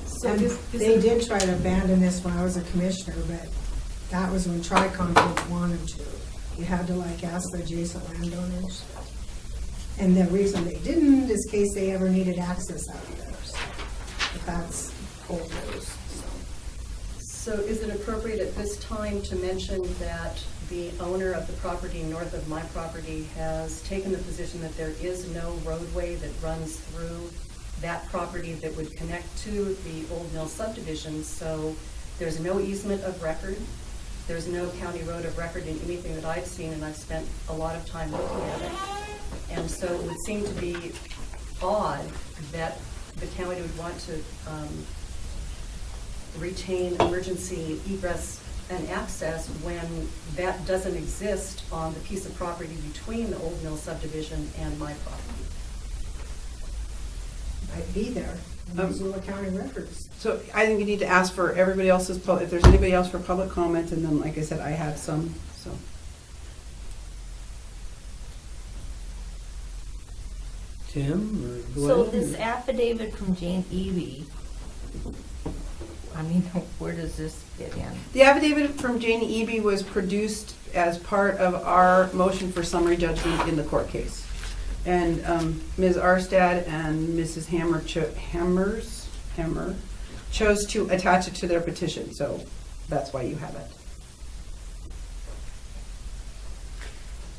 So And is they it- did try to abandon this when I was a commissioner, but that was when Tricon didn't want them to. You had to like ask the adjacent landowners. And the reason they didn't is in case they ever needed access out of there. So, but that's old news, so. So is it appropriate at this time to mention that the owner of the property north of my property has taken the position that there is no roadway that runs through that property that would connect to the Old Mill subdivision, so there's no easement of record, there's no county road of record in anything that I've seen, and I've spent a lot of time looking at it. And so it would seem to be odd that the county would want to retain emergency egress and access when that doesn't exist on the piece of property between the Old Mill subdivision and my property. Might be there in Missoula County records. So I think you need to ask for everybody else's, if there's anybody else for public comment, and then, like I said, I have some, so. Tim or Glenn? So this affidavit from Jane Eby, I mean, where does this fit in? The affidavit from Jane Eby was produced as part of our motion for summary judgment in the court case. And Ms. Arstad and Mrs. Hammer chose to attach it to their petition, so that's why you have it.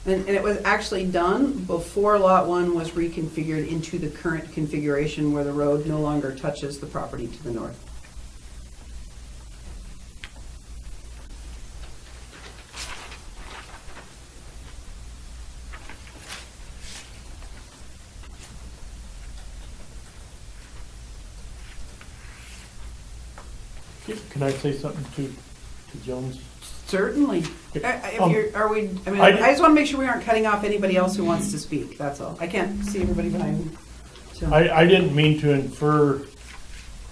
And it was actually done before Lot 1 was reconfigured into the current configuration where the road no longer touches the property to the north. Can I say something to Jones? Certainly. I just want to make sure we aren't cutting off anybody else who wants to speak, that's all. I can't see everybody behind me. So. I didn't mean to infer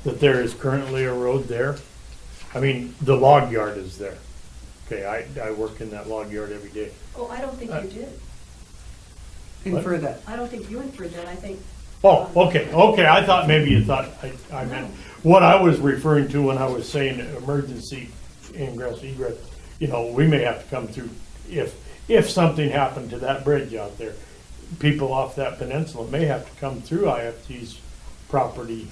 that there is currently a road there. I mean, the log yard is there. Okay, I work in that log yard every day. Oh, I don't think you did. Infer that. I don't think you inferred that, I think. Oh, okay, I thought maybe you thought I meant, what I was referring to when I was saying emergency ingress, egress, you know, we may have to come through, if something happened to that bridge out there, people off that peninsula may have to come through IFT's property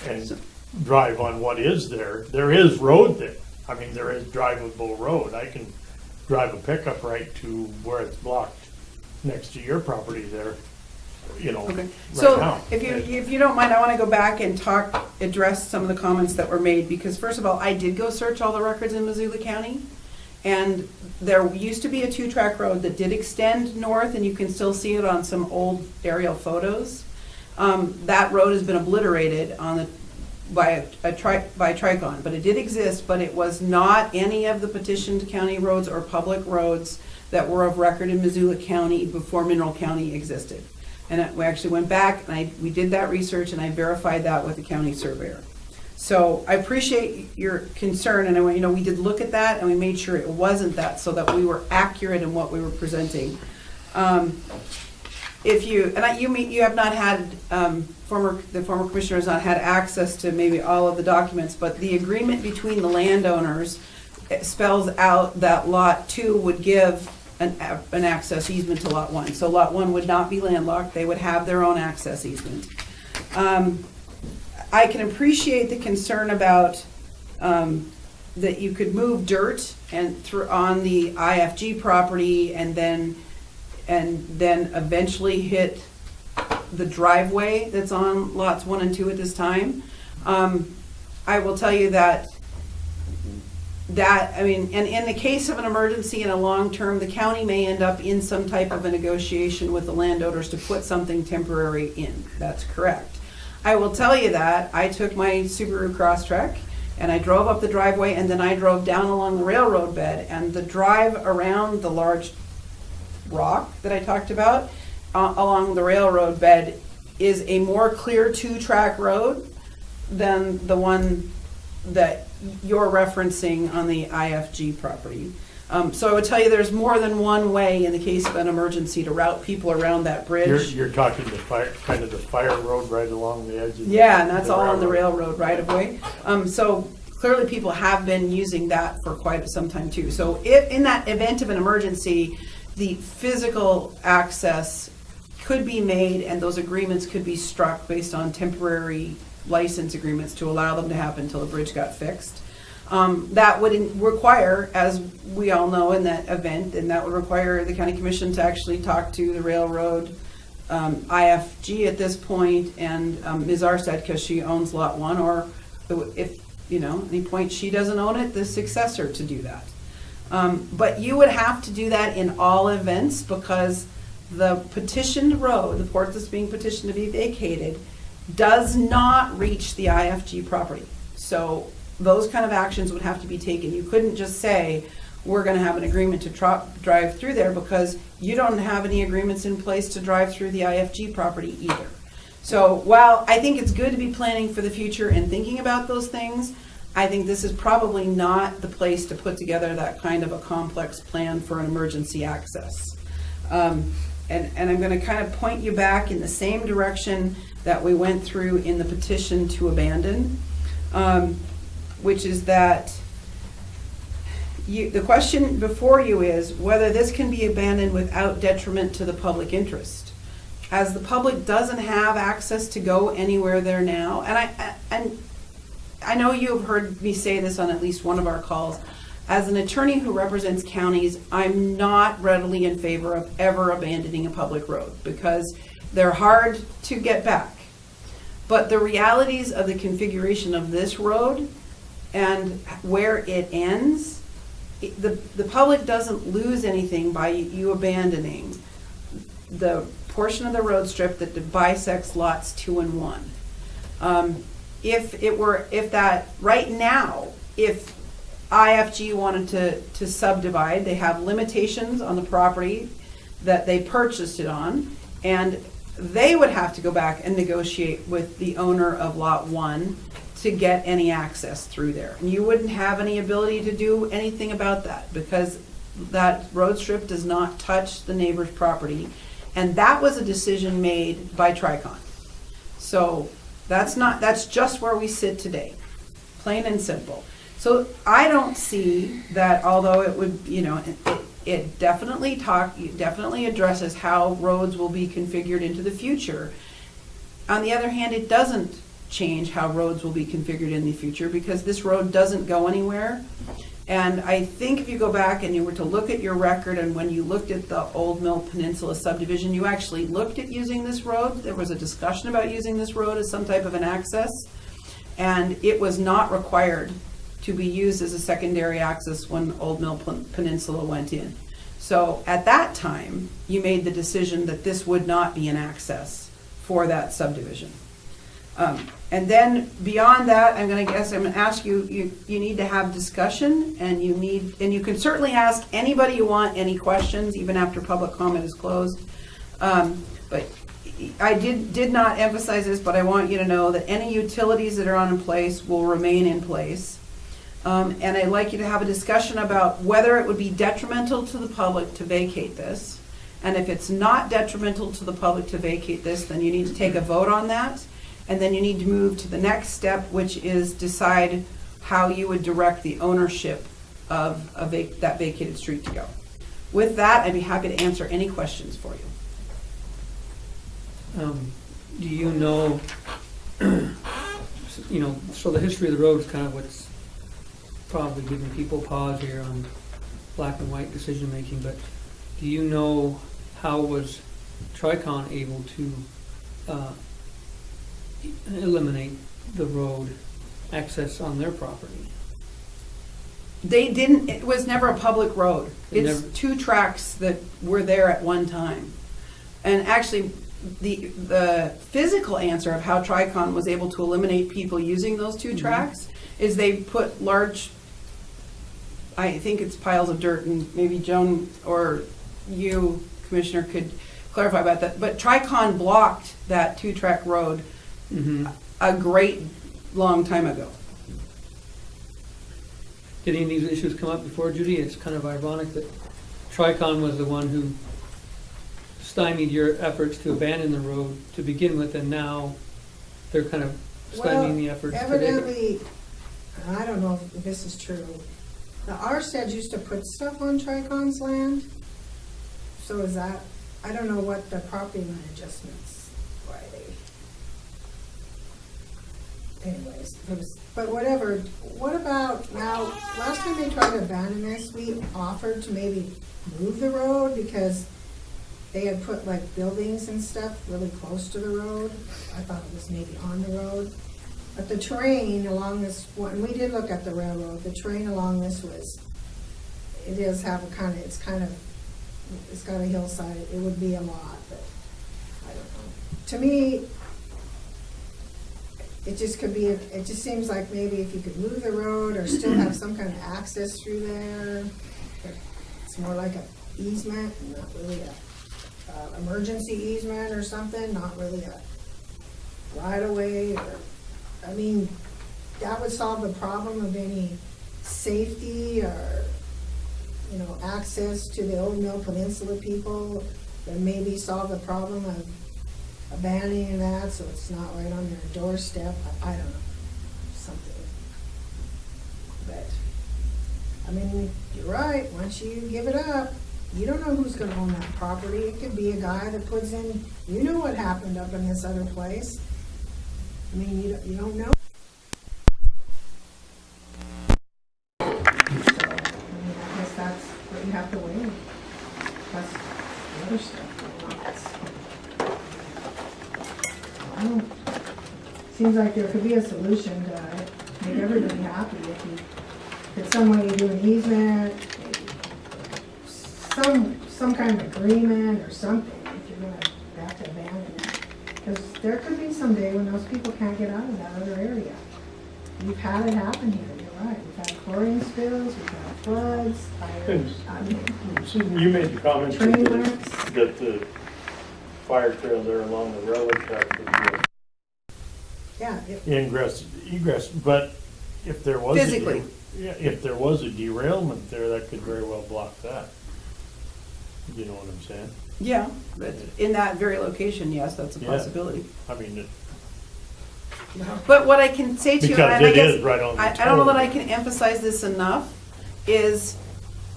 and drive on what is there. There is road there. I mean, there is drivable road. I can drive a pickup right to where it's blocked next to your property there, you know, Okay. right So now. if you don't mind, I want to go back and address some of the comments that were made, because first of all, I did go search all the records in Missoula County, and there used to be a 2-track road that did extend north, and you can still see it on some old aerial photos. That road has been obliterated by Tricon, but it did exist, but it was not any of the petitioned county roads or public roads that were of record in Missoula County before Mineral County existed. And we actually went back and we did that research, and I verified that with the county surveyor. So I appreciate your concern, and we did look at that and we made sure it wasn't that, so that we were accurate in what we were presenting. if you, you have not had, the former commissioner has not had access to maybe all of the documents, but the agreement between the landowners spells out that Lot 2 would give an access easement to Lot 1. So Lot 1 would not be landlocked, they would have their own access easement. I can appreciate the concern about that you could move dirt and on the IFG property and then eventually hit the driveway that's on lots 1 and 2 at this time. I will tell you that I mean, and in the case of an emergency in a long term, the county may end up in some type of a negotiation with the landowners to put something temporary in. That's correct. I will tell you that I took my Subaru Crosstrek and I drove up the driveway and then I drove down along the railroad bed, and the drive around the large rock that I talked about along the railroad bed is a more clear 2-track road than the one that you're referencing on the IFG property. So I would tell you there's more than one way in the case of an emergency to route people around that bridge. You're talking the fire road right along the edge of the Yeah, and that's all on the railroad right of way. So clearly people have been using that for quite some time too. So if in that event of an emergency, the physical access could be made and those agreements could be struck based on temporary license agreements to allow them to happen until the bridge got fixed. That would require, as we all know in that event, and that would require the county commission to actually talk to the railroad, IFG at this point, and Ms. Arstead, because she owns Lot 1, or if, at any point she doesn't own it, the successor to do that. But you would have to do that in all events because the petitioned road, the port that's being petitioned to be vacated, does not reach the IFG property. So those kind of actions would have to be taken. You couldn't just say, we're going to have an agreement to drive through there, because you don't have any agreements in place to drive through the IFG property either. So while I think it's good to be planning for the future and thinking about those things, I think this is probably not the place to put together that kind of a complex plan for an emergency access. And I'm going to kind of point you back in the same direction that we went through in the petition to abandon, which is that the question before you is whether this can be abandoned without detriment to the public interest. As the public doesn't have access to go anywhere there now, and I know you have heard me say this on at least one of our calls, as an attorney who represents counties, I'm not readily in favor of ever abandoning a public road because they're hard to get back. But the realities of the configuration of this road and where it ends, the public doesn't lose anything by you abandoning the portion of the road strip that bisects lots 2 and 1. If that right now, if IFG wanted to subdivide, they have limitations on the property that they purchased it on, and they would have to go back and negotiate with the owner of Lot 1 to get any access through there. And you wouldn't have any ability to do anything about that because that road strip does not touch the neighbor's property. And that was a decision made by Tricon. So that's just where we sit today, plain and simple. So I don't see that, although it would, it definitely addresses how roads will be configured into the future. On the other hand, it doesn't change how roads will be configured in the future because this road doesn't go anywhere. And I think if you go back and you were to look at your record, and when you looked at the Old Mill Peninsula subdivision, you actually looked at using this road. There was a discussion about using this road as some type of an access, and it was not required to be used as a secondary access when Old Mill Peninsula went in. So at that time, you made the decision that this would not be an access for that subdivision. And then beyond that, I'm going to ask you need to have discussion, and you can certainly ask anybody you want any questions, even after public comment is closed. But I did not emphasize this, but I want you to know that any utilities that are in place will remain in place. And I'd like you to have a discussion about whether it would be detrimental to the public to vacate this, And if it's not detrimental to the public to vacate this, then you need to take a vote on that. And then you need to move to the next step, which is decide how you would direct the ownership of that vacated street to go. With that, I'd be happy to answer any questions for you. Do you know, so the history of the road is kind of what's probably giving people pause here on black and white decision making, but do you know how was Tricon able to eliminate the road access on their property? They didn't, it was never a public road. It It's never- 2 tracks that were there at one time. And actually, the physical answer of how Tricon was able to eliminate people using those 2 tracks is they put large, I think it's piles of dirt, and maybe Joan or you, Commissioner, could clarify about that. But Tricon blocked that 2-track road a great long time ago. Did any of these issues come up before, Judy? It's kind of ironic that Tricon was the one who stymied your efforts to abandon the road to begin with, and now they're kind of stymieing the efforts today. Evidently, I don't know if this is true, the Arsteads used to put stuff on Tricon's land. So is that, I don't know what the property line adjustments, why they, anyways, but whatever. What about, now, last time they tried to abandon this, we offered to maybe move the road because they had put like buildings and stuff really close to the road. I thought it was maybe on the road. But the terrain along this, when we did look at the railroad, the terrain along this it does have a kind of, it's got a hillside. It would be a lot, but I don't know. To me, it just could be, it just seems like maybe if you could move the road or still have some kind of access through there, it's more like a easement, not really a emergency easement or something, not really a right of way, or, I mean, that would solve the problem of any safety or, access to the Old Mill Peninsula people, then maybe solve the problem of abandoning that so it's not right on their doorstep. I don't know, something. But, I mean, you're right, once you give it up, you don't know who's gonna own that property. It could be a guy that puts in, you know what happened up in this other place. I mean, you don't know. So, I guess that's what you have to weigh. Plus the other stuff. I don't, seems like there could be a solution to make everybody happy if you, if some way you do an easement, some kind of agreement or something, if you're gonna have to abandon it. Because there could be some day when those people can't get out of that other area. We've had it happen here, you're right. We've had chlorine spills, we've had floods, fires, Susan, you made the comment train wrecks. that the fire trail there along the railroad track would Yeah. be ingress, egress, but if there was. Physically. If there was a derailment there, that could very well block that. You know what I'm saying? Yeah, but in that very location, yes, that's a Yeah. possibility. I mean, But what I can say to you, Because and I it guess, is right on the I don't know that toe. I can emphasize this enough, is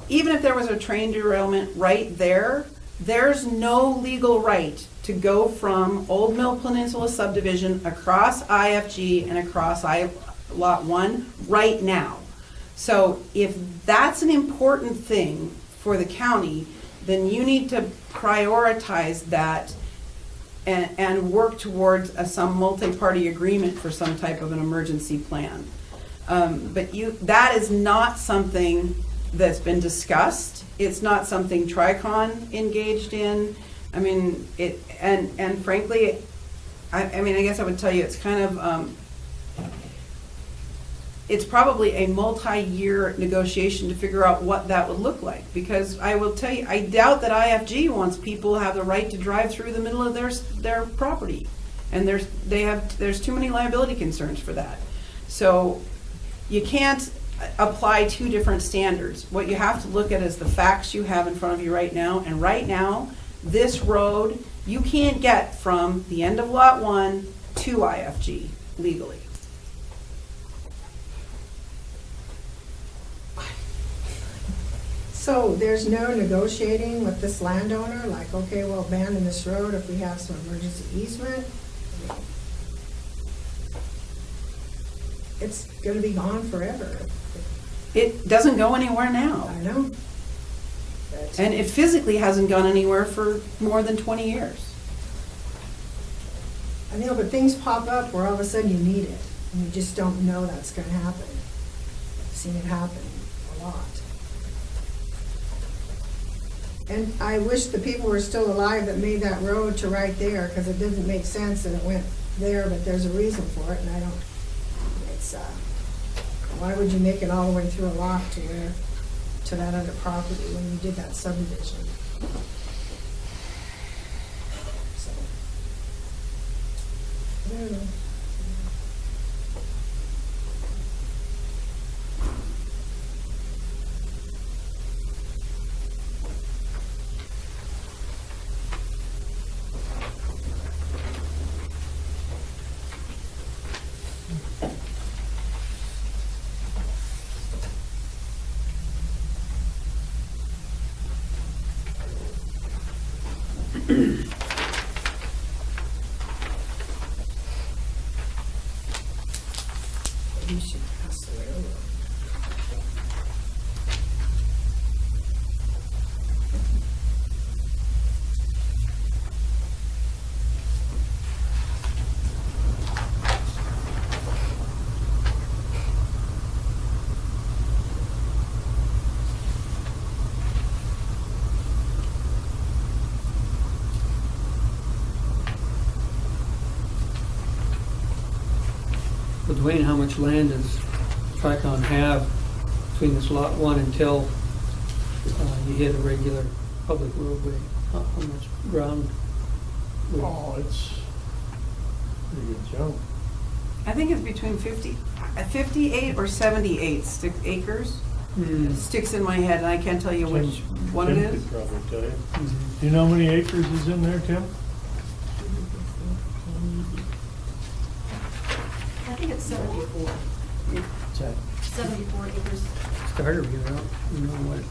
even if there was a train derailment right there, there's no legal right to go from Old Mill Peninsula subdivision across IFG and across Lot 1 right now. So if that's an important thing for the county, then you need to prioritize that and work towards some multi-party agreement for some type of an emergency plan. But that is not something that's been discussed. It's not something Tricon engaged in. I mean, and frankly, I mean, I guess I would tell you it's kind of, it's probably a multi-year negotiation to figure out what that would look like. Because I will tell you, I doubt that IFG wants people to have the right to drive through the middle of their property. And there's too many liability concerns for that. So you can't apply 2 different standards. What you have to look at is the facts you have in front of you right now. And right now, this road, you can't get from the end of Lot 1 to IFG legally. So there's no negotiating with this landowner, like, okay, we'll abandon this road if we have some emergency easement? It's gonna be gone forever. It doesn't go anywhere now. I know. But- And it physically hasn't gone anywhere for more than 20 years. I know, but things pop up where all of a sudden you need it, and you just don't know that's gonna happen. I've seen it happen a lot. And I wish the people were still alive that made that road to right there, because it doesn't make sense that it went there, but there's a reason for it, and I don't, it's, why would you make it all the way through a lot to where, to that other property when you did that subdivision? So, I don't know. You should pass the railroad. Well, Dwayne, how much land does Tricon have between this lot 1 until you hit a regular public roadway? How much ground? would- Oh, it's pretty good jump. I think it's between 58 or 78 acres. Hmm. It sticks in my head, and I can't tell you which one it Tim is. could probably tell you. Mhm. Do you know how many acres is in there, Tim? I think it's 74. Is that 74 acres. starter, you know what?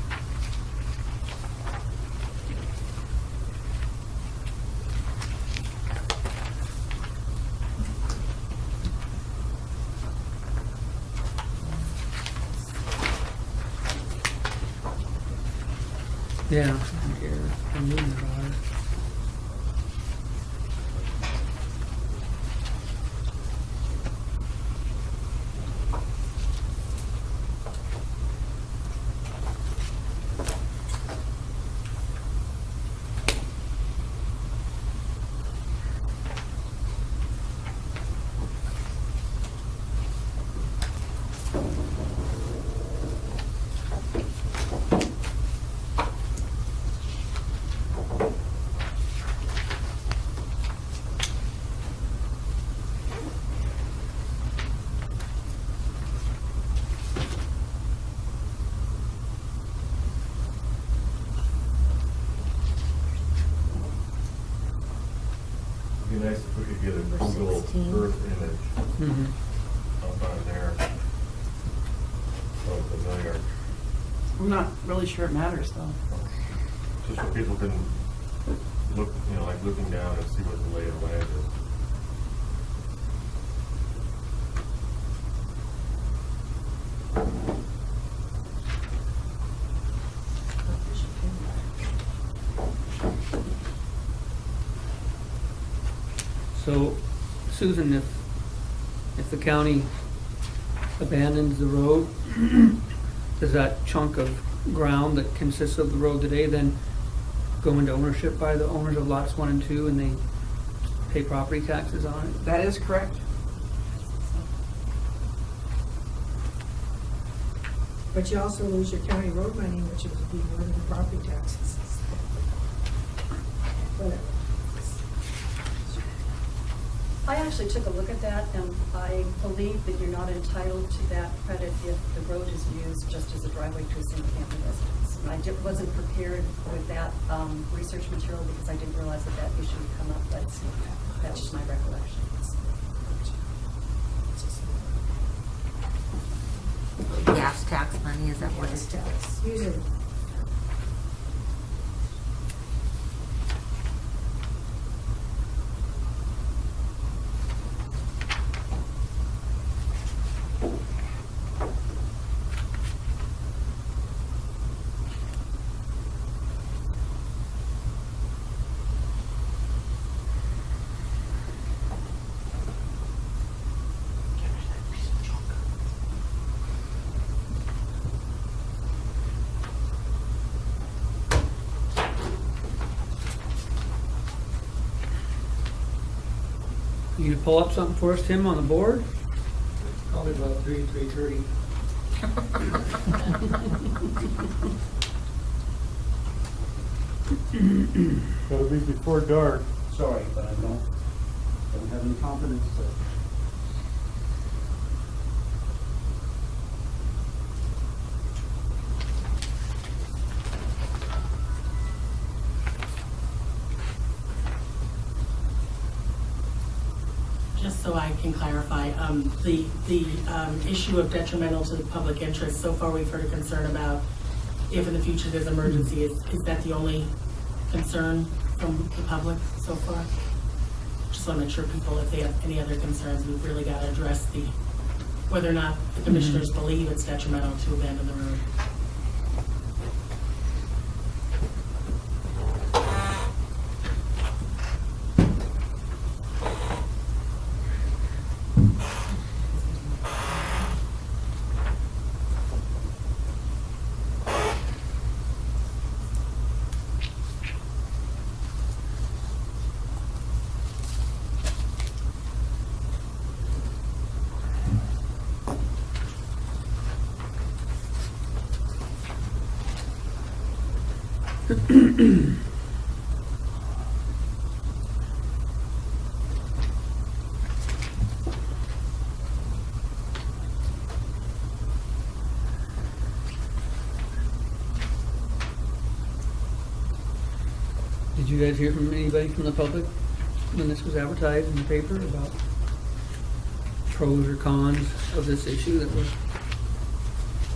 Yeah, here, I'm reading about it. It'd be nice if we could get a Google 16. Earth image Mhm. up on there of the mill yard, I'm not really sure it matters, though. just so people can look, like looking down and see what the lay of the land is. So, Susan, if the county abandons the road, does that chunk of ground that consists of the road today then go into ownership by the owners of lots 1 and 2 and they pay property taxes on it? That is correct. But you also lose your county road money, which would be more than the property taxes. Whatever. I actually took a look at that, and I believe that you're not entitled to that credit if the road is used just as a driveway to a single-family residence. I wasn't prepared with that research material because I didn't realize that that issue would come up, but that's just my recollection. Gas tax money, is that what Gas it's? tax. Usually, You gonna pull up something for us, Tim, on the board? Probably about 3:30. Gotta be before dark. Sorry, but I don't have any confidence to. Just so I can clarify, the issue of detrimental to the public interest, so far we've heard a concern about if in the future there's emergency, is that the only concern from the public so far? Just want to make sure people, if they have any other concerns, we've really got to address whether or not the commissioners believe it's detrimental to abandon the road. Did you guys hear from anybody from the public when this was advertised in the paper about pros or cons of this issue that we're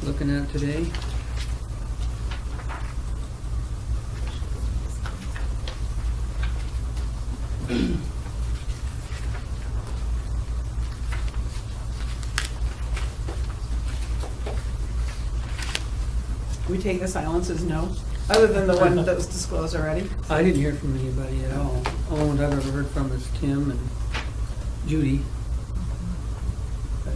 looking at today? We take the silence as no, other than the one that was disclosed already. I didn't hear from anybody at all. Only ones I've ever heard from is Tim and Judy. But,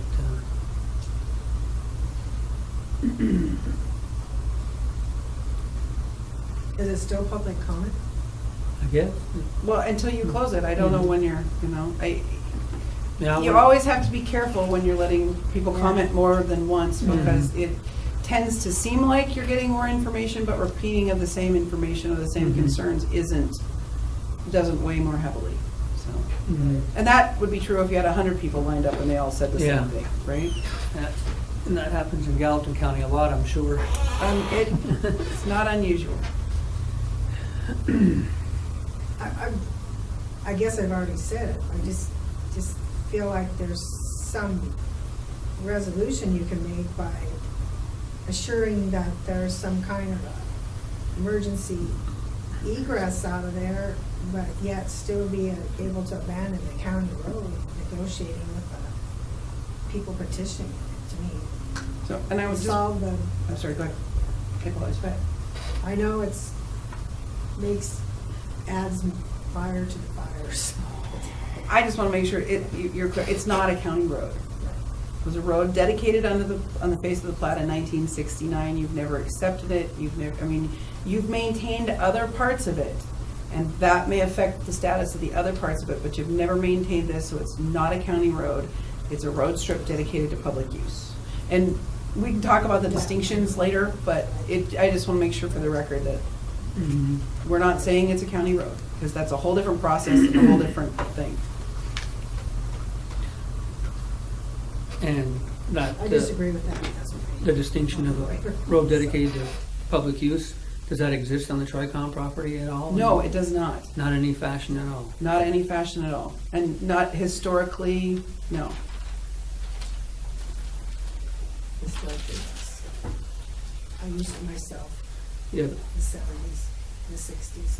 is it still public comment? I guess. Well, until you close it, I don't know when you're, Yeah, you always have to be careful when you're letting people comment more than once, because it tends to seem like you're getting more information, but repeating of the same information or the same concerns doesn't weigh more heavily, so. And that would be true if you had 100 people lined up and they all said the same thing, right? And that happens in Gallatin County a lot, I'm sure. It's not unusual. I guess I've already said it. I just feel like there's some resolution you can make by assuring that there's some kind of emergency egress out of there, but yet still be able to abandon the county road, negotiating with the people petitioning it, to me. So, and I was just, solve the. I'm sorry, go ahead. Okay, well, I know adds fire to the fires. I just want to make sure you're clear. It's not a county road. It was a road dedicated on the face of the plat in 1969. You've never accepted it. You've maintained other parts of it, and that may affect the status of the other parts of it, but you've never maintained this, so it's not a county road. It's a road strip dedicated to public use. And we can talk about the distinctions later, but I just want to make sure for the record that we're not saying it's a county road, because that's a whole different process and a whole different thing. And not I disagree with that. the distinction of a road dedicated to public use, does that exist on the Tricom property at all? No, it does not. Not in any fashion at all? Not any fashion at all. And not historically, no. It's like this. I used it myself, Yeah, the 70s, the 60s.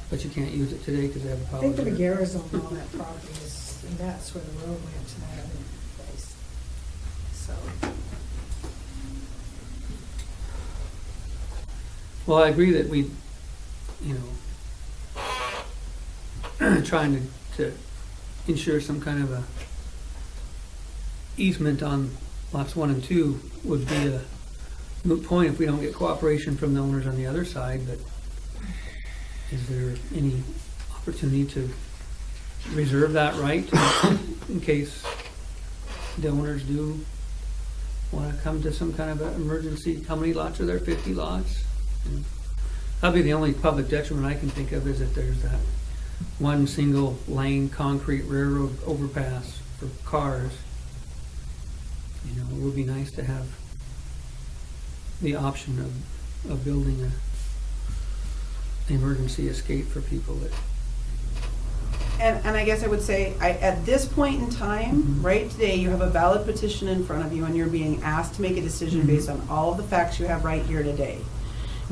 but you can't use it today because they have a I power. think the grid. Magueras own all that property, and that's where the road went to that other place. So, Well, I agree that we, trying to ensure some kind of a easement on lots 1 and 2 would be a moot point if we don't get cooperation from the owners on the other side, but is there any opportunity to reserve that right in case the owners do want to come to some kind of an emergency? How many lots are there? 50 lots? That'd be the only public detriment I can think of, is that there's that one single lane concrete railroad overpass for cars. It would be nice to have the option of building an emergency escape for people that. And I guess I would say, at this point in time, right today, you have a valid petition in front of you and you're being asked to make a decision based on all of the facts you have right here today.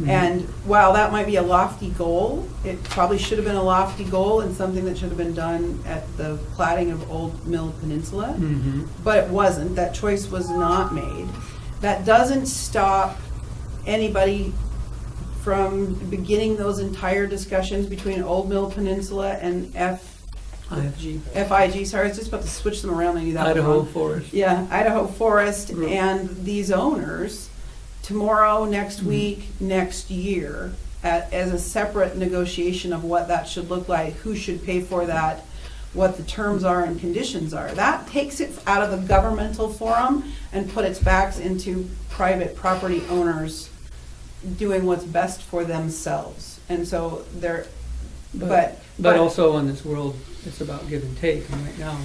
And while that might be a lofty goal, it probably should have been a lofty goal and something that should have been done at the platting of Old Mill Peninsula, but it wasn't. That choice was not made. That doesn't stop anybody from beginning those entire discussions between Old Mill Peninsula and FIG, sorry, I was just about to switch them around. I knew that was Idaho wrong. Forest. Yeah, Idaho Forest and these owners tomorrow, next week, next year, as a separate negotiation of what that should look like, who should pay for that, what the terms are and conditions are. That takes it out of the governmental forum and put its backs into private property owners doing what's best for themselves. And so they're, but also in this world, it's about give and take, and right now,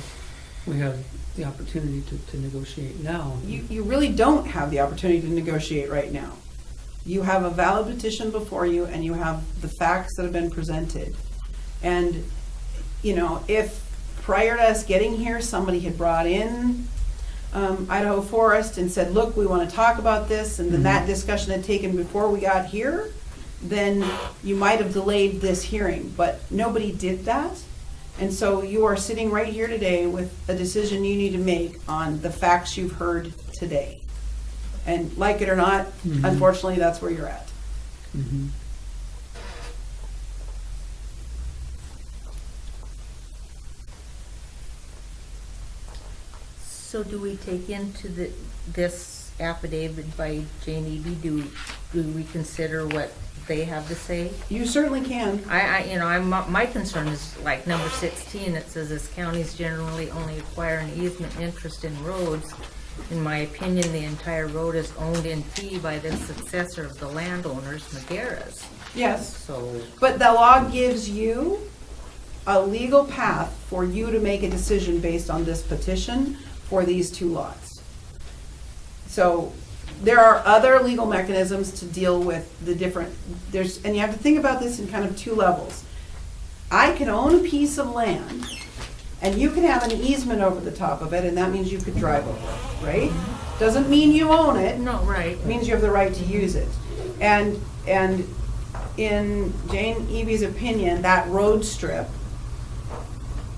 we have the opportunity to negotiate now. You really don't have the opportunity to negotiate right now. You have a valid petition before you and you have the facts that have been presented. And, if prior to us getting here, somebody had brought in Idaho Forest and said, look, we want to talk about this, and then that discussion had taken before we got here, then you might have delayed this hearing, but nobody did that. And so you are sitting right here today with a decision you need to make on the facts you've heard today. And like it or not, unfortunately, that's where you're at. So do we take into this affidavit by Jane Eby, do we consider what they have to say? You certainly can. My concern is like number 16, it says this counties generally only acquire an easement interest in roads. In my opinion, the entire road is owned in fee by the successor of the landowners, Magueras. Yes. So, but the law gives you a legal path for you to make a decision based on this petition for these 2 lots. So there are other legal mechanisms to deal with the different, and you have to think about this in kind of 2 levels. I can own a piece of land and you can have an easement over the top of it, and that means you could drive over it, right? Doesn't mean you own it. No, right. It means you have the right to use it. And in Jane Eby's opinion, that road strip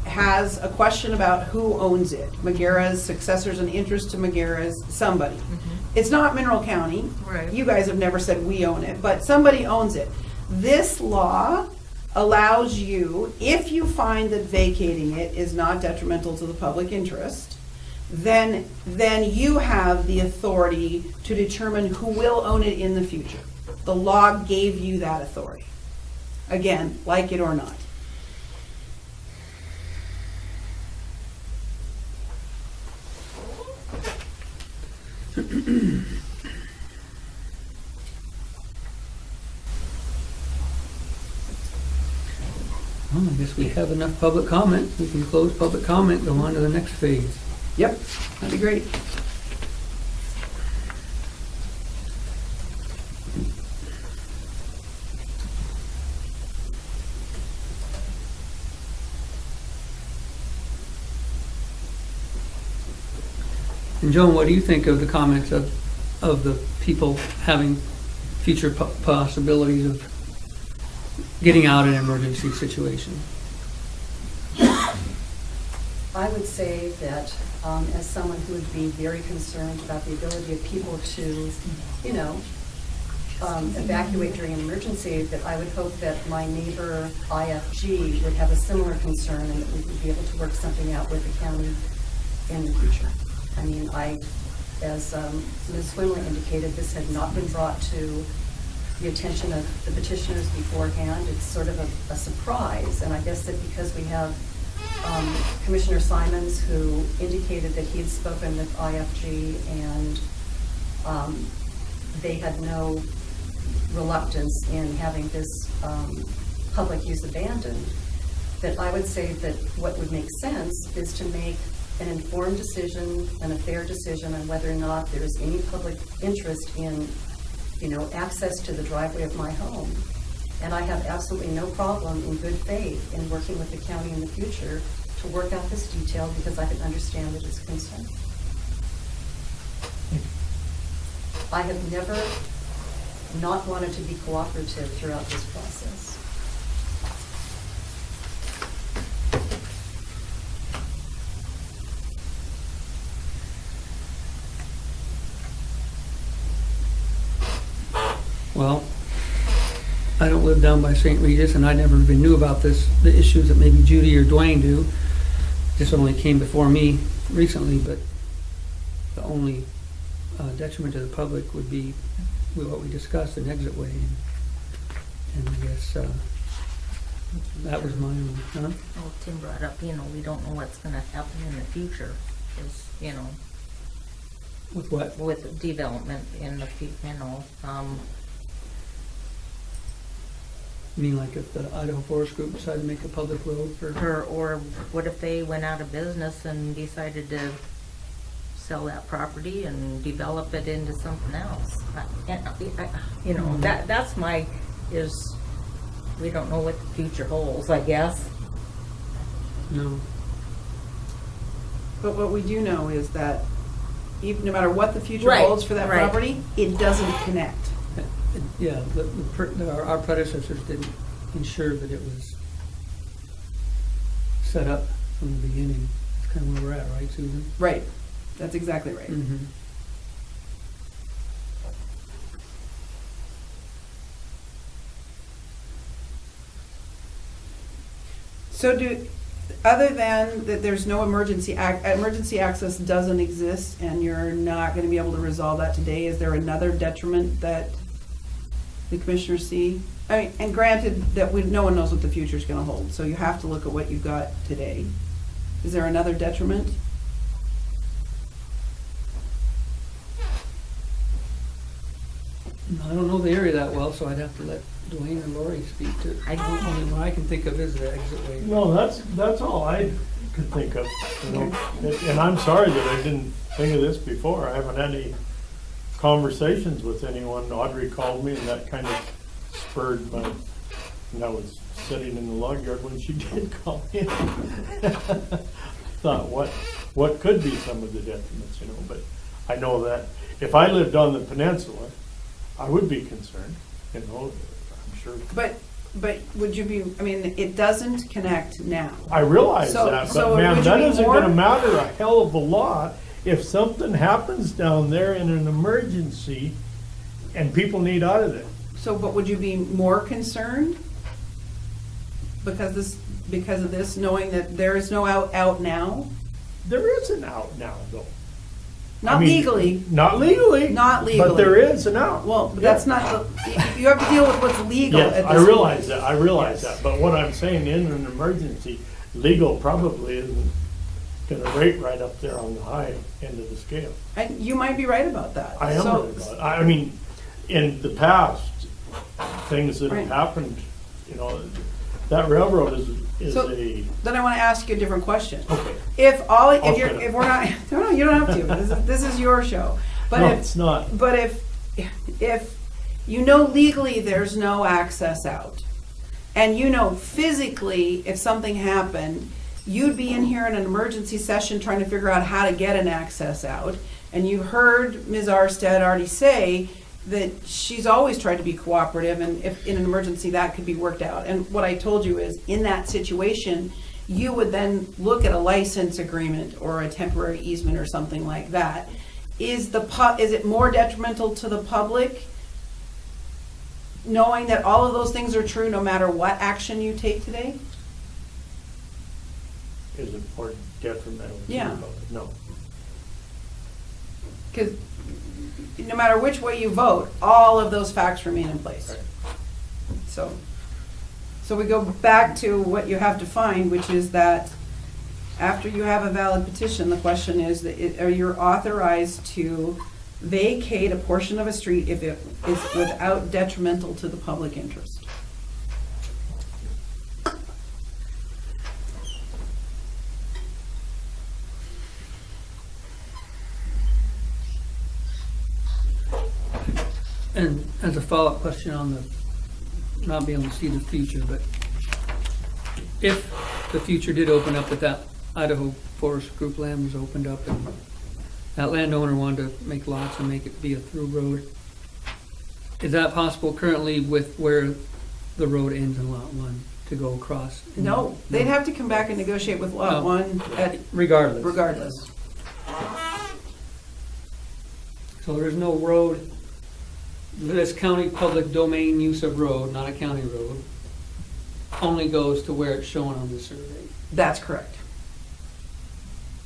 has a question about who owns it. Magueras, successors and interest to Magueras, somebody. It's not Mineral County. Right. You guys have never said we own it, but somebody owns it. This law allows you, if you find that vacating it is not detrimental to the public interest, then you have the authority to determine who will own it in the future. The law gave you that authority. Again, like it or not. Well, I guess we have enough public comment. We can close public comment, go on to the next phase. Yep, that'd be great. And Joan, what do you think of the comments of the people having future possibilities of getting out in an emergency situation? I would say that as someone who would be very concerned about the ability of people to, evacuate during an emergency, that I would hope that my neighbor IFG would have a similar concern and that we would be able to work something out with the county in the future. I mean, as Ms. Swimley indicated, this had not been brought to the attention of the petitioners beforehand. It's sort of a surprise, and I guess that because we have Commissioner Simons, who indicated that he had spoken with IFG and they had no reluctance in having this public use abandoned, that I would say that what would make sense is to make an informed decision and a fair decision on whether or not there is any public interest in, access to the driveway of my home. And I have absolutely no problem in good faith in working with the county in the future to work out this detail because I can understand that it's a concern. I have never not wanted to be cooperative throughout this process. Well, I don't live down by St. Regis, and I never even knew about the issues that maybe Judy or Dwayne do. This only came before me recently, but the only detriment to the public would be what we discussed, an exit way. And I guess that was my own, huh? Well, Tim brought up, we don't know what's gonna happen in the future, With what? with development in the You mean like if the Idaho Forest Group decided to make a public road for... Or what if they went out of business and decided to sell that property and develop it into something else? That's we don't know what the future holds, I guess. No. But what we do know is that even no matter what the future Right, holds for that right. property, it doesn't connect. Yeah, our predecessors didn't ensure that it was set up from the beginning. That's kind of where we're at, right, Susan? Right. That's exactly right. Mm-hmm. So other than that there's no emergency access doesn't exist and you're not going to be able to resolve that today, is there another detriment that the commissioners see? I mean, and granted that no one knows what the future is going to hold, so you have to look at what you've got today. Is there another detriment? I don't know the area that well, so I'd have to let Dwayne and Lori speak to it. Only what I can think of is the exit way. No, that's all I could think of, And I'm sorry that I didn't think of this before. I haven't had any conversations with anyone. Audrey called me and that kind of spurred and I was sitting in the log yard when she did call me. Thought, what could be some of the detriments, but I know that if I lived on the peninsula, I would be concerned, I'm sure. But would you be, I mean, it doesn't connect now. I realize that, but ma'am, that isn't gonna matter a hell of a lot if something happens down there in an emergency and people need out of there. So, but would you be more concerned because of this, knowing that there is no out now? There is an out now, though. Not legally. Not legally. Not legally. But there is an out. Well, but that's not, you have to deal with what's legal at Yes, this I realize point. that, I realize that, but what I'm saying, in an emergency, legal probably isn't gonna rate right up there on the high end of the scale. And you might be right about that. I am right about it. I mean, in the past, things that have happened, that railroad is So- a, Then I want to ask you a different question. okay, If shut if we're not, no, you don't have to. This is your show. But no, if, it's not. but if you know legally there's no access out, and you know physically if something happened, you'd be in here in an emergency session trying to figure out how to get an access out, and you heard Ms. Arstead already say that she's always tried to be cooperative, and if in an emergency that could be worked out. And what I told you is, in that situation, you would then look at a license agreement or a temporary easement or something like that. Is it more detrimental to the public knowing that all of those things are true no matter what action you take today? Is it more detrimental to Yeah. the public? No. Because no matter which way you vote, all of those facts remain in place. So we go back to what you have to find, which is that after you have a valid petition, the question is, that are you authorized to vacate a portion of a street if it is without detrimental to the public interest? And as a follow-up question on the not being able to see the future, but if the future did open up, with that Idaho Forest Group land was opened up and that landowner wanted to make lots and make it be a through road, is that possible currently with where the road ends in Lot 1 to go across? No, they'd have to come back and negotiate with Lot 1 regardless. So there's no road, this county public domain use of road, not a county road, only goes to where it's shown on the survey. That's correct.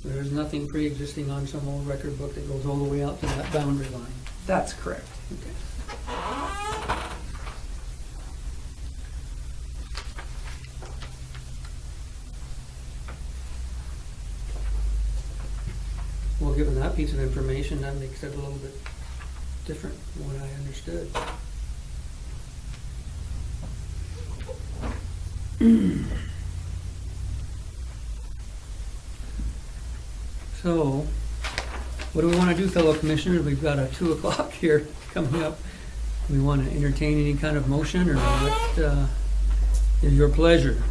There's nothing pre-existing on some old record book that goes all the way out to that boundary line. That's correct. Okay. Well, given that piece of information, that makes it a little bit different from what I understood. So, what do we want to do, fellow commissioners? We've got a 2 o'clock here coming up. We want to entertain any kind of motion, or what is your pleasure?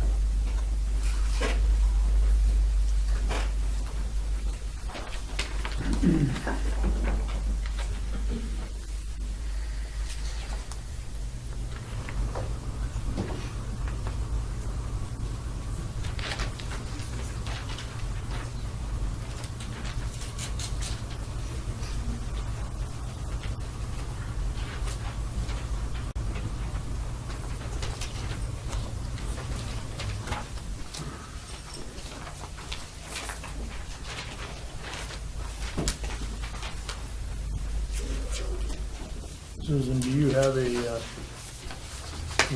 Susan, do you have a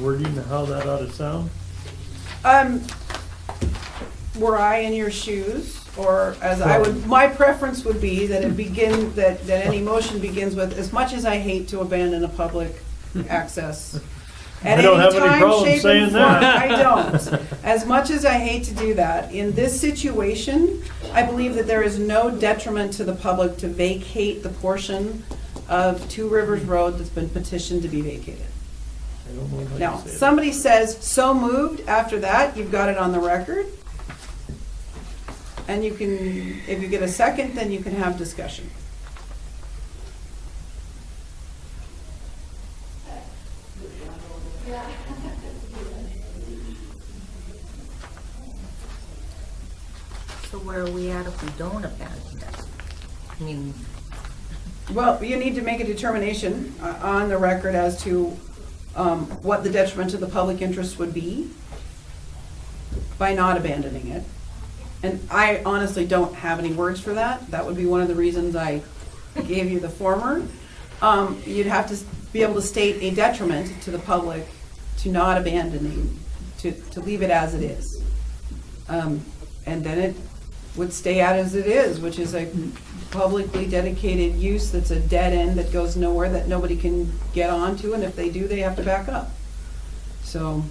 wording of how that ought to sound? Were I in your shoes, or as I would, my preference would be that it begin, that any motion begins with, as much as I hate to abandon a public access. At I don't any have any time, problem shape, and saying form. that. I don't. As much as I hate to do that, in this situation, I believe that there is no detriment to the public to vacate the portion of Two Rivers Road that's been petitioned to be vacated. I don't know how Now, you say that. somebody says, so moved, after that, you've got it on the record. And you can, if you get a second, then you can have discussion. So where are we at if we don't abandon it? I mean, Well, you need to make a determination on the record as to what the detriment to the public interest would be by not abandoning it. And I honestly don't have any words for that. That would be one of the reasons I gave you the former. You'd have to be able to state a detriment to the public to not abandoning, to leave it as it is. And then it would stay out as it is, which is a publicly dedicated use that's a dead end that goes nowhere, that nobody can get onto, and if they do, they have to back up. So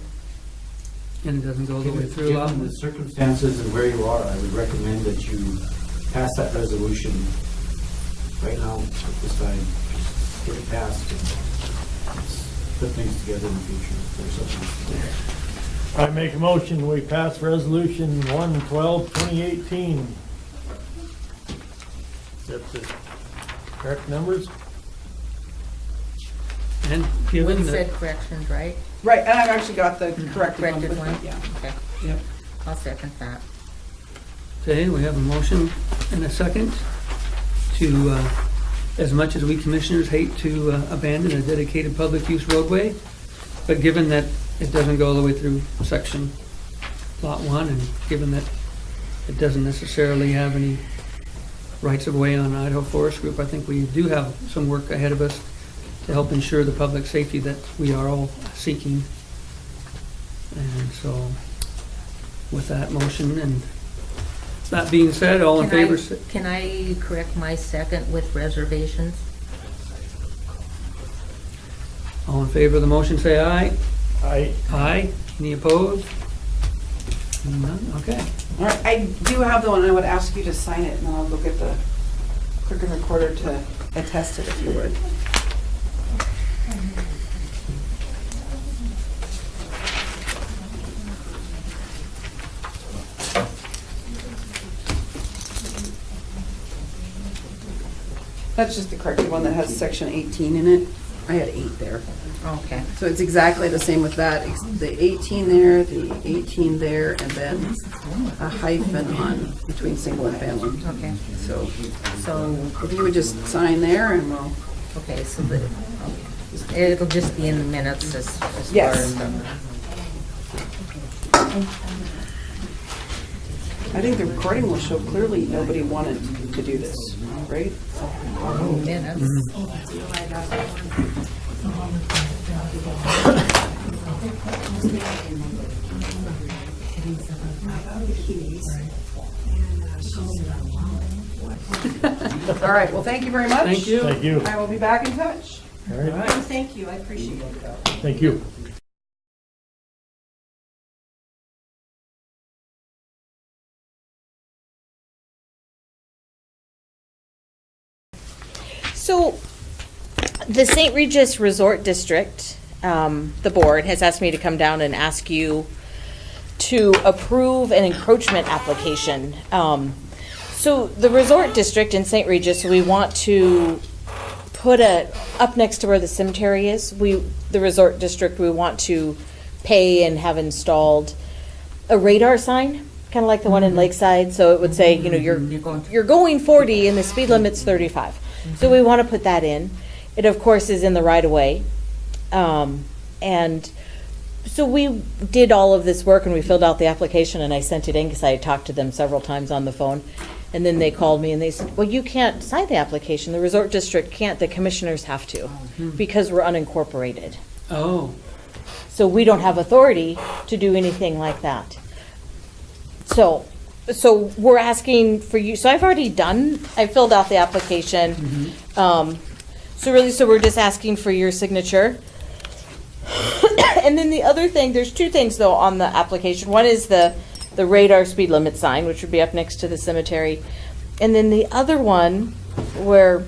And it doesn't go all the way through. Given the circumstances and where you are, I would recommend that you pass that resolution right now at this time. Just get it passed and let's put things together in the future if there's something to do. I make a motion, we pass resolution 1/12/2018. Is that the correct numbers? And given Lynn that, said corrections, right? Right, and I've actually got the corrected one. Corrected with one? the- Yeah. Okay. Yep. I'll second that. okay, we have a motion and a second to, as much as we commissioners hate to abandon a dedicated public use roadway, but given that it doesn't go all the way through section lot 1, and given that it doesn't necessarily have any rights of way on Idaho Forest Group, I think we do have some work ahead of us to help ensure the public safety that we are all seeking. And so, with that motion, and that being said, all in favor? Can I correct my second with reservations? All in favor of the motion, say aye. Aye. Aye. Any opposed? None, okay. All right, I do have the one, I would ask you to sign it, and then I'll go get the clerk and recorder to attest it if you would. That's just the corrected one that has section 18 in it. I had 8 there. Okay. So it's exactly the same with that, the 18 there, the 18 there, and then a hyphen on between single and family. Okay. So So, if you would just sign there and we'll, okay, so it'll just be in the minutes as far Yes. as I think the recording will show clearly nobody wanted to do this, right? minutes. All right, well, thank you very much. Thank you. Thank you. I will be back in touch. All right, Thank you, I appreciate it. thank you. So, the St. Regis Resort District, the board has asked me to come down and ask you to approve an encroachment application. So the resort district in St. Regis, we want to put up next to where the cemetery is, the resort district, we want to pay and have installed a radar sign, kind of like the one in Lakeside. So it would say, you know, you're going 40 and the speed limit's 35. So we want to put that in. It, of course, is in the right of way. And so we did all of this work and we filled out the application and I sent it in because I had talked to them several times on the phone. And then they called me and they said, well, you can't sign the application. The resort district can't. The commissioners have to because we're unincorporated. Oh, So we don't have authority to do anything like that. So we're asking for you, so I filled out the application. So we're just asking for your signature. And then the other thing, there's 2 things though on the application. One is the radar speed limit sign, which would be up next to the cemetery. And then the other one, where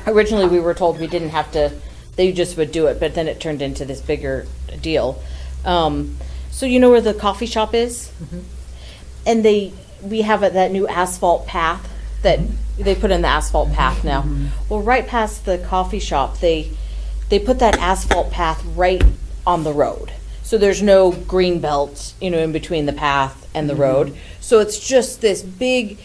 originally we were told we didn't have to, they just would do it, but then it turned into this bigger deal. So you know where the coffee shop is? And we have that new asphalt path that they put in the asphalt path now. Well, right past the coffee shop, they put that asphalt path right on the road. So there's no green belt, in between the path and the road. So it's just this big,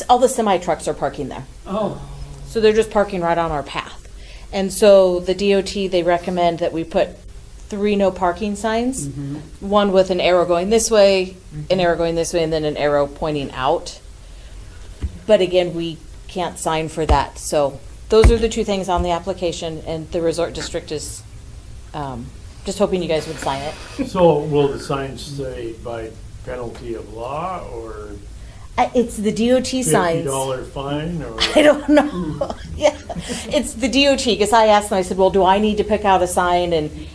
all the semi trucks are parking there. oh, So they're just parking right on our path. And so the DOT, they recommend that we put 3 no parking signs, one with an arrow going this way, an arrow going this way, and then an arrow pointing out. But again, we can't sign for that. So those are the 2 things on the application, and the resort district is just hoping you guys would sign it. So will the signs say by penalty of law or It's the DOT signs. $50 fine or? I don't know. Yeah, it's the DOT, because I asked them, I said, well, do I need to pick out a sign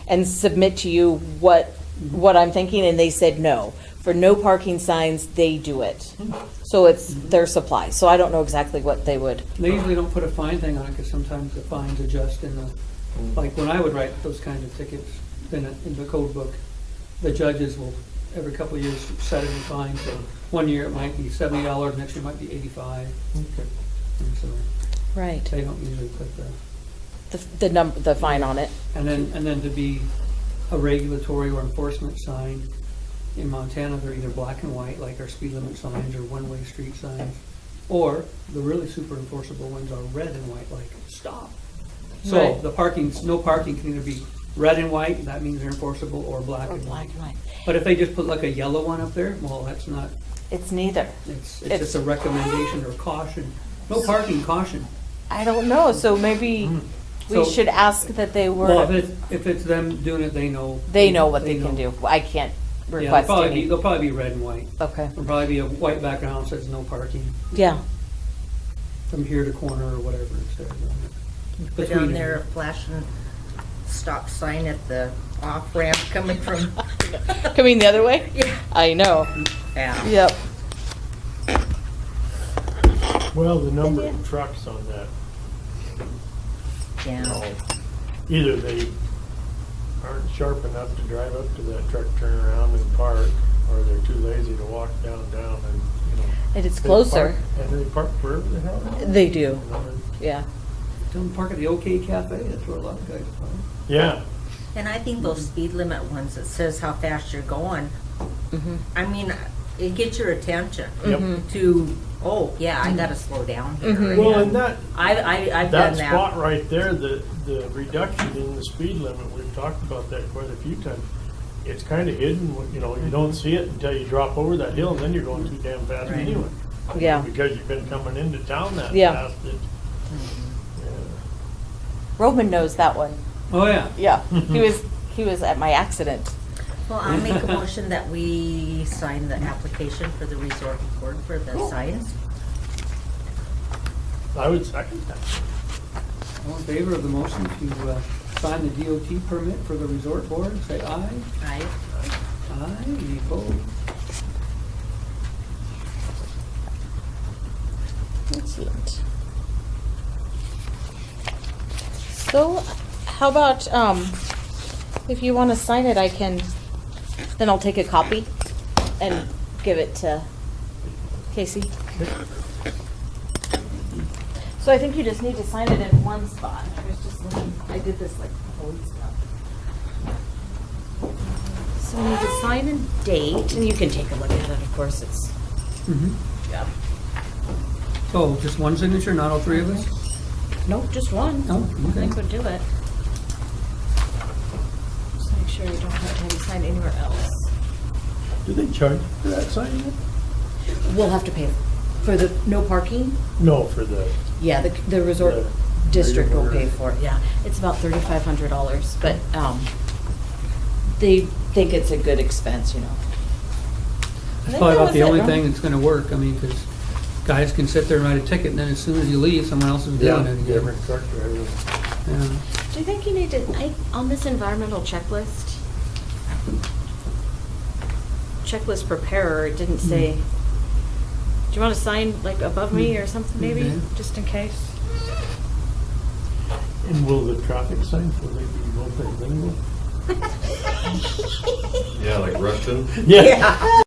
and submit to you what what I'm thinking, and they said no. For no parking signs, they do it. So it's their supply. So I don't know exactly what they would. They usually don't put a fine thing on it, because sometimes the fines adjust in the, like when I would write those kinds of tickets in the code book, the judges will, every couple of years, set a new fine. So one year it might be $70, next year it might be $85. Okay. And so Right. they don't usually put The fine on it. and then to be a regulatory or enforcement sign, in Montana, they're either black and white, like our speed limit signs or one-way street signs, or the really super enforceable ones are red and white, like stop. So Right. the no parking can either be red and white, that means they're enforceable, or black and white. But if they just put like a yellow one up there, well, that's not, It's neither. it's just a recommendation or caution. No parking, caution. I don't know, so maybe we So- should ask that they Well, were, if it's them doing it, they know. they know what they can do. I can't Yeah, request any. they'll probably be red and white. Okay. There'll probably be a white background that says no parking. Yeah. From here to corner or whatever it says. Put down there a flashing stop sign at the off ramp coming from. Coming the other way? Yeah. I know. Yeah. Yep. Well, the number of trucks on that, you Yeah. know, either they aren't sharp enough to drive up to that truck, turn around and park, or they're too lazy to walk down and, you know. And it's they closer. park- And they park wherever the hell. They do. You know, Yeah. Tell them to park at the OK Cafe, that's where a lot of guys park. Yeah. And I think those speed limit ones that says how fast you're going, I mean, it gets your attention Yep. to, oh, yeah, I gotta slow down here. Well, and that, I've that done that. spot right there, the reduction in the speed limit, we've talked about that quite a few times. It's kind of hidden, you know, you don't see it until you drop over that hill, and then you're going too damn fast Right. anyway. Yeah. Because you've been coming into town that Yeah. fast. that- Roman knows that one. Oh, yeah. Yeah. He was at my accident. Well, I'll make a motion that we sign the application for the resort board for the signs. I would second that. All in favor of the motion to sign the DOT permit for the resort board, say aye. Aye. Aye, any opposed? Excellent. So, how about, if you want to sign it, I can, then I'll take a copy and give it to Casey. So I think you just need to sign it in one spot. I was just looking, I did this like a couple weeks ago. So we need to sign and date, and you can take a look at it, of course, it's, yeah. Oh, just one signature, not all three of us? Nope, just one. Oh, I okay. think would do it. Just make sure you don't have to have you sign anywhere else. Do they charge for that sign yet? We'll have to pay for the no parking. No, for the. Yeah, the resort The district will regular- pay for it. Yeah, it's about $3,500, but they think it's a good expense, you know. That's probably about the only thing that's gonna work, I mean, because guys can sit there and write a ticket, and then as soon as you leave, someone else is doing it again. Different truck driver. Yeah. Do you think you need to, on this environmental checklist preparer, it didn't say, do you want to sign like above me or something maybe, Okay. just in case? And will the traffic signs, will they be multilingual? Yeah, like Russian. Yeah.